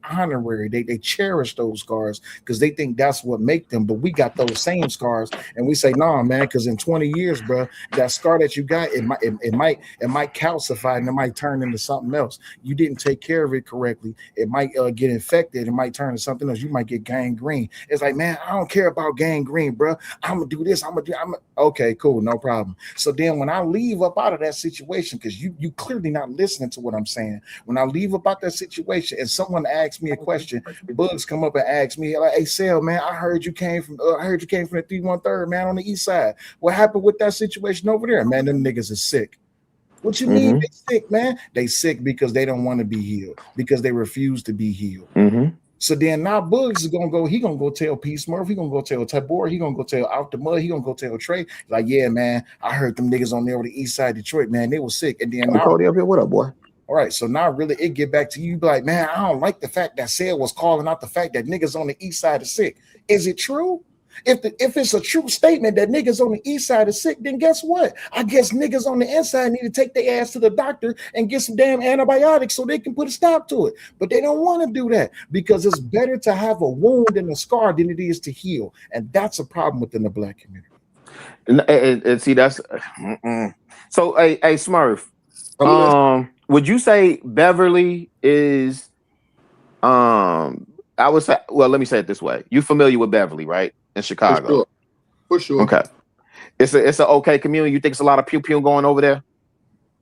honorary, they cherish those scars because they think that's what make them. But we got those same scars and we say, nah, man, because in 20 years, bro, that scar that you got, it might calcify and it might turn into something else. You didn't take care of it correctly. It might get infected. It might turn into something else. You might get gangrene. It's like, man, I don't care about gangrene, bro. I'm gonna do this. Okay, cool, no problem. So then when I leave up out of that situation, because you clearly not listening to what I'm saying. When I leave about that situation and someone asks me a question, Bugs come up and ask me, like, hey, Sal, man, I heard you came from the 313, man, on the east side. What happened with that situation over there? Man, them niggas is sick. What you mean they sick, man? They sick because they don't want to be healed, because they refuse to be healed. So then now Bugs is gonna go. He gonna go tell P Smurf. He gonna go tell Tabor. He gonna go tell Out the Mud. He gonna go tell Trey. Like, yeah, man, I heard them niggas on there on the east side of Detroit, man. They was sick. And then Cody up here, what up, boy? All right, so now really it get back to you. Be like, man, I don't like the fact that Sale was calling out the fact that niggas on the east side are sick. Is it true? If it's a true statement that niggas on the east side are sick, then guess what? I guess niggas on the inside need to take their ass to the doctor and get some damn antibiotics so they can put a stop to it. But they don't want to do that because it's better to have a wound and a scar than it is to heal. And that's a problem within the Black community. And see, that's so. Hey, Smurf. Would you say Beverly is I would say, well, let me say it this way. You familiar with Beverly, right? In Chicago. For sure. Okay. It's a okay community. You think it's a lot of pew pew going over there?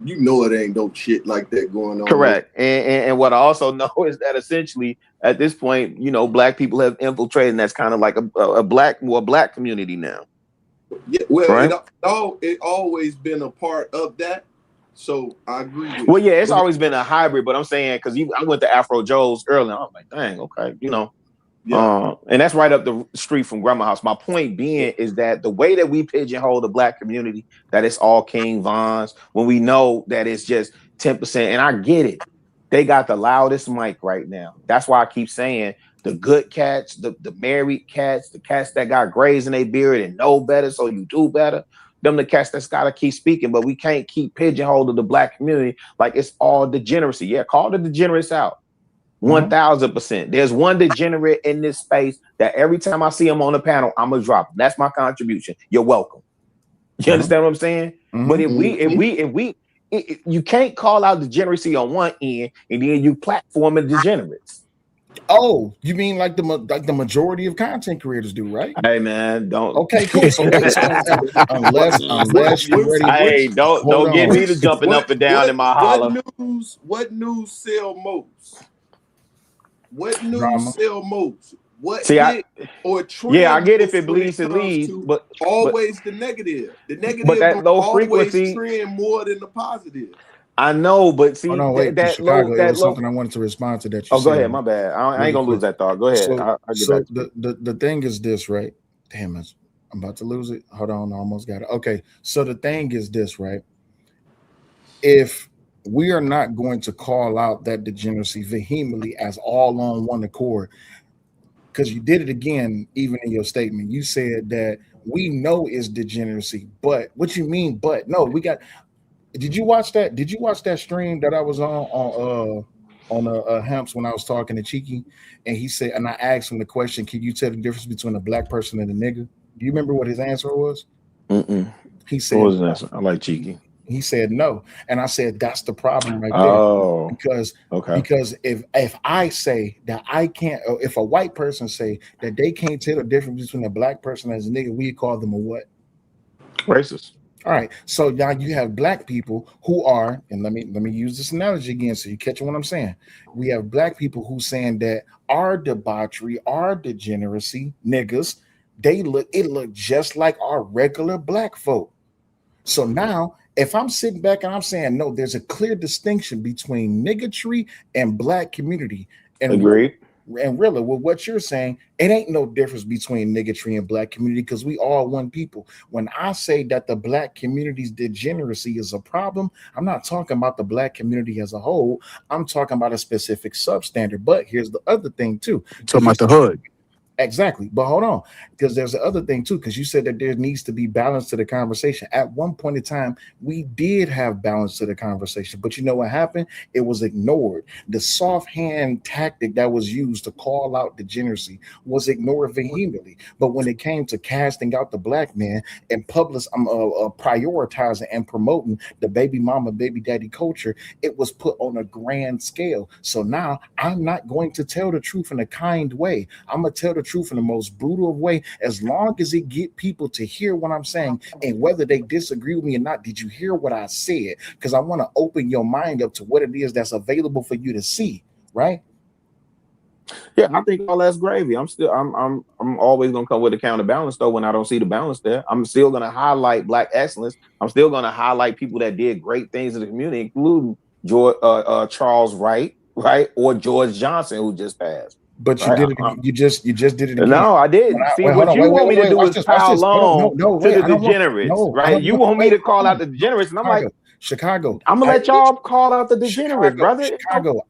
You know it ain't no shit like that going on. Correct. And what I also know is that essentially at this point, you know, black people have infiltrated, and that's kind of like a more black community now. Yeah, well, right? it always been a part of that. So I agree with Well, you. yeah, it's always been a hybrid, but I'm saying because I went to Afro Joe's early, and I'm like, dang, okay, you know. Yeah. And that's right up the street from Grandma House. My point being is that the way that we pigeonhole the black community, that it's all King Vons, when we know that it's just 10%, and I get it. They got the loudest mic right now. That's why I keep saying the good cats, the married cats, the cats that got grays in their beard and know better, so you do better. Them the cats that's gotta keep speaking, but we can't keep pigeonholing the black community like it's all degeneracy. Yeah, call the degenerates out. 1000%. There's one degenerate in this space that every time I see him on the panel, I'm gonna drop him. That's my contribution. You're welcome. You understand what I'm saying? But if we, you can't call out degeneracy on one end and then you platform the degenerates. Oh, you mean like the majority of content creators do, right? Hey man, don't. Okay, cool. So wait, unless you're ready. Hey, don't get me to jumping up and down in my holler. What news sell most? What news Drama. sell most? What or trend? Yeah, I get if it bleeds, it leads, but always the negative. The negative but that low always frequency trend more than the positive. I know, but see, that Chicago, it was something I wanted to respond to that you said. Go ahead, my bad. I ain't gonna lose that thought. Go ahead. So the thing is this, right? Damn it, I'm about to lose it. Hold on, I almost got it. Okay, so the thing is this, right? If we are not going to call out that degeneracy vehemently as all on one accord, because you did it again, even in your statement, you said that we know it's degeneracy, but what you mean? But no, we got. Did you watch that? Did you watch that stream that I was on Hamps when I was talking to Cheeky, and he said, and I asked him the question, "Can you tell the difference between a black person and a nigga?" Do you remember what his answer was? He said, "What was his answer?" I like Cheeky. He said no, and I said that's the problem right there. Because if I say that I can't, or if a white person say that they can't tell the difference between a black person and a nigga, we call them a what? Racist. All right, so now you have black people who are, and let me use this analogy again so you catch what I'm saying. We have black people who saying that our debauchery, our degeneracy, niggas, it look just like our regular black folk. So now, if I'm sitting back and I'm saying no, there's a clear distinction between niggatry and black community. And agreed. And really, with what you're saying, it ain't no difference between niggatry and black community because we all one people. When I say that the black community's degeneracy is a problem, I'm not talking about the black community as a whole. I'm talking about a specific substandard. But here's the other thing too. Talking about the hood. Exactly. But hold on, because there's the other thing too, because you said that there needs to be balance to the conversation. At one point in time, we did have balance to the conversation, but you know what happened? It was ignored. The soft hand tactic that was used to call out degeneracy was ignored vehemently. But when it came to casting out the black man and prioritizing and promoting the baby mama, baby daddy culture, it was put on a grand scale. So now I'm not going to tell the truth in a kind way. I'm going to tell the truth in the most brutal way, as long as it get people to hear what I'm saying, and whether they disagree with me or not. Did you hear what I said? Because I want to open your mind up to what it is that's available for you to see, right? Yeah, I think all that's gravy. I'm always gonna come with a counterbalance though. When I don't see the balance there, I'm still gonna highlight black excellence. I'm still gonna highlight people that did great things in the community, including Charles Wright, right, or George Johnson, who just passed. But you did it. You just did it again. No, I didn't. See, what you want me to do is pile on to the degenerates, right? You want me to call out the degenerates, and I'm like, Chicago. I'm gonna let y'all call out the degenerates, brother. Chicago.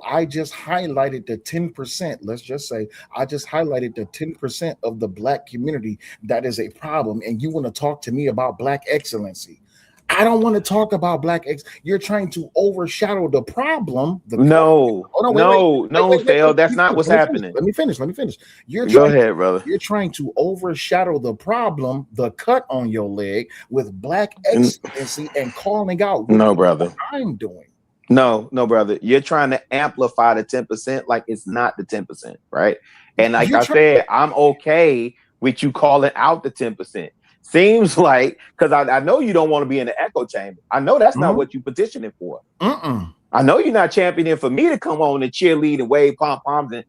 I just highlighted the 10%. Let's just say I just highlighted the 10% of the black community that is a problem, and you want to talk to me about black excellency. I don't want to talk about black X. You're trying to overshadow the problem. No, Phil. That's not what's happening. Let me finish. Go ahead, brother. You're trying to overshadow the problem, the cut on your leg, with black excellency and calling out. No, brother. I'm doing. No, brother. You're trying to amplify the 10% like it's not the 10%, right? And like I said, I'm okay with you calling out the 10%. Seems like, because I know you don't want to be in the echo chamber. I know that's not what you're petitioning for. I know you're not championing for me to come on and cheerlead and wave pom-poms and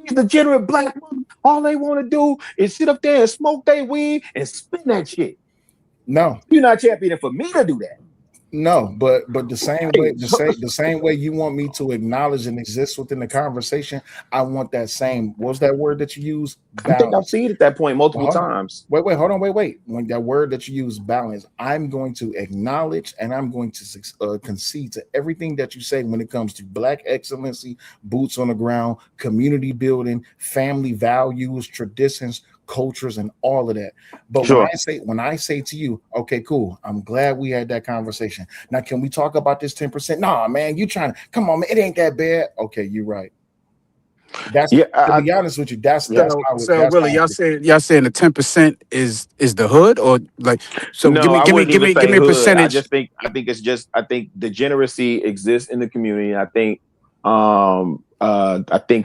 these degenerate black women, all they want to do is sit up there and smoke their weed and spin that shit. No. You're not championing for me to do that. No, but the same way, the same way you want me to acknowledge and exist within the conversation, I want that same. What's that word that you use? Balance. I think I've seen it at that point multiple times. Wait, hold on, wait. When that word that you use, balance, I'm going to acknowledge and I'm going to concede to everything that you say when it comes to Black excellency, boots on the ground, community building, family values, traditions, cultures, and all of that. But when I say to you, okay, cool, I'm glad we had that conversation. Now, can we talk about this 10%? Nah, man, you trying to come on, man, it ain't that bad. Okay, you're right. That's to be honest with you, that's so really y'all saying the 10% is the hood, or like, so no, give me a percentage. I think degeneracy exists in the community. I think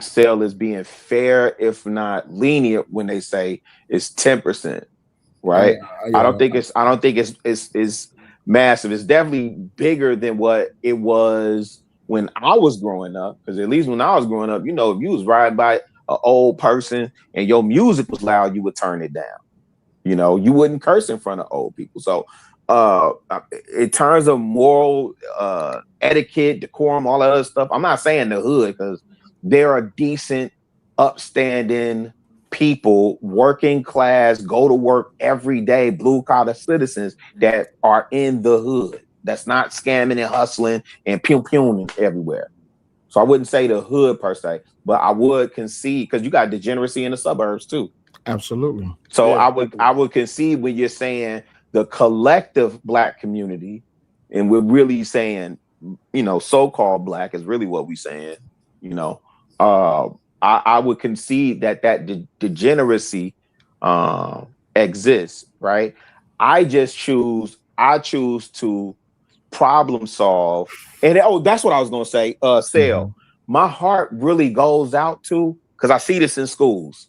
Cell is being fair, if not lenient, when they say it's 10%, right? I don't think it's massive. It's definitely bigger than what it was when I was growing up. Because at least when I was growing up, if you was riding by an old person and your music was loud, you would turn it down. You wouldn't curse in front of old people. So in terms of moral etiquette, decorum, all that other stuff, I'm not saying the hood, because there are decent, upstanding people, working class, go to work every day, blue collar citizens that are in the hood. That's not scamming and hustling and pew-pewing everywhere. So I wouldn't say the hood per se, but I would concede, because you got degeneracy in the suburbs too. Absolutely. So I would concede when you're saying the collective Black community, and we're really saying, so-called Black is really what we're saying. I would concede that degeneracy exists, right? I choose to problem solve, and that's what I was gonna say. Sale. My heart really goes out to, because I see this in schools.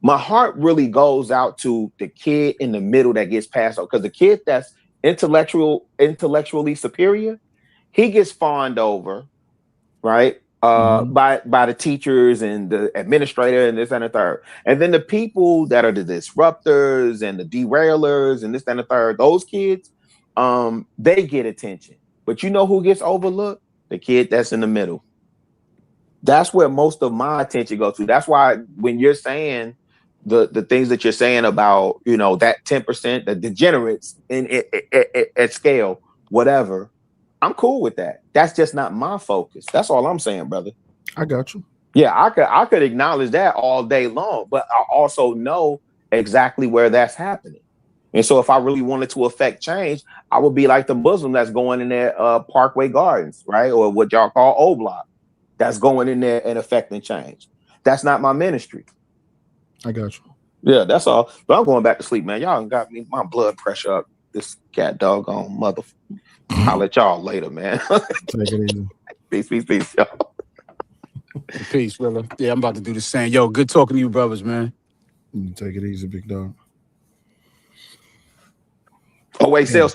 My heart really goes out to the kid in the middle that gets passed over, because the kid that's intellectually superior, he gets fawned over, right? By the teachers and the administrator and this and the third. And then the people that are the disruptors and the derailers and this and the third, those kids, they get attention. But you know who gets overlooked? The kid that's in the middle. That's where most of my attention goes to. That's why when you're saying the things that you're saying about, that 10%, the degenerates at scale, whatever, I'm cool with that. That's just not my focus. That's all I'm saying, brother. I got you. Yeah, I could acknowledge that all day long, but I also know exactly where that's happening. And so if I really wanted to affect change, I would be like the Muslim that's going in there, Parkway Gardens, right? Or what y'all call O Block, that's going in there and affecting change. That's not my ministry. I got you. Yeah, that's all. But I'm going back to sleep, man. Y'all got me, my blood pressure up. This cat doggone mother. I'll let y'all later, man. Take it easy. Peace, y'all. Peace, brother. Yeah, I'm about to do the same. Yo, good talking to you, brothers, man. Take it easy, big dog. Oh, wait, sell.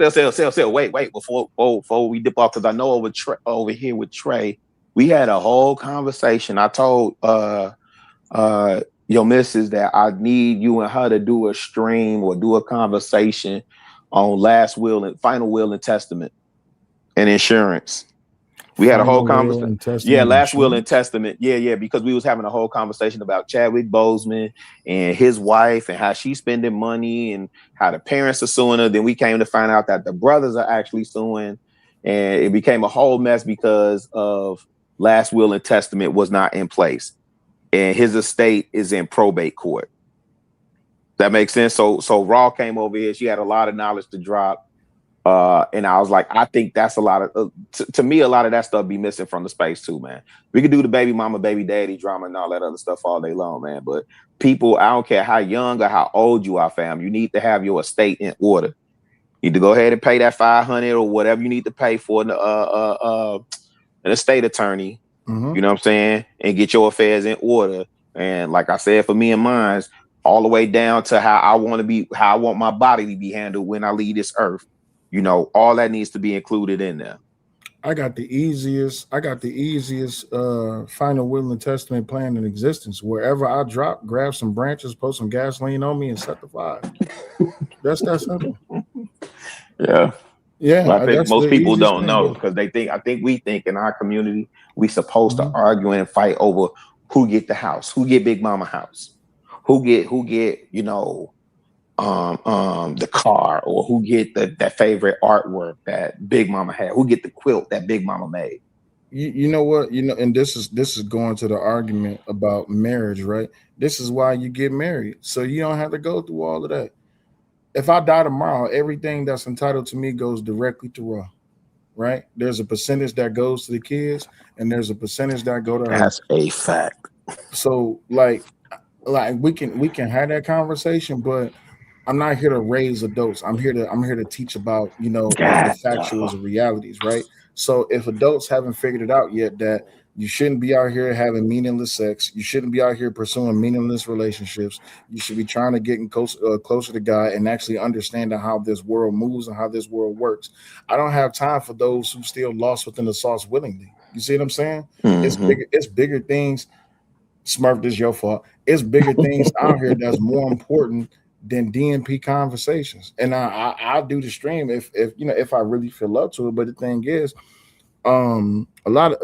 Wait, before we dip off, because I know over here with Trey, we had a whole conversation. I told your missus that I need you and her to do a stream or do a conversation on last will and final will and testament and insurance. We had a whole conversation. Yeah, last will and testament. Yeah, because we was having a whole conversation about Chadwick Boseman and his wife and how she's spending money and how the parents are suing her. Then we came to find out that the brothers are actually suing, and it became a whole mess because of last will and testament was not in place, and his estate is in probate court. That makes sense. So Raw came over here. She had a lot of knowledge to drop. And I was like, I think that's a lot of, to me, a lot of that stuff be missing from the space too, man. We could do the baby mama, baby daddy drama and all that other stuff all day long, man. But people, I don't care how young or how old you are, fam, you need to have your estate in order. You need to go ahead and pay that $500 or whatever you need to pay for an estate attorney, Mhm. you know what I'm saying, and get your affairs in order. And like I said, for me and mine, all the way down to how I want my body to be handled when I leave this earth. You know, all that needs to be included in there. I got the easiest final will and testament plan in existence. Wherever I drop, grab some branches, put some gasoline on me, and set the fire. That's that simple. Yeah. Yeah, Well, I think that's the most people easiest don't thing. know But because I think we think in our community we supposed to Mhm. argue and fight over who get the house, who get Big Mama house, who get the car, or who get that favorite artwork that Big Mama had, who get the quilt that Big Mama made. You know what, and this is going to the argument about marriage, right? This is why you get married, so you don't have to go through all of that. If I die tomorrow, everything that's entitled to me goes directly to Raw, right? There's a percentage that goes to the kids, and there's a percentage that go to her. That's a fact. So like we can have that conversation, but I'm not here to raise adults. I'm here to teach about the God, factuals dog. and realities, right? So if adults haven't figured it out yet that you shouldn't be out here having meaningless sex, you shouldn't be out here pursuing meaningless relationships. You should be trying to get closer to God and actually understanding how this world moves and how this world works. I don't have time for those who still lost within the sauce willingly. You see what I'm saying? It's Mm-hmm. bigger. It's bigger things. Smurf, this your fault. It's bigger things out here that's more important than DNP conversations. And I'll do the stream if I really feel up to it. But the thing is, a lot of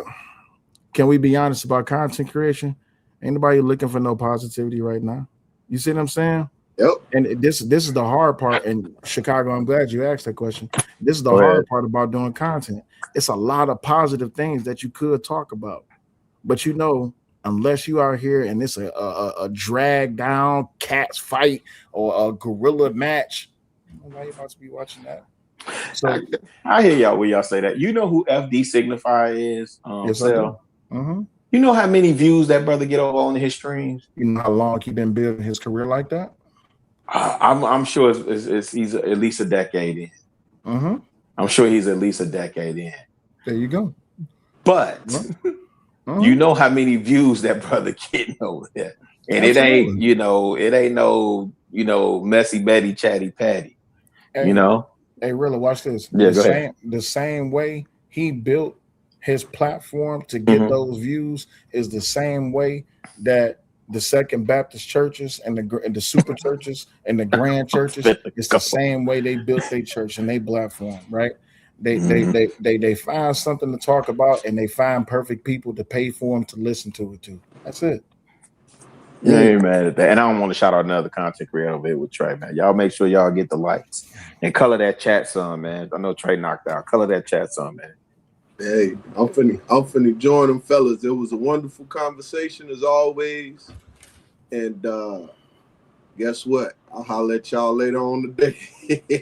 can we be honest about content creation? Ain't nobody looking for no positivity right now. You see what I'm saying? Yep. And this is the hard part. And Chicago, I'm glad you asked that question. This is the Go ahead. hard part about doing content. It's a lot of positive things that you could talk about. But unless you are here and it's a drag down cats fight or a gorilla match, nobody about to be watching that. So I hear y'all when y'all say that. You know who FD Signify is? yes, I do. Sel. Mm-hmm. You know how many views that brother get over on his streams? You know how long he been building his career like that? I'm sure he's at least a decade in. Mm-hmm. I'm sure he's at least a decade in. There you go. But Mm-hmm. you know how many views that brother getting over there. And Absolutely. it ain't no, messy Betty, chatty Patty. Hey, You know? hey, really, watch this. Yeah, go ahead. The same way he built his platform to get Mhm. those views is the same way that the Second Baptist churches and the super churches and the grand churches, it's the same way they built their church and their platform, right? They find something to talk about and they find perfect people to pay for them to listen to it too. That's it. Yeah, I ain't mad at that. And I don't want to shout out another content creator over here with Trey, man. Y'all make sure y'all get the likes and color that chat some, man. I know Trey knocked out. Color that chat some, man. Hey, I'm finna join them fellas. It was a wonderful conversation as always. And guess what? I'll holler at y'all later on today.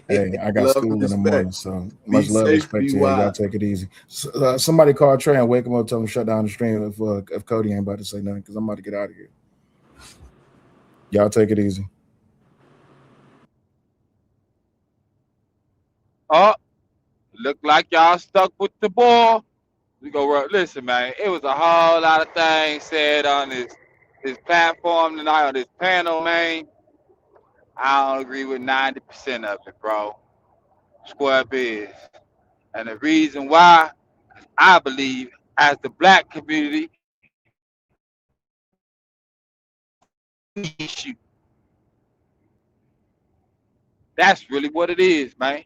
Hey, I got Love school and in the respect. morning, so Be much love, safe, respect be to you. Y'all wise. take it easy. Somebody call Trey and wake him up, tell him to shut down the stream if Cody ain't about to say nothing, because I'm about to get out of here. Y'all take it easy. Oh, look like y'all stuck with the ball. We go listen, man. It was a whole lot of things said on this platform tonight, on this panel, man. I don't agree with 90% of it, bro. Square biz. And the reason why, I believe, as the black community, issue. That's really what it is, man.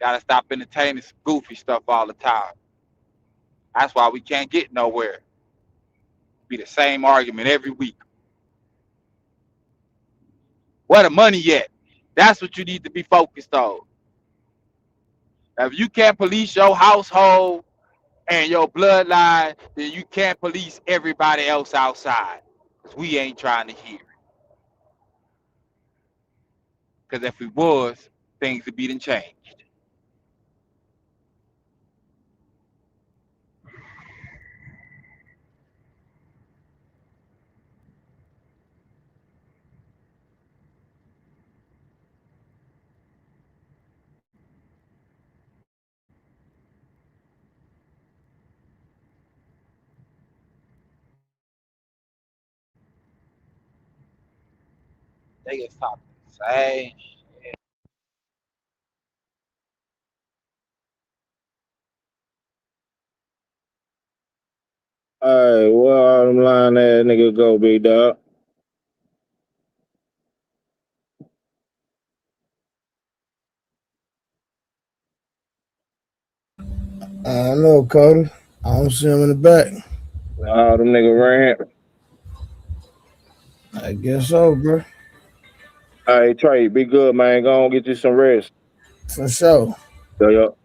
Gotta stop entertaining some goofy stuff all the time. That's why we can't get nowhere. Be the same argument every week. Where the money at? That's what you need to be focused on. If you can't police your household and your bloodline, then you can't police everybody else outside. Because we ain't trying to hear it. Because if we was, things would be done changed. They just talk the same. Hey, where all them lying ass niggas go, big dog? I don't know, Cody. I don't see him in the back. All them niggas ran. I guess so, bro. Hey, Trey, be good, man. Go on, get you some rest. For sure. Yo, yo.